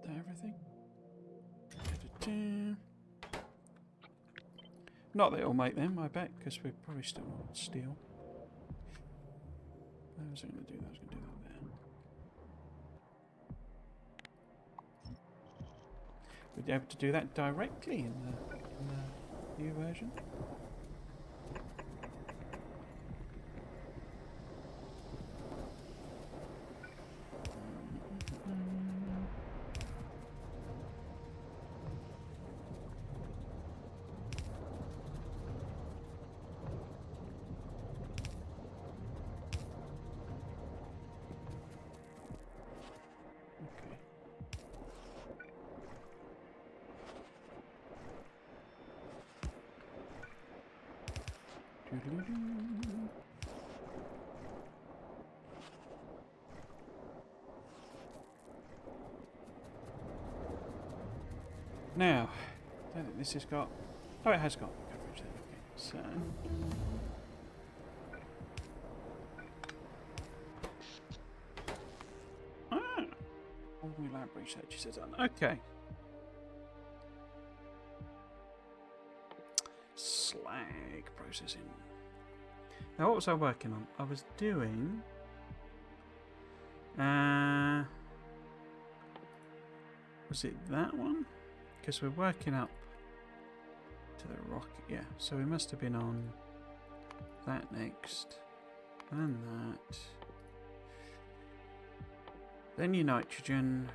Is that everything? Not that it'll make them, I bet, because we're probably still on steel. I was going to do that. I was going to do that there. We'd be able to do that directly in the new version. Now, I don't think this has got... Oh, it has got coverage there. Okay, so... Ah! All the lab researches are done. Okay. Slag processing. Now, what was I working on? I was doing... was it that one? Because we're working up to the rocket, yeah. So we must have been on that next, and that. Then your nitrogen,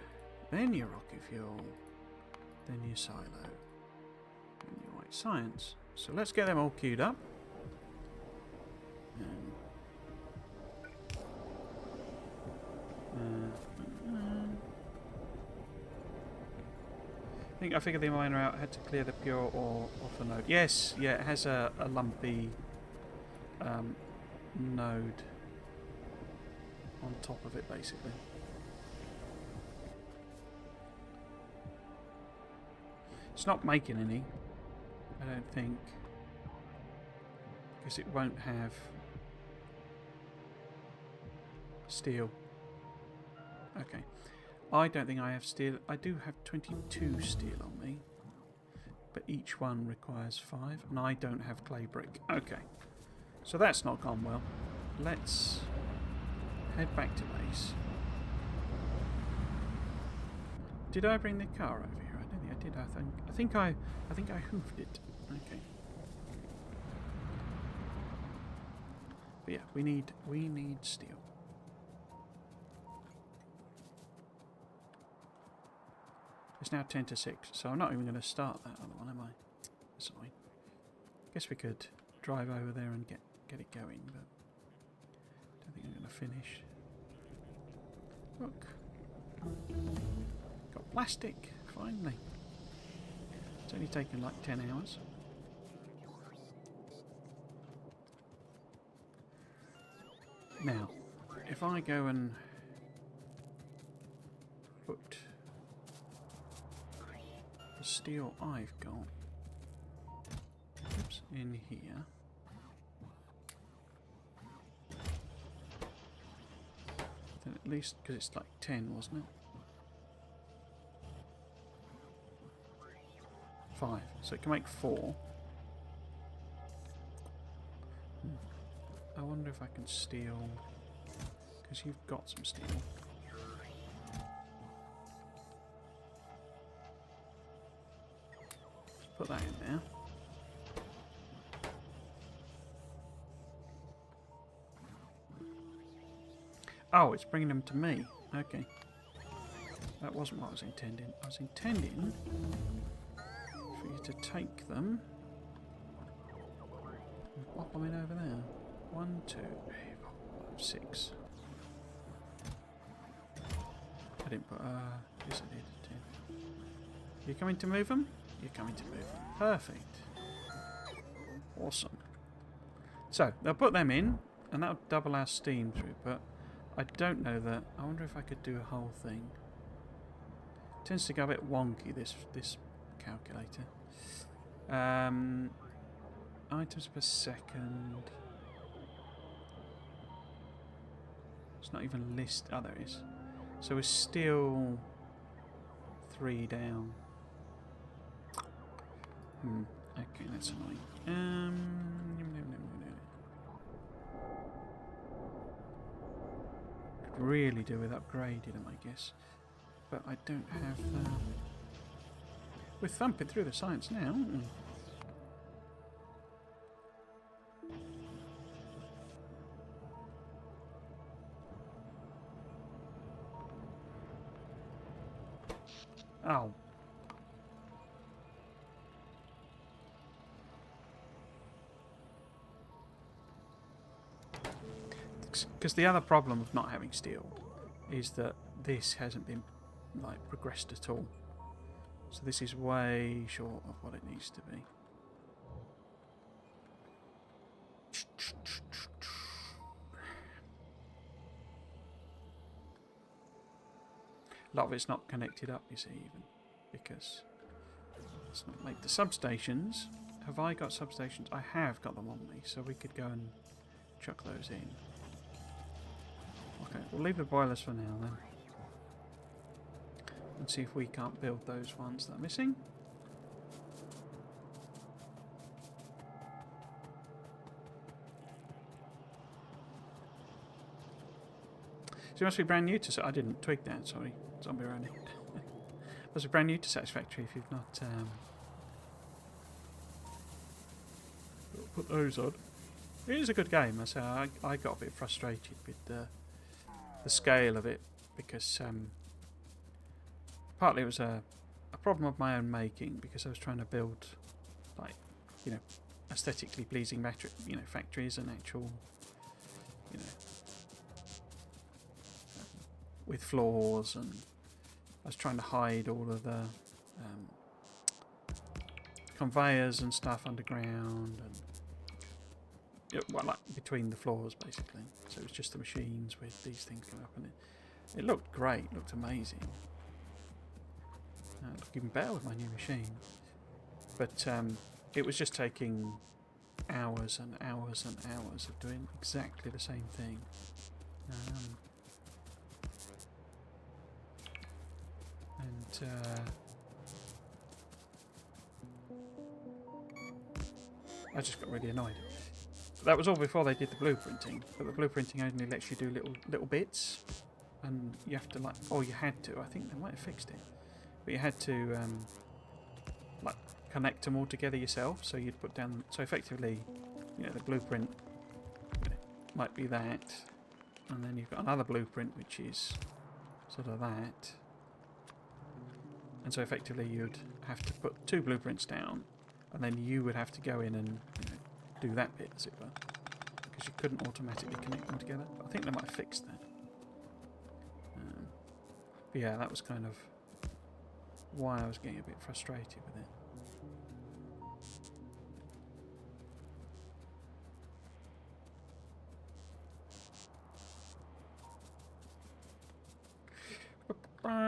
then your rocket fuel, then your silo, and your white science. So let's get them all queued up. I figured the miner out had to clear the pure ore off a node. Yes, yeah, it has a lumpy node on top of it, basically. It's not making any, I don't think, because it won't have steel. Okay. I don't think I have steel. I do have 22 steel on me, but each one requires 5, and I don't have clay brick. Okay, so that's not gone well. Let's head back to base. Did I bring the car over here? I don't think I did. I think I hoofed it. Okay. But yeah, we need steel. It's now 10 to 6, so I'm not even going to start that other one, am I? That's fine. Guess we could drive over there and get it going, but I don't think I'm going to finish. Look. Got plastic, finally. It's only taken like 10 hours. Now, if I go and put the steel I've got in here, then at least, because it's like 10, wasn't it? 5, so it can make 4. I wonder if I can steal, because you've got some steel. Put that in there. Oh, it's bringing them to me. Okay. That wasn't what I was intending. I was intending for you to take them and pop them in over there. 1, 2, 3, 4, 5, 6. I didn't put, yes I did, 10. You coming to move them? You're coming to move them. Perfect. Awesome. So, they'll put them in, and that'll double our steam through, but I don't know that. I wonder if I could do a whole thing. It tends to go a bit wonky, this calculator. Items per second. It's not even list. Oh, there it is. So we're still 3 down. Okay, that's annoying. Could really do with upgrading them, I guess. But I don't have the... We're thumping through the science now, aren't we? Oh. Because the other problem of not having steel is that this hasn't been like progressed at all. So this is way short of what it needs to be. A lot of it's not connected up, you see, even because it's not like the substations. Have I got substations? I have got them on me, so we could go and chuck those in. Okay, we'll leave the boilers for now then. And see if we can't build those ones that are missing. So it must be brand new to... I didn't twig that, sorry. Zombie running. It must be brand new to Satisfactory if you've not put those on. It is a good game. I say I got a bit frustrated with the scale of it because partly it was a problem of my own making because I was trying to build like aesthetically pleasing factories and actual with floors, and I was trying to hide all of the conveyors and stuff underground and well, like between the floors basically. So it was just the machines with these things going up, and it looked great, looked amazing. It looked even better with my new machine, but it was just taking hours and hours and hours of doing exactly the same thing. I just got really annoyed. That was all before they did the blueprinting, but the blueprinting only lets you do little bits, and you have to you had to. I think they might have fixed it. but you had to like connect them all together yourself. So you'd put down, so effectively, you know, the blueprint might be that, and then you've got another blueprint which is sort of that, and so effectively you'd have to put two blueprints down, and then you would have to go in and, you know, do that bit, as it were, because you couldn't automatically connect them together. But I think they might have fixed that. But yeah, that was kind of why I was getting a bit frustrated with it.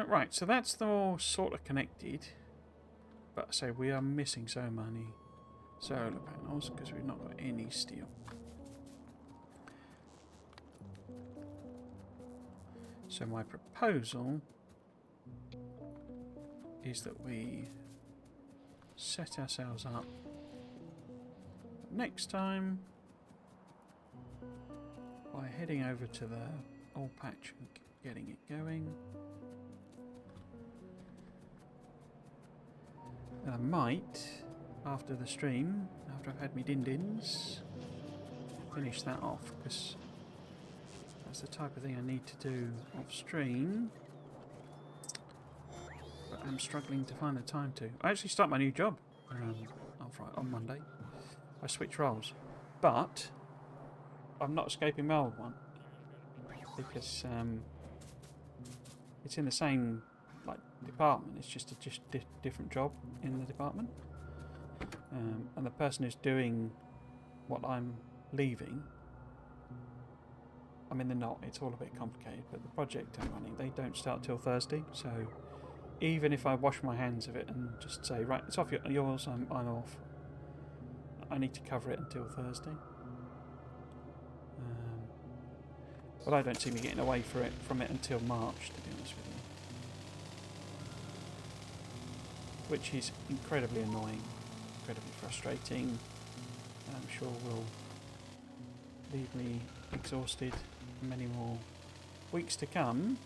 Right, so that's all sort of connected, but so we are missing so many solar panels because we've not got any steel. So my proposal is that we set ourselves up next time by heading over to the old patch and getting it going. And I might, after the stream, after I've had my din-dins, finish that off, because that's the type of thing I need to do off stream. But I'm struggling to find the time to. I actually start my new job on Monday. I switch roles. But I'm not escaping my old one, because it's in the same department. It's just a different job in the department, and the person who's doing what I'm leaving, I mean, they're not, it's all a bit complicated, but the project I'm running, they don't start till Thursday. So even if I wash my hands of it and just say, right, it's off yours, I'm off, I need to cover it until Thursday. But I don't see me getting away from it until March, to be honest with you. Which is incredibly annoying, incredibly frustrating, and I'm sure will leave me exhausted for many more weeks to come.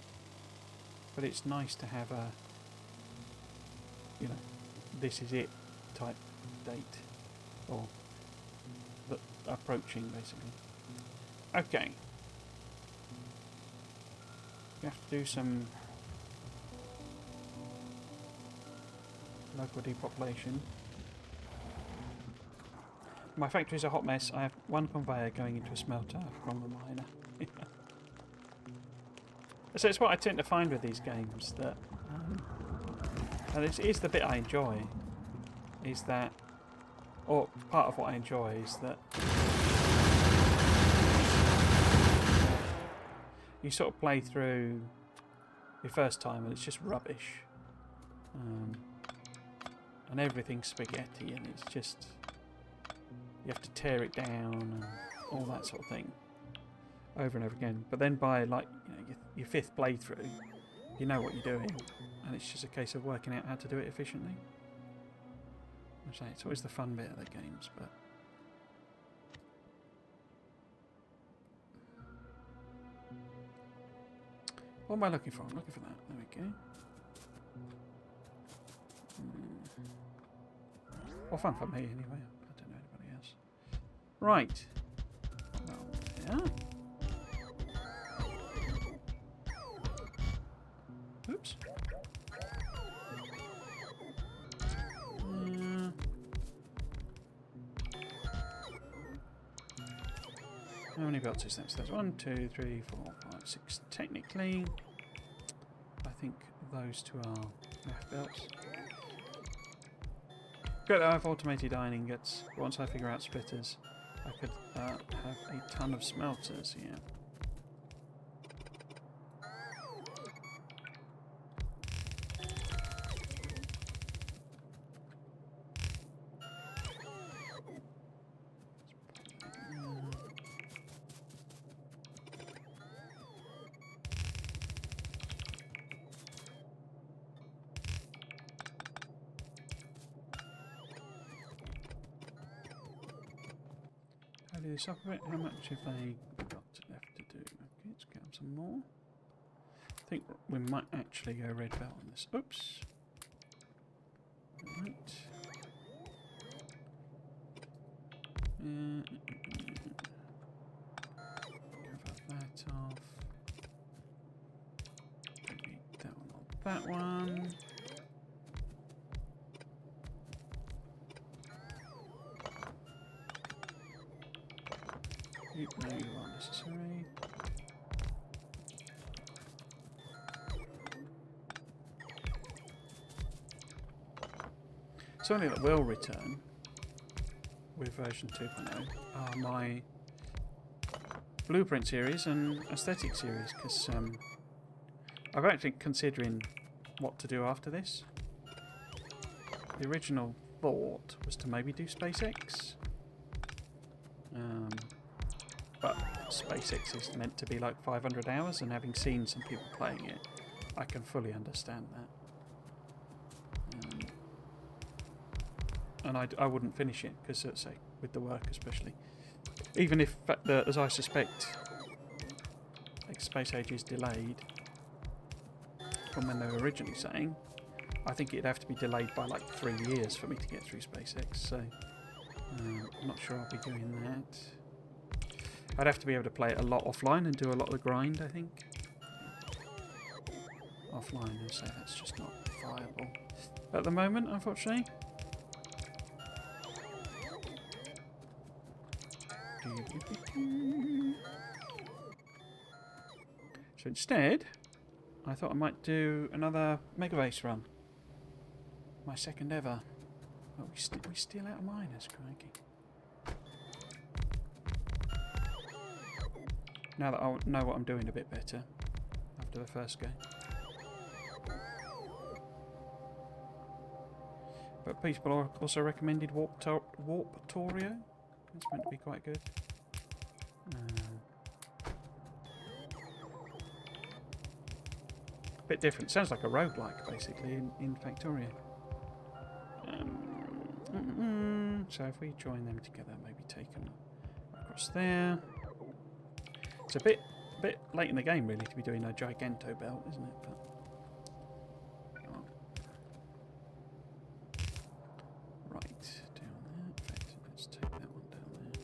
But it's nice to have a, you know, this is it type date, or approaching, basically. Okay. You have to do some local depopulation. My factory is a hot mess. I have one conveyor going into a smelter from a miner. So it's what I tend to find with these games, that and it's the bit I enjoy, is that, or part of what I enjoy is that you sort of play through your first time and it's just rubbish, and everything's spaghetti, and it's just, you have to tear it down and all that sort of thing over and over again. But then by, like, you know, your fifth playthrough, you know what you're doing, and it's just a case of working out how to do it efficiently. I say, it's always the fun bit of the games, but what am I looking for? I'm looking for that. There we go. Well, fun for me anyway. I don't know anybody else. Right. Well, yeah. Oops. How many belts is that? So that's 1, 2, 3, 4, 5, 6. Technically, I think those two are math belts. Good, I have automated iron ingots. Once I figure out splitters, I could have a ton of smelters here. This up a bit. How much have they got left to do? Okay, let's get some more. I think we might actually go red belt on this. Oops. Cover that off. Maybe that one on that one. Oop, no, you aren't necessary. Something that will return with version 2.0 are my Blueprint series and Aesthetic series, because I'm actually considering what to do after this. The original thought was to maybe do SpaceX, but SpaceX is meant to be like 500 hours, and having seen some people playing it, I can fully understand that. And I wouldn't finish it, because, say, with the work especially. Even if, as I suspect, like Space Age is delayed from when they were originally saying, I think it'd have to be delayed by like 3 years for me to get through SpaceX, so I'm not sure I'll be doing that. I'd have to be able to play it a lot offline and do a lot of the grind, I think. Offline, and so that's just not viable at the moment, unfortunately. So instead, I thought I might do another Mega Base run. My second ever. But we steal out of miners, crikey. Now that I know what I'm doing a bit better after the first game. But people also recommended Factorio. It's meant to be quite good. Bit different. Sounds like a roguelike, basically, in Factorio. So if we join them together, maybe take them across there. It's a bit late in the game, really, to be doing a Giganto belt, isn't it? But right, down there. In fact, let's take that one down there.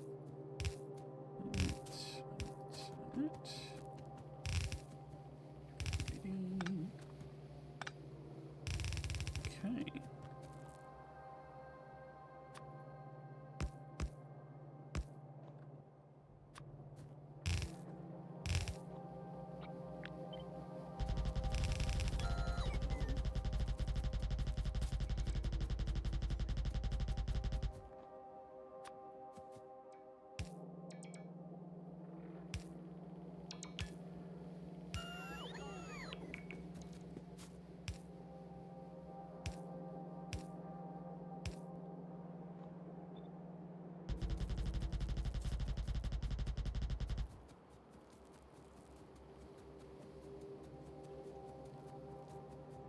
Okay.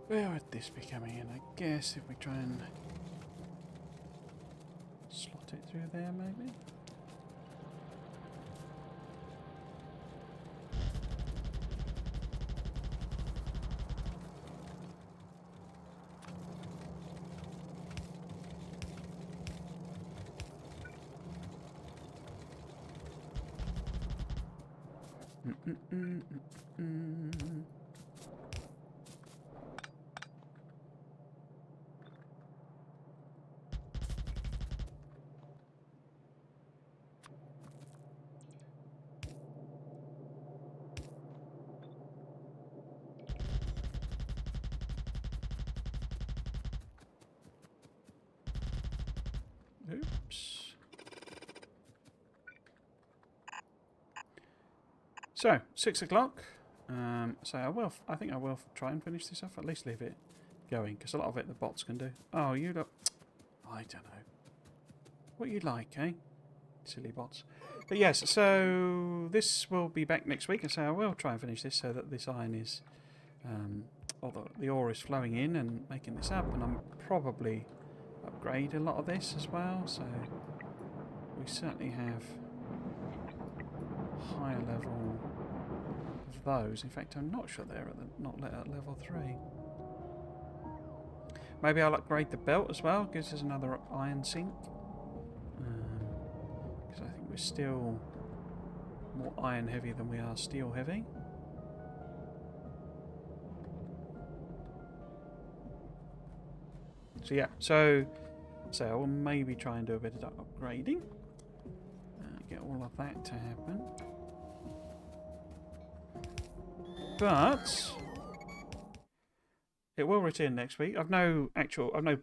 Where would this be coming in? I guess if we try and slot it through there, maybe? Oops. So, 6 o'clock. So I think I will try and finish this off. At least leave it going, because a lot of it the bots can do. Oh, you look. I don't know. What you like, eh? Silly bots. But yes, so this will be back next week, and so I will try and finish this so that this iron is, although the ore is flowing in and making this up, and I'm probably upgrade a lot of this as well. So we certainly have higher level of those. In fact, I'm not sure they're at level 3. Maybe I'll upgrade the belt as well. Gives us another iron sink. because I think we're still more iron heavy than we are steel heavy. So yeah, so I will maybe try and do a bit of upgrading. Get all of that to happen. But it will return next week. I've no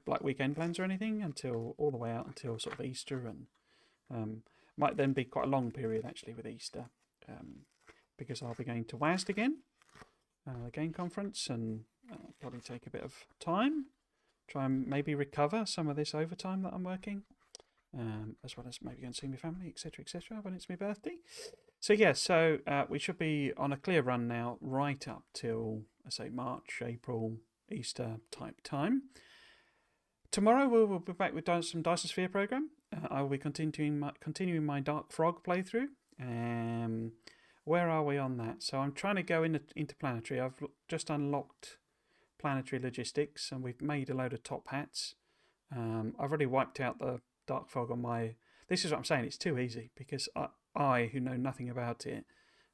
like weekend plans or anything until all the way out until sort of Easter, and might then be quite a long period actually with Easter, because I'll be going to WASD again, the game conference, and probably take a bit of time, try and maybe recover some of this overtime that I'm working, as well as maybe go and see my family, etc., when it's my birthday. So yeah, we should be on a clear run now, right up till I say March, April, Easter type time. Tomorrow we'll be back with some Dyson Sphere program. I will be continuing my Dark Frog playthrough. Where are we on that? So I'm trying to go into Planetary. I've just unlocked Planetary Logistics, and we've made a load of top hats. I've already wiped out the Dark Frog on my... This is what I'm saying, it's too easy, because I who know nothing about it,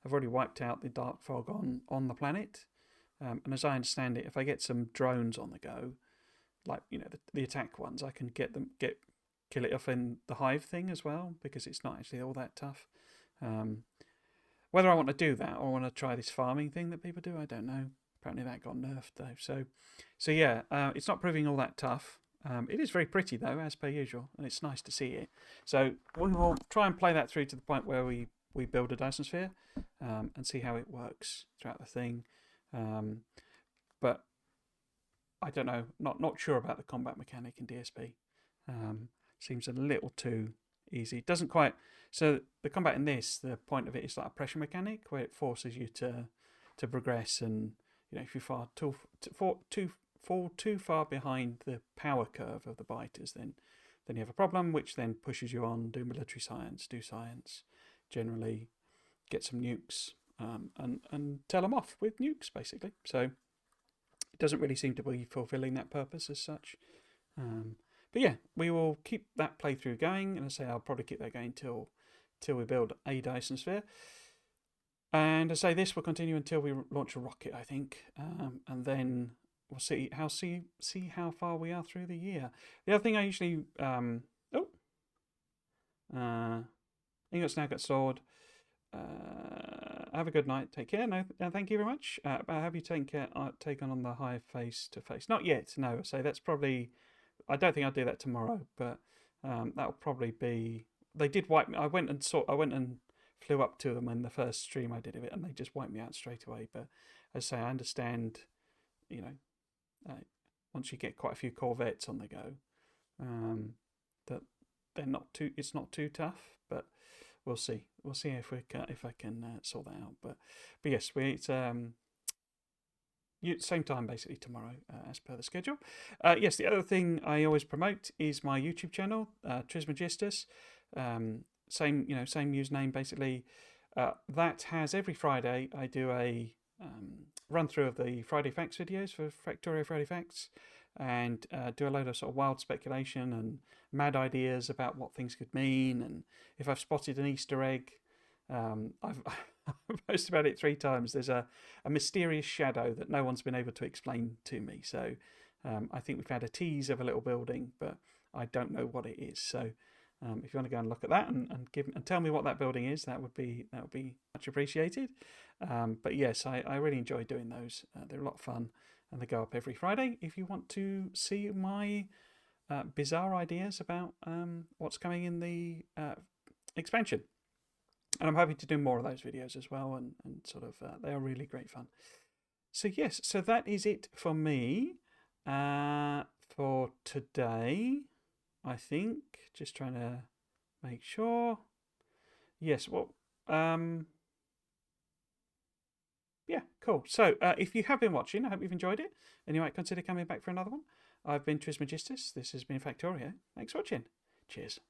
have already wiped out the Dark Frog on the planet. And as I understand it, if I get some drones on the go, like the attack ones, I can kill it off in the hive thing as well, because it's not actually all that tough. Whether I want to do that or want to try this farming thing that people do, I don't know. Apparently that got nerfed though. So yeah, it's not proving all that tough. It is very pretty though, as per usual, and it's nice to see it. So we will try and play that through to the point where we build a Dyson Sphere, and see how it works throughout the thing. But I don't know, not sure about the combat mechanic in DSP. Seems a little too easy. It doesn't quite. So the combat in this, the point of it is like a pressure mechanic where it forces you to progress, and if you fall too far behind the power curve of the biters, then you have a problem, which then pushes you on, do military science, do science, generally get some nukes, and tell them off with nukes basically. So it doesn't really seem to be fulfilling that purpose as such. But yeah, we will keep that playthrough going, and I say I'll probably keep that going till we build a Dyson Sphere. And I say this will continue until we launch a rocket, I think, and then we'll see how far we are through the year. The other thing I usually ingots now got stored. Have a good night. Take care. No, thank you very much. Have you taken on the hive face to face? Not yet. No. So that's probably. I don't think I'll do that tomorrow, but that'll probably be. They did wipe me. I went and flew up to them in the first stream I did of it, and they just wiped me out straight away. But as I say, I understand. Once you get quite a few corvettes on the go, that they're not too. It's not too tough, but we'll see. We'll see if I can sort that out. But yes, it's same time basically tomorrow, as per the schedule. Yes, the other thing I always promote is my YouTube channel, Trismegistus. Same username basically. That has every Friday I do a run through of the Friday Facts videos for Factorio Friday Facts, and do a load of sort of wild speculation and mad ideas about what things could mean, and if I've spotted an Easter egg. I've posted about it 3 times. There's a mysterious shadow that no one's been able to explain to me. So I think we've had a tease of a little building, but I don't know what it is. So if you want to go and look at that and tell me what that building is, that would be much appreciated. But yes, I really enjoy doing those. They're a lot of fun, and they go up every Friday. If you want to see my bizarre ideas about what's coming in the expansion. And I'm hoping to do more of those videos as well, and sort of they are really great fun. So yes, so that is it for me for today. I think just trying to make sure. Yes, well, yeah, cool. So if you have been watching, I hope you've enjoyed it, and you might consider coming back for another one. I've been Trismegistus. This has been Factorio. Thanks for watching. Cheers.